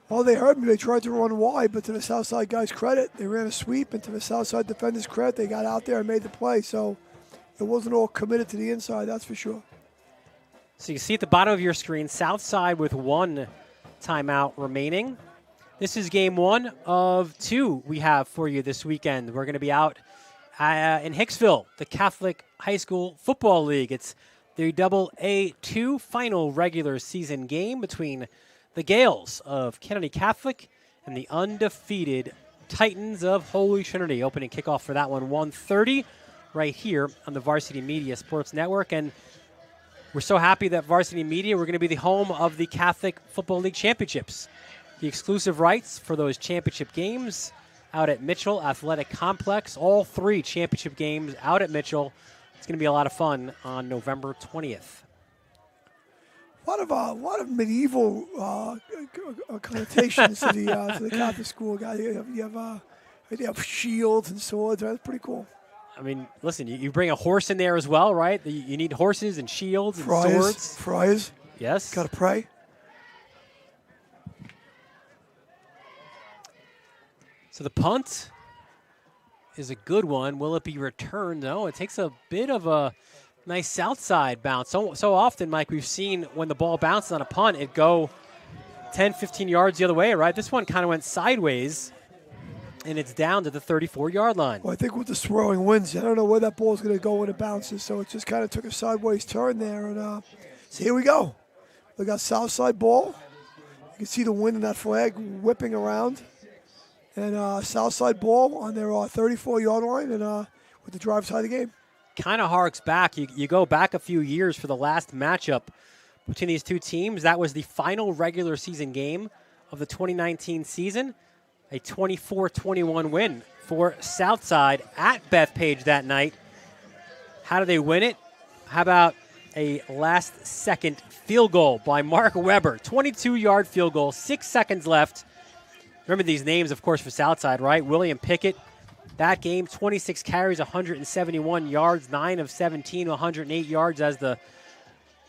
Well, they heard me. They tried to run wide, but to the Southside guys' credit, they ran a sweep, and to the Southside defenders' credit, they got out there and made the play. So it wasn't all committed to the inside, that's for sure. So you see at the bottom of your screen, Southside with 1 timeout remaining. This is game 1 of 2 we have for you this weekend. We're going to be out in Hicksville, the Catholic High School Football League. It's the AA2 final regular season game between the Gales of Kennedy Catholic and the undefeated Titans of Holy Trinity. Opening kickoff for that one, 1:30, right here on the Varsity Media Sports Network. And we're so happy that Varsity Media, we're going to be the home of the Catholic Football League Championships. The exclusive rights for those championship games out at Mitchell Athletic Complex. All 3 championship games out at Mitchell. It's going to be a lot of fun on November 20th. A lot of medieval connotations to the Catholic school, guys. You have shields and swords. That's pretty cool. I mean, listen, you bring a horse in there as well, right? You need horses and shields and swords. Friars. Yes. Got to pray. So the punt is a good one. Will it be returned? No, it takes a bit of a nice south side bounce. So often, Mike, we've seen when the ball bounces on a punt, it go 10, 15 yards the other way, right? This one kind of went sideways, and it's down to the 34-yard line. Well, I think with the swirling winds, I don't know where that ball is going to go when it bounces, so it just kind of took a sideways turn there. And so here we go. We got south side ball. You can see the wind in that flag whipping around. And south side ball on their 34-yard line, and with the drive side of the game. Kind of harks back. You go back a few years for the last matchup between these two teams. That was the final regular season game of the 2019 season. A 24-21 win for Southside at Bethpage that night. How do they win it? How about a last-second field goal by Mark Weber? 22-yard field goal, 6 seconds left. Remember these names, of course, for Southside, right? William Pickett, that game, 26 carries, 171 yards, 9 of 17, 108 yards as the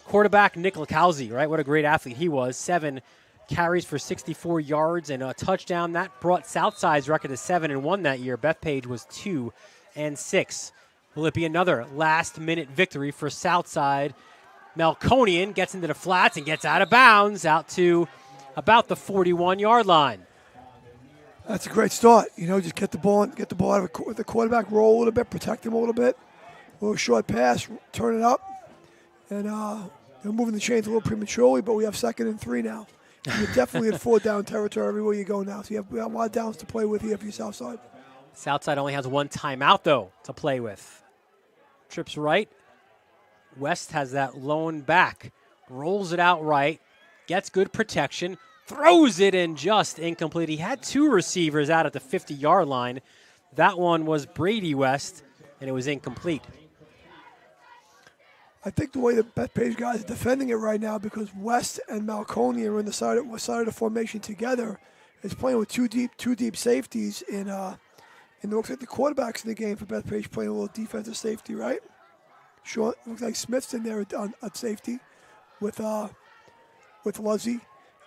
quarterback. Nick Lukowski, right? What a great athlete he was. 7 carries for 64 yards and a touchdown. That brought Southside's record to 7-1 that year. Bethpage was 2-6. Will it be another last-minute victory for Southside? Melkonian gets into the flats and gets out of bounds out to about the 41-yard line. That's a great start. Just get the ball out of the quarterback, roll a little bit, protect him a little bit. A little short pass, turn it up. And they're moving the chains a little prematurely, but we have 2nd and 3 now. You're definitely in 4-down territory everywhere you go now. So we have a lot of downs to play with here for your Southside. Southside only has 1 timeout, though, to play with. Trips right. West has that lone back. Rolls it out right. Gets good protection. Throws it in just incomplete. He had 2 receivers out at the 50-yard line. That one was Brady West, and it was incomplete. I think the way the Bethpage guys are defending it right now, because West and Malconi are in the side of the formation together, is playing with two deep safeties. And it looks like the quarterback's in the game for Bethpage playing a little defensive safety, right? Sure, looks like Smith's in there at safety with Luzzy.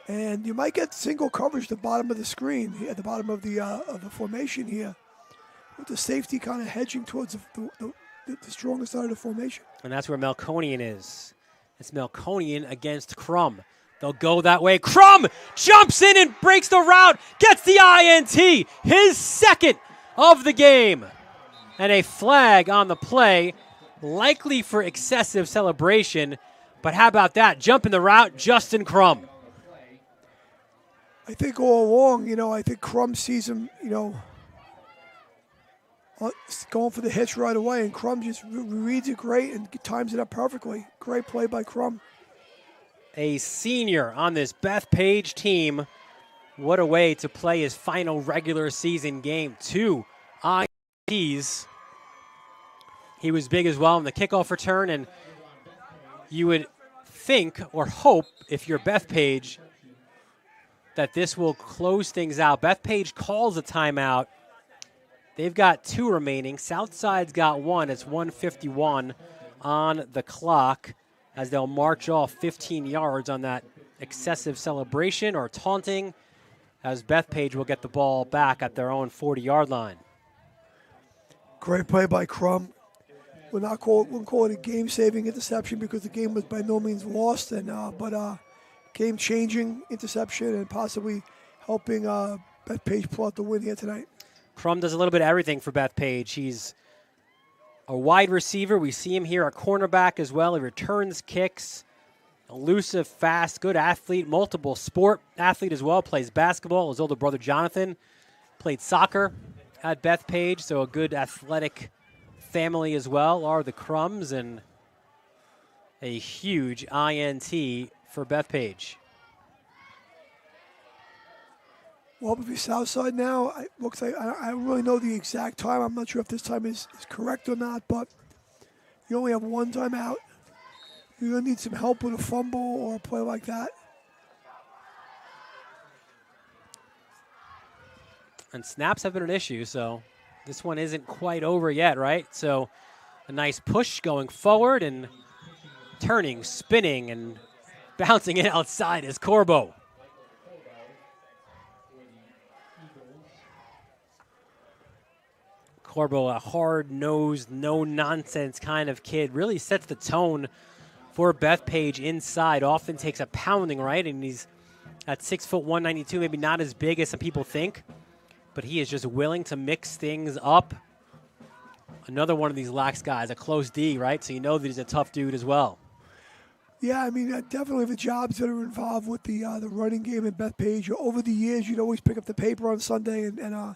And you might get single coverage at the bottom of the screen, here, at the bottom of the formation here, with the safety kind of hedging towards the strongest side of the formation. And that's where Melkonian is. It's Melkonian against Crum. They'll go that way. Crum jumps in and breaks the route, gets the INT, his 2nd of the game. And a flag on the play, likely for excessive celebration. But how about that? Jump in the route, Justin Crum. I think all along, I think Crum sees him, going for the hitch right away, and Crum just reads it great and times it up perfectly. Great play by Crum. A senior on this Bethpage team. What a way to play his final regular season game. 2 INTs. He was big as well in the kickoff return, and you would think or hope, if you're Bethpage, that this will close things out. Bethpage calls a timeout. They've got 2 remaining. Southside's got 1. It's 1:51 on the clock as they'll march off 15 yards on that excessive celebration or taunting, as Bethpage will get the ball back at their own 40-yard line. Great play by Crum. We'll call it a game-saving interception because the game was by no means lost, but game-changing interception and possibly helping Bethpage pull out the win here tonight. Crum does a little bit of everything for Bethpage. He's a wide receiver. We see him here at cornerback as well. He returns kicks. Elusive, fast, good athlete, multiple sport athlete as well. Plays basketball. His older brother Jonathan played soccer at Bethpage, so a good athletic family as well are the Crums, and a huge INT for Bethpage. Well, with the south side now, it looks like I don't really know the exact time. I'm not sure if this time is correct or not, but you only have 1 timeout. You're going to need some help with a fumble or a play like that. And snaps have been an issue, so this one isn't quite over yet, right? So a nice push going forward and turning, spinning, and bouncing it outside is Corbo. Corbo, a hard-nosed, no-nonsense kind of kid, really sets the tone for Bethpage inside. Often takes a pounding, right? And he's At 6 foot 192, maybe not as big as some people think, but he is just willing to mix things up. Another one of these lax guys, a close D, right? So you know that he's a tough dude as well. Yeah, I mean, definitely the jobs that are involved with the running game at Bethpage. Over the years, you'd always pick up the paper on Sunday, and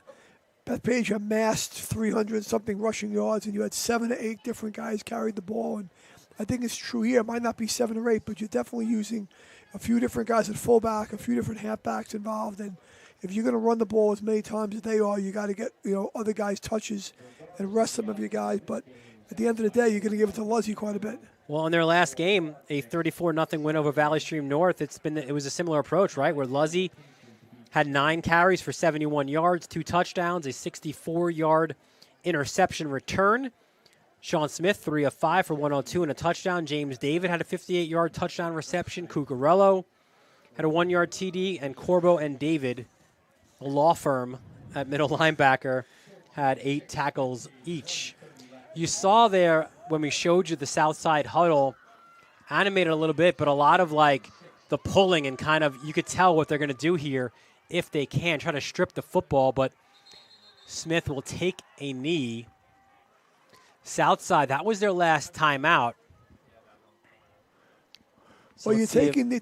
Bethpage amassed 300-something rushing yards, and you had 7 to 8 different guys carried the ball. And I think it's true here. It might not be 7 or 8, but you're definitely using a few different guys at fullback, a few different halfbacks involved. And if you're going to run the ball as many times as they are, you got to get other guys touches and rest some of your guys. But at the end of the day, you're going to give it to Luzzy quite a bit. Well, in their last game, a 34-0 win over Valley Stream North, it was a similar approach, right, where Luzzy had 9 carries for 71 yards, 2 touchdowns, a 64-yard interception return. Sean Smith, 3 of 5 for 102 and a touchdown. James David had a 58-yard touchdown reception. Cucurello had a 1-yard TD, and Corbo and David, a law firm at middle linebacker, had 8 tackles each. You saw there when we showed you the south side huddle, animated a little bit, but a lot of like the pulling and kind of you could tell what they're going to do here if they can, try to strip the football, but Smith will take a knee. South side, that was their last timeout. So well, you're taking these,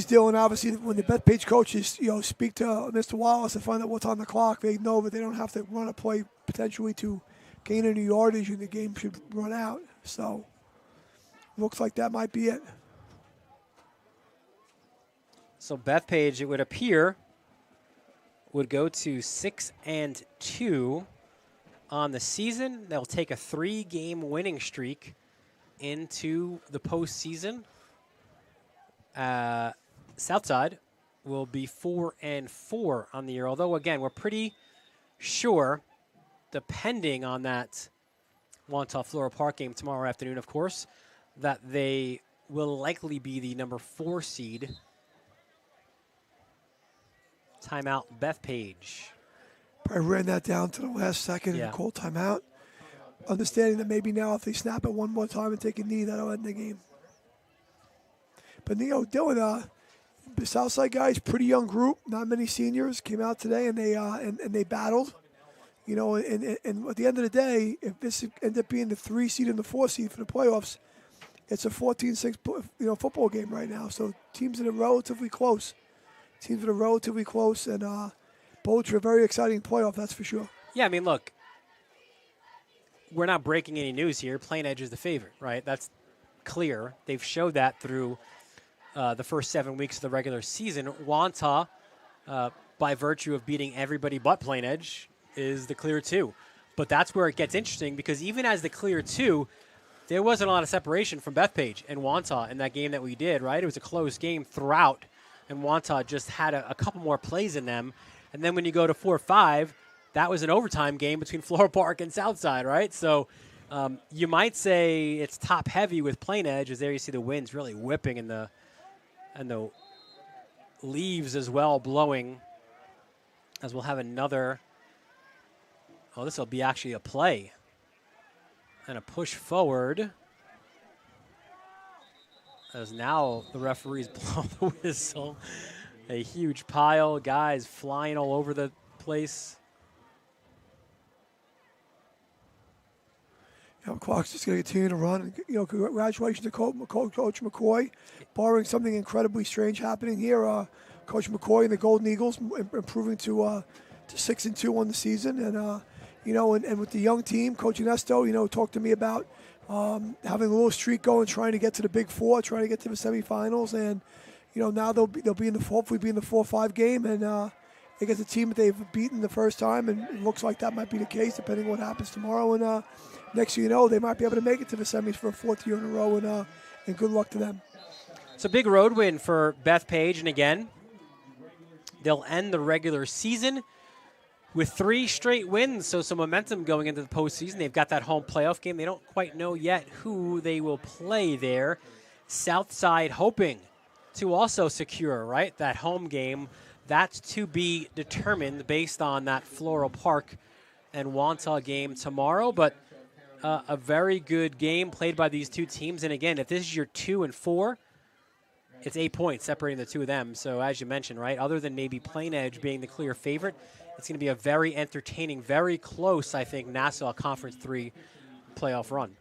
Dylan. Obviously, when the Bethpage coaches, speak to Mr. Wallace and find out what's on the clock, they know that they don't have to run a play potentially to gain any yardage, and the game should run out. So, looks like that might be it. So Bethpage, it would appear, would go to 6-2 on the season. They'll take a 3-game winning streak into the postseason. Southside will be 4-4 on the year. Although, again, we're pretty sure, depending on that Wantagh Floral Park game tomorrow afternoon, of course, that they will likely be the number 4 seed. Timeout, Bethpage. I ran that down to the last second and called timeout. Understanding that maybe now if they snap it one more time and take a knee, that'll end the game. But, Dylan, the Southside guys, pretty young group, not many seniors, came out today and they battled. And at the end of the day, if this ends up being the 3 seed and the 4 seed for the playoffs, it's a 14-6 football game right now. So teams that are relatively close. And both for a very exciting playoff, that's for sure. Yeah, I mean, look, we're not breaking any news here. Plain Edge is the favorite, right? That's clear. They've showed that through the first 7 weeks of the regular season. Wantagh, by virtue of beating everybody but Plain Edge, is the clear 2. But that's where it gets interesting, because even as the clear 2, there wasn't a lot of separation from Bethpage and Wantagh in that game that we did, right? It was a close game throughout, and Wantagh just had a couple more plays in them. And then when you go to 4-5, that was an overtime game between Floral Park and Southside, right? So you might say it's top-heavy with Plain Edge, as there you see the winds really whipping and the leaves as well blowing, as we'll have another. Oh, this will be actually a play and a push forward, as now the referees blow the whistle. A huge pile, guys flying all over the place. Clock's just going to continue to run. Congratulations to Coach McCoy. Barring something incredibly strange happening here, Coach McCoy and the Golden Eagles improving to 6-2 on the season. And, and with the young team, Coach Ernesto, talked to me about having a little streak going, trying to get to the Big Four, trying to get to the semifinals. And, now they'll be in hopefully be in the 4-5 game. And against a team that they've beaten the first time. And it looks like that might be the case, depending on what happens tomorrow. And, next thing you know, they might be able to make it to the semis for a 4th year in a row, and good luck to them. It's a big road win for Bethpage, and again, they'll end the regular season with 3 straight wins, so some momentum going into the postseason. They've got that home playoff game. They don't quite know yet who they will play there. Southside hoping to also secure, right, that home game. That's to be determined based on that Floral Park and Wantagh game tomorrow, but a very good game played by these two teams. And again, if this is your 2 and 4, it's 8 points separating the two of them. So as you mentioned, right, other than maybe Plain Edge being the clear favorite, it's going to be a very entertaining, very close, I think, Nassau Conference 3 playoff run.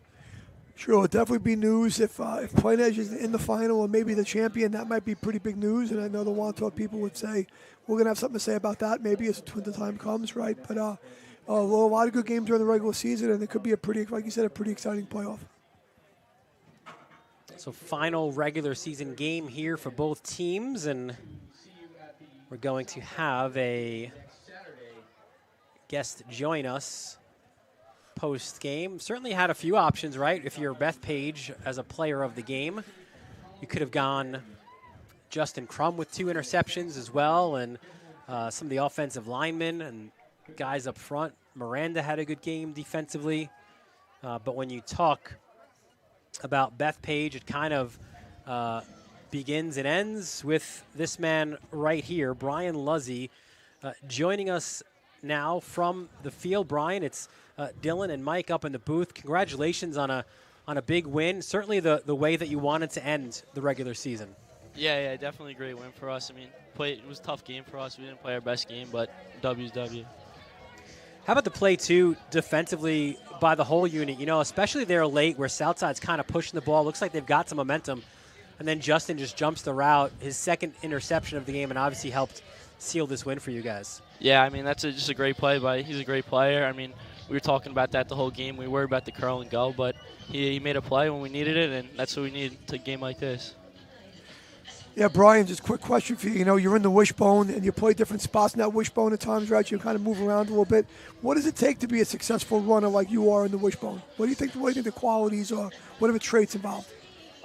Sure, it'll definitely be news if Plain Edge is in the final or maybe the champion. That might be pretty big news, and I know the Wantagh people would say we're going to have something to say about that maybe as the time comes, right? But a lot of good games during the regular season, and it could be a pretty, like you said, a pretty exciting playoff. So final regular season game here for both teams, and we're going to have a guest join us post-game. Certainly had a few options, right? If you're Bethpage as a player of the game, you could have gone Justin Crum with 2 interceptions as well, and some of the offensive linemen and guys up front. Miranda had a good game defensively, but when you talk about Bethpage, it kind of begins and ends with this man right here, Brian Luzzy, joining us now from the field. Brian, it's Dylan and Mike up in the booth. Congratulations on a big win. Certainly the way that you wanted to end the regular season. Yeah, definitely a great win for us. I mean, it was a tough game for us. We didn't play our best game, but W's W. How about the play, too, defensively by the whole unit? You know, especially there late where Southside's kind of pushing the ball. Looks like they've got some momentum. And then Justin just jumps the route, his second interception of the game, and obviously helped seal this win for you guys. Yeah, I mean, that's just a great play he's a great player. I mean, we were talking about that the whole game. We were about the curl and go, but he made a play when we needed it, and that's what we need to a game like this. Yeah, Brian, just a quick question for you. You know, you're in the wishbone, and you play different spots in that wishbone at times, right? You kind of move around a little bit. What does it take to be a successful runner like you are in the wishbone? What do you think the qualities are? What are the traits involved?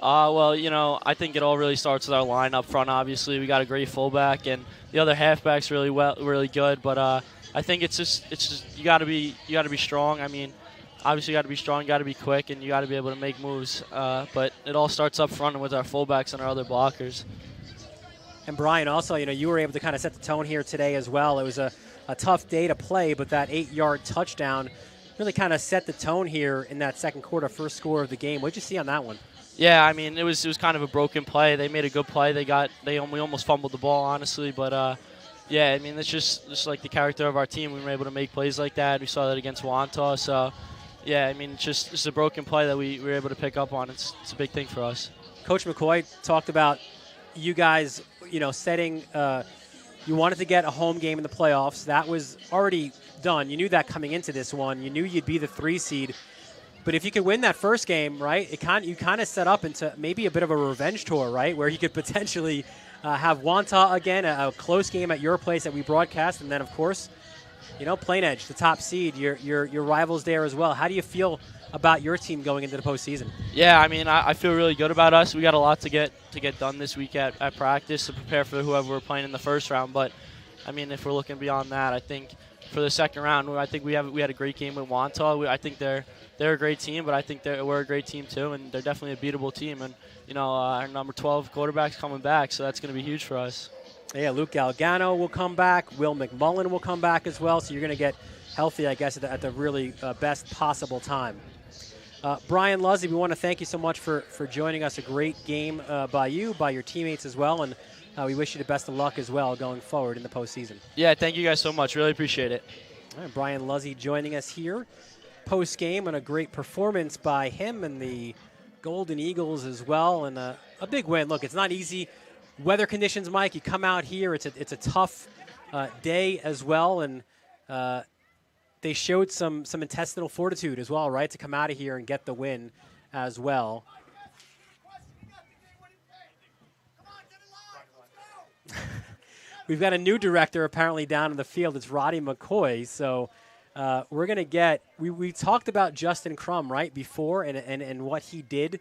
Well, you know, I think it all really starts with our line up front. Obviously, we got a great fullback, and the other halfback's really good. But I think it's just you got to be strong. I mean, obviously you got to be strong, you got to be quick, and you got to be able to make moves. But it all starts up front with our fullbacks and our other blockers. And Brian, also, you know, you were able to kind of set the tone here today as well. It was a tough day to play, but that 8-yard touchdown really kind of set the tone here in that second quarter, first score of the game. What did you see on that one? Yeah, I mean, it was kind of a broken play. They made a good play. We almost fumbled the ball, honestly, but yeah, I mean, it's just like the character of our team. We were able to make plays like that. We saw that against Wantagh, so yeah, I mean, it's just a broken play that we were able to pick up on. It's a big thing for us. Coach McCoy talked about you guys, you know, setting. You wanted to get a home game in the playoffs. That was already done. You knew that coming into this one. You knew you'd be the 3 seed. But if you could win that first game, right, you kind of set up into maybe a bit of a revenge tour, right, where you could potentially have Wantagh again, a close game at your place that we broadcast, and then, of course, you know, Plain Edge, the top seed, your rivals there as well. How do you feel about your team going into the postseason? Yeah, I mean, I feel really good about us. We got a lot to get done this week at practice to prepare for whoever we're playing in the first round. But, I mean, if we're looking beyond that, I think for the second round, I think we had a great game with Wantagh. I think they're a great team, but I think we're a great team too, and they're definitely a beatable team. And, you know, our number 12 quarterback's coming back, so that's going to be huge for us. Yeah, Luke Galgano will come back. Will McMullen will come back as well, so you're going to get healthy, I guess, at the really best possible time. Brian Luzzy, we want to thank you so much for joining us. A great game by you, by your teammates as well, and we wish you the best of luck as well going forward in the postseason. Yeah, thank you guys so much. Really appreciate it. All right, Brian Luzzy joining us here post-game, and a great performance by him and the Golden Eagles as well, and a big win. Look, it's not easy. Weather conditions, Mike, you come out here, it's a tough day as well, and they showed some intestinal fortitude as well, right, to come out of here and get the win as well. We've got a new director apparently down in the field. It's Roddy McCoy. So we're going to get – we talked about Justin Crum, right, before and what he did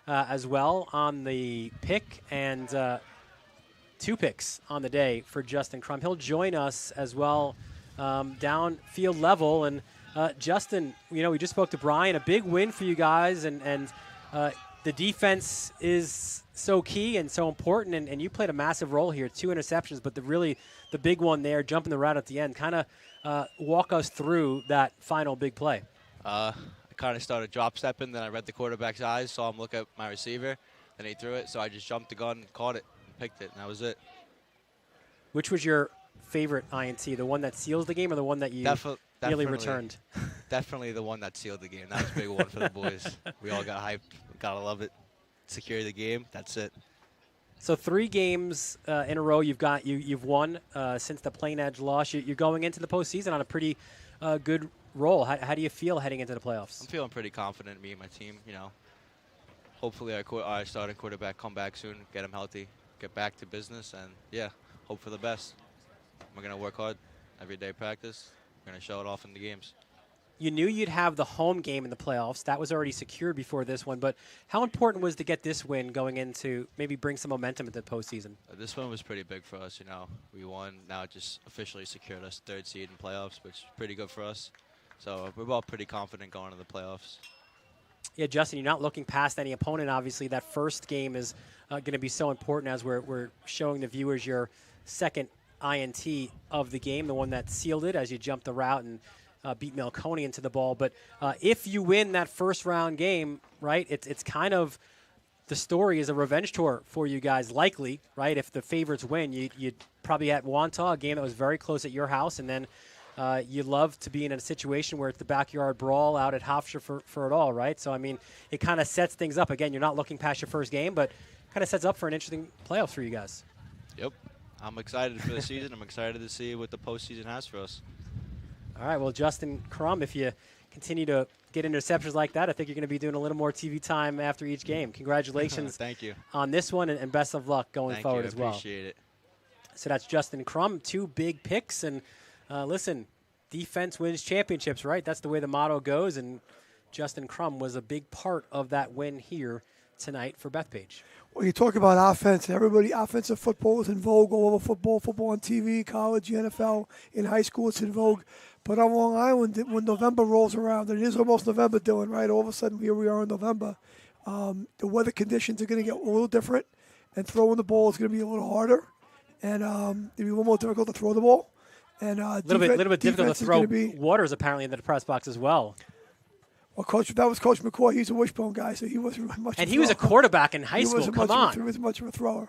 as well on the pick, and 2 picks on the day for Justin Crum. He'll join us as well down field level. And Justin, you know, we just spoke to Brian. A big win for you guys, and the defense is so key and so important, and you played a massive role here. 2 interceptions, but the big one there, jumping the route at the end. Kind of walk us through that final big play. I kind of started drop stepping, then I read the quarterback's eyes, saw him look at my receiver, and he threw it. So I just jumped the gun, caught it, and picked it, and that was it. Which was your favorite INT, the one that seals the game or the one that you nearly Definitely returned? Definitely the one that sealed the game. That was a big one for the boys. We all got hyped. Gotta love it. Secure the game. That's it. So 3 games in a row you've won since the Plain Edge loss. You're going into the postseason on a pretty good roll. How do you feel heading into the playoffs? I'm feeling pretty confident, me and my team. You know, hopefully our starting quarterback come back soon, get him healthy, get back to business, and yeah, hope for the best. We're gonna work hard every day, practice. We're gonna show it off in the games. You knew you'd have the home game in the playoffs. That was already secured before this one. But how important was to get this win going into maybe bring some momentum into the postseason? This one was pretty big for us. You know, we won. Now it just officially secured us 3rd seed in playoffs, which is pretty good for us. So we're all pretty confident going to the playoffs. Yeah, Justin, you're not looking past any opponent. Obviously, that first game is going to be so important as we're showing the viewers your second INT of the game, the one that sealed it as you jumped the route and beat Melconi into the ball. But if you win that first round game, right, it's kind of the story is a revenge tour for you guys, likely, right? If the favorites win, you'd probably at Wantagh, a game that was very close at your house, and then you'd love to be in a situation where it's the backyard brawl out at Hofstra for it all, right? So, I mean, it kind of sets things up. Again, you're not looking past your first game, but kind of sets up for an interesting playoffs for you guys. Yep. I'm excited for the season. I'm excited to see what the postseason has for us. All right, well, Justin Crum, if you continue to get interceptions like that, I think you're going to be doing a little more TV time after each game. Congratulations Thank you. on this one, and best of luck going forward as well. Appreciate it. So that's Justin Crum, 2 big picks. And listen, defense wins championships, right? That's the way the motto goes, and Justin Crum was a big part of that win here tonight for Bethpage. Well, you talk about offense, everybody, offensive football is in vogue all over football on TV, college, NFL, in high school, it's in vogue. But on Long Island, when November rolls around, and it is almost November, Dylan, right? All of a sudden, here we are in November. The weather conditions are going to get a little different, and throwing the ball is going to be a little harder, and it'll be a little more difficult to throw the ball. And a little bit difficult to throw waters apparently in the press box as well. Well, that was Coach McCoy. He's a wishbone guy, so he wasn't much. And he was a quarterback in high school. Come on, he wasn't much of a thrower.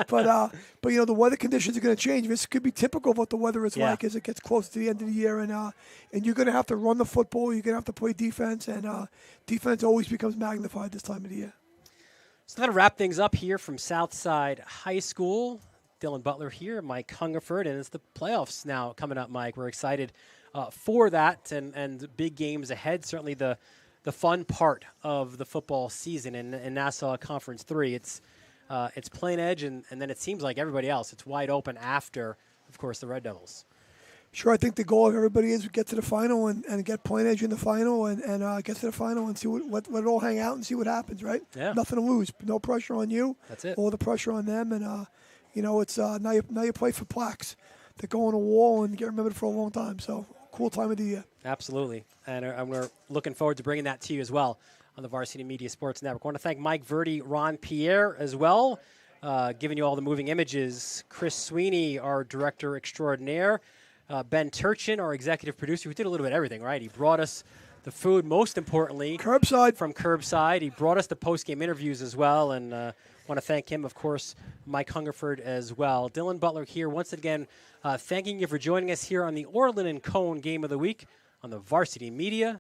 But you know the weather conditions are going to change. This could be typical of what the weather is like as it gets close to the end of the year, and you're going to have to run the football. You're going to have to play defense, and defense always becomes magnified this time of the year. So that'll wrap things up here from Southside High School. Dylan Butler here, Mike Hungerford, and it's the playoffs now coming up, Mike. We're excited for that and big games ahead. Certainly the fun part of the football season in Nassau Conference 3. It's Plain Edge, and then it seems like everybody else. It's wide open after, of course, the Red Devils. Sure, I think the goal of everybody is to get to the final and get Plain Edge in the final and get to the final and see let it all hang out and see what happens, right? Yeah. Nothing to lose. No pressure on you. That's it. All the pressure on them, and you know, it's now you play for plaques that go on a wall and get remembered for a long time. So cool time of the year. Absolutely, and we're looking forward to bringing that to you as well on the Varsity Media Sports Network. I want to thank Mike Verdi, Ron Pierre as well, giving you all the moving images. Chris Sweeney, our director extraordinaire. Ben Turchin, our executive producer, who did a little bit of everything, right? He brought us the food, most importantly. Curbside. From Curbside. He brought us the post-game interviews as well, and want to thank him, of course, Mike Hungerford as well. Dylan Butler here once again, thanking you for joining us here on the Orland and Cone Game of the Week on the Varsity Media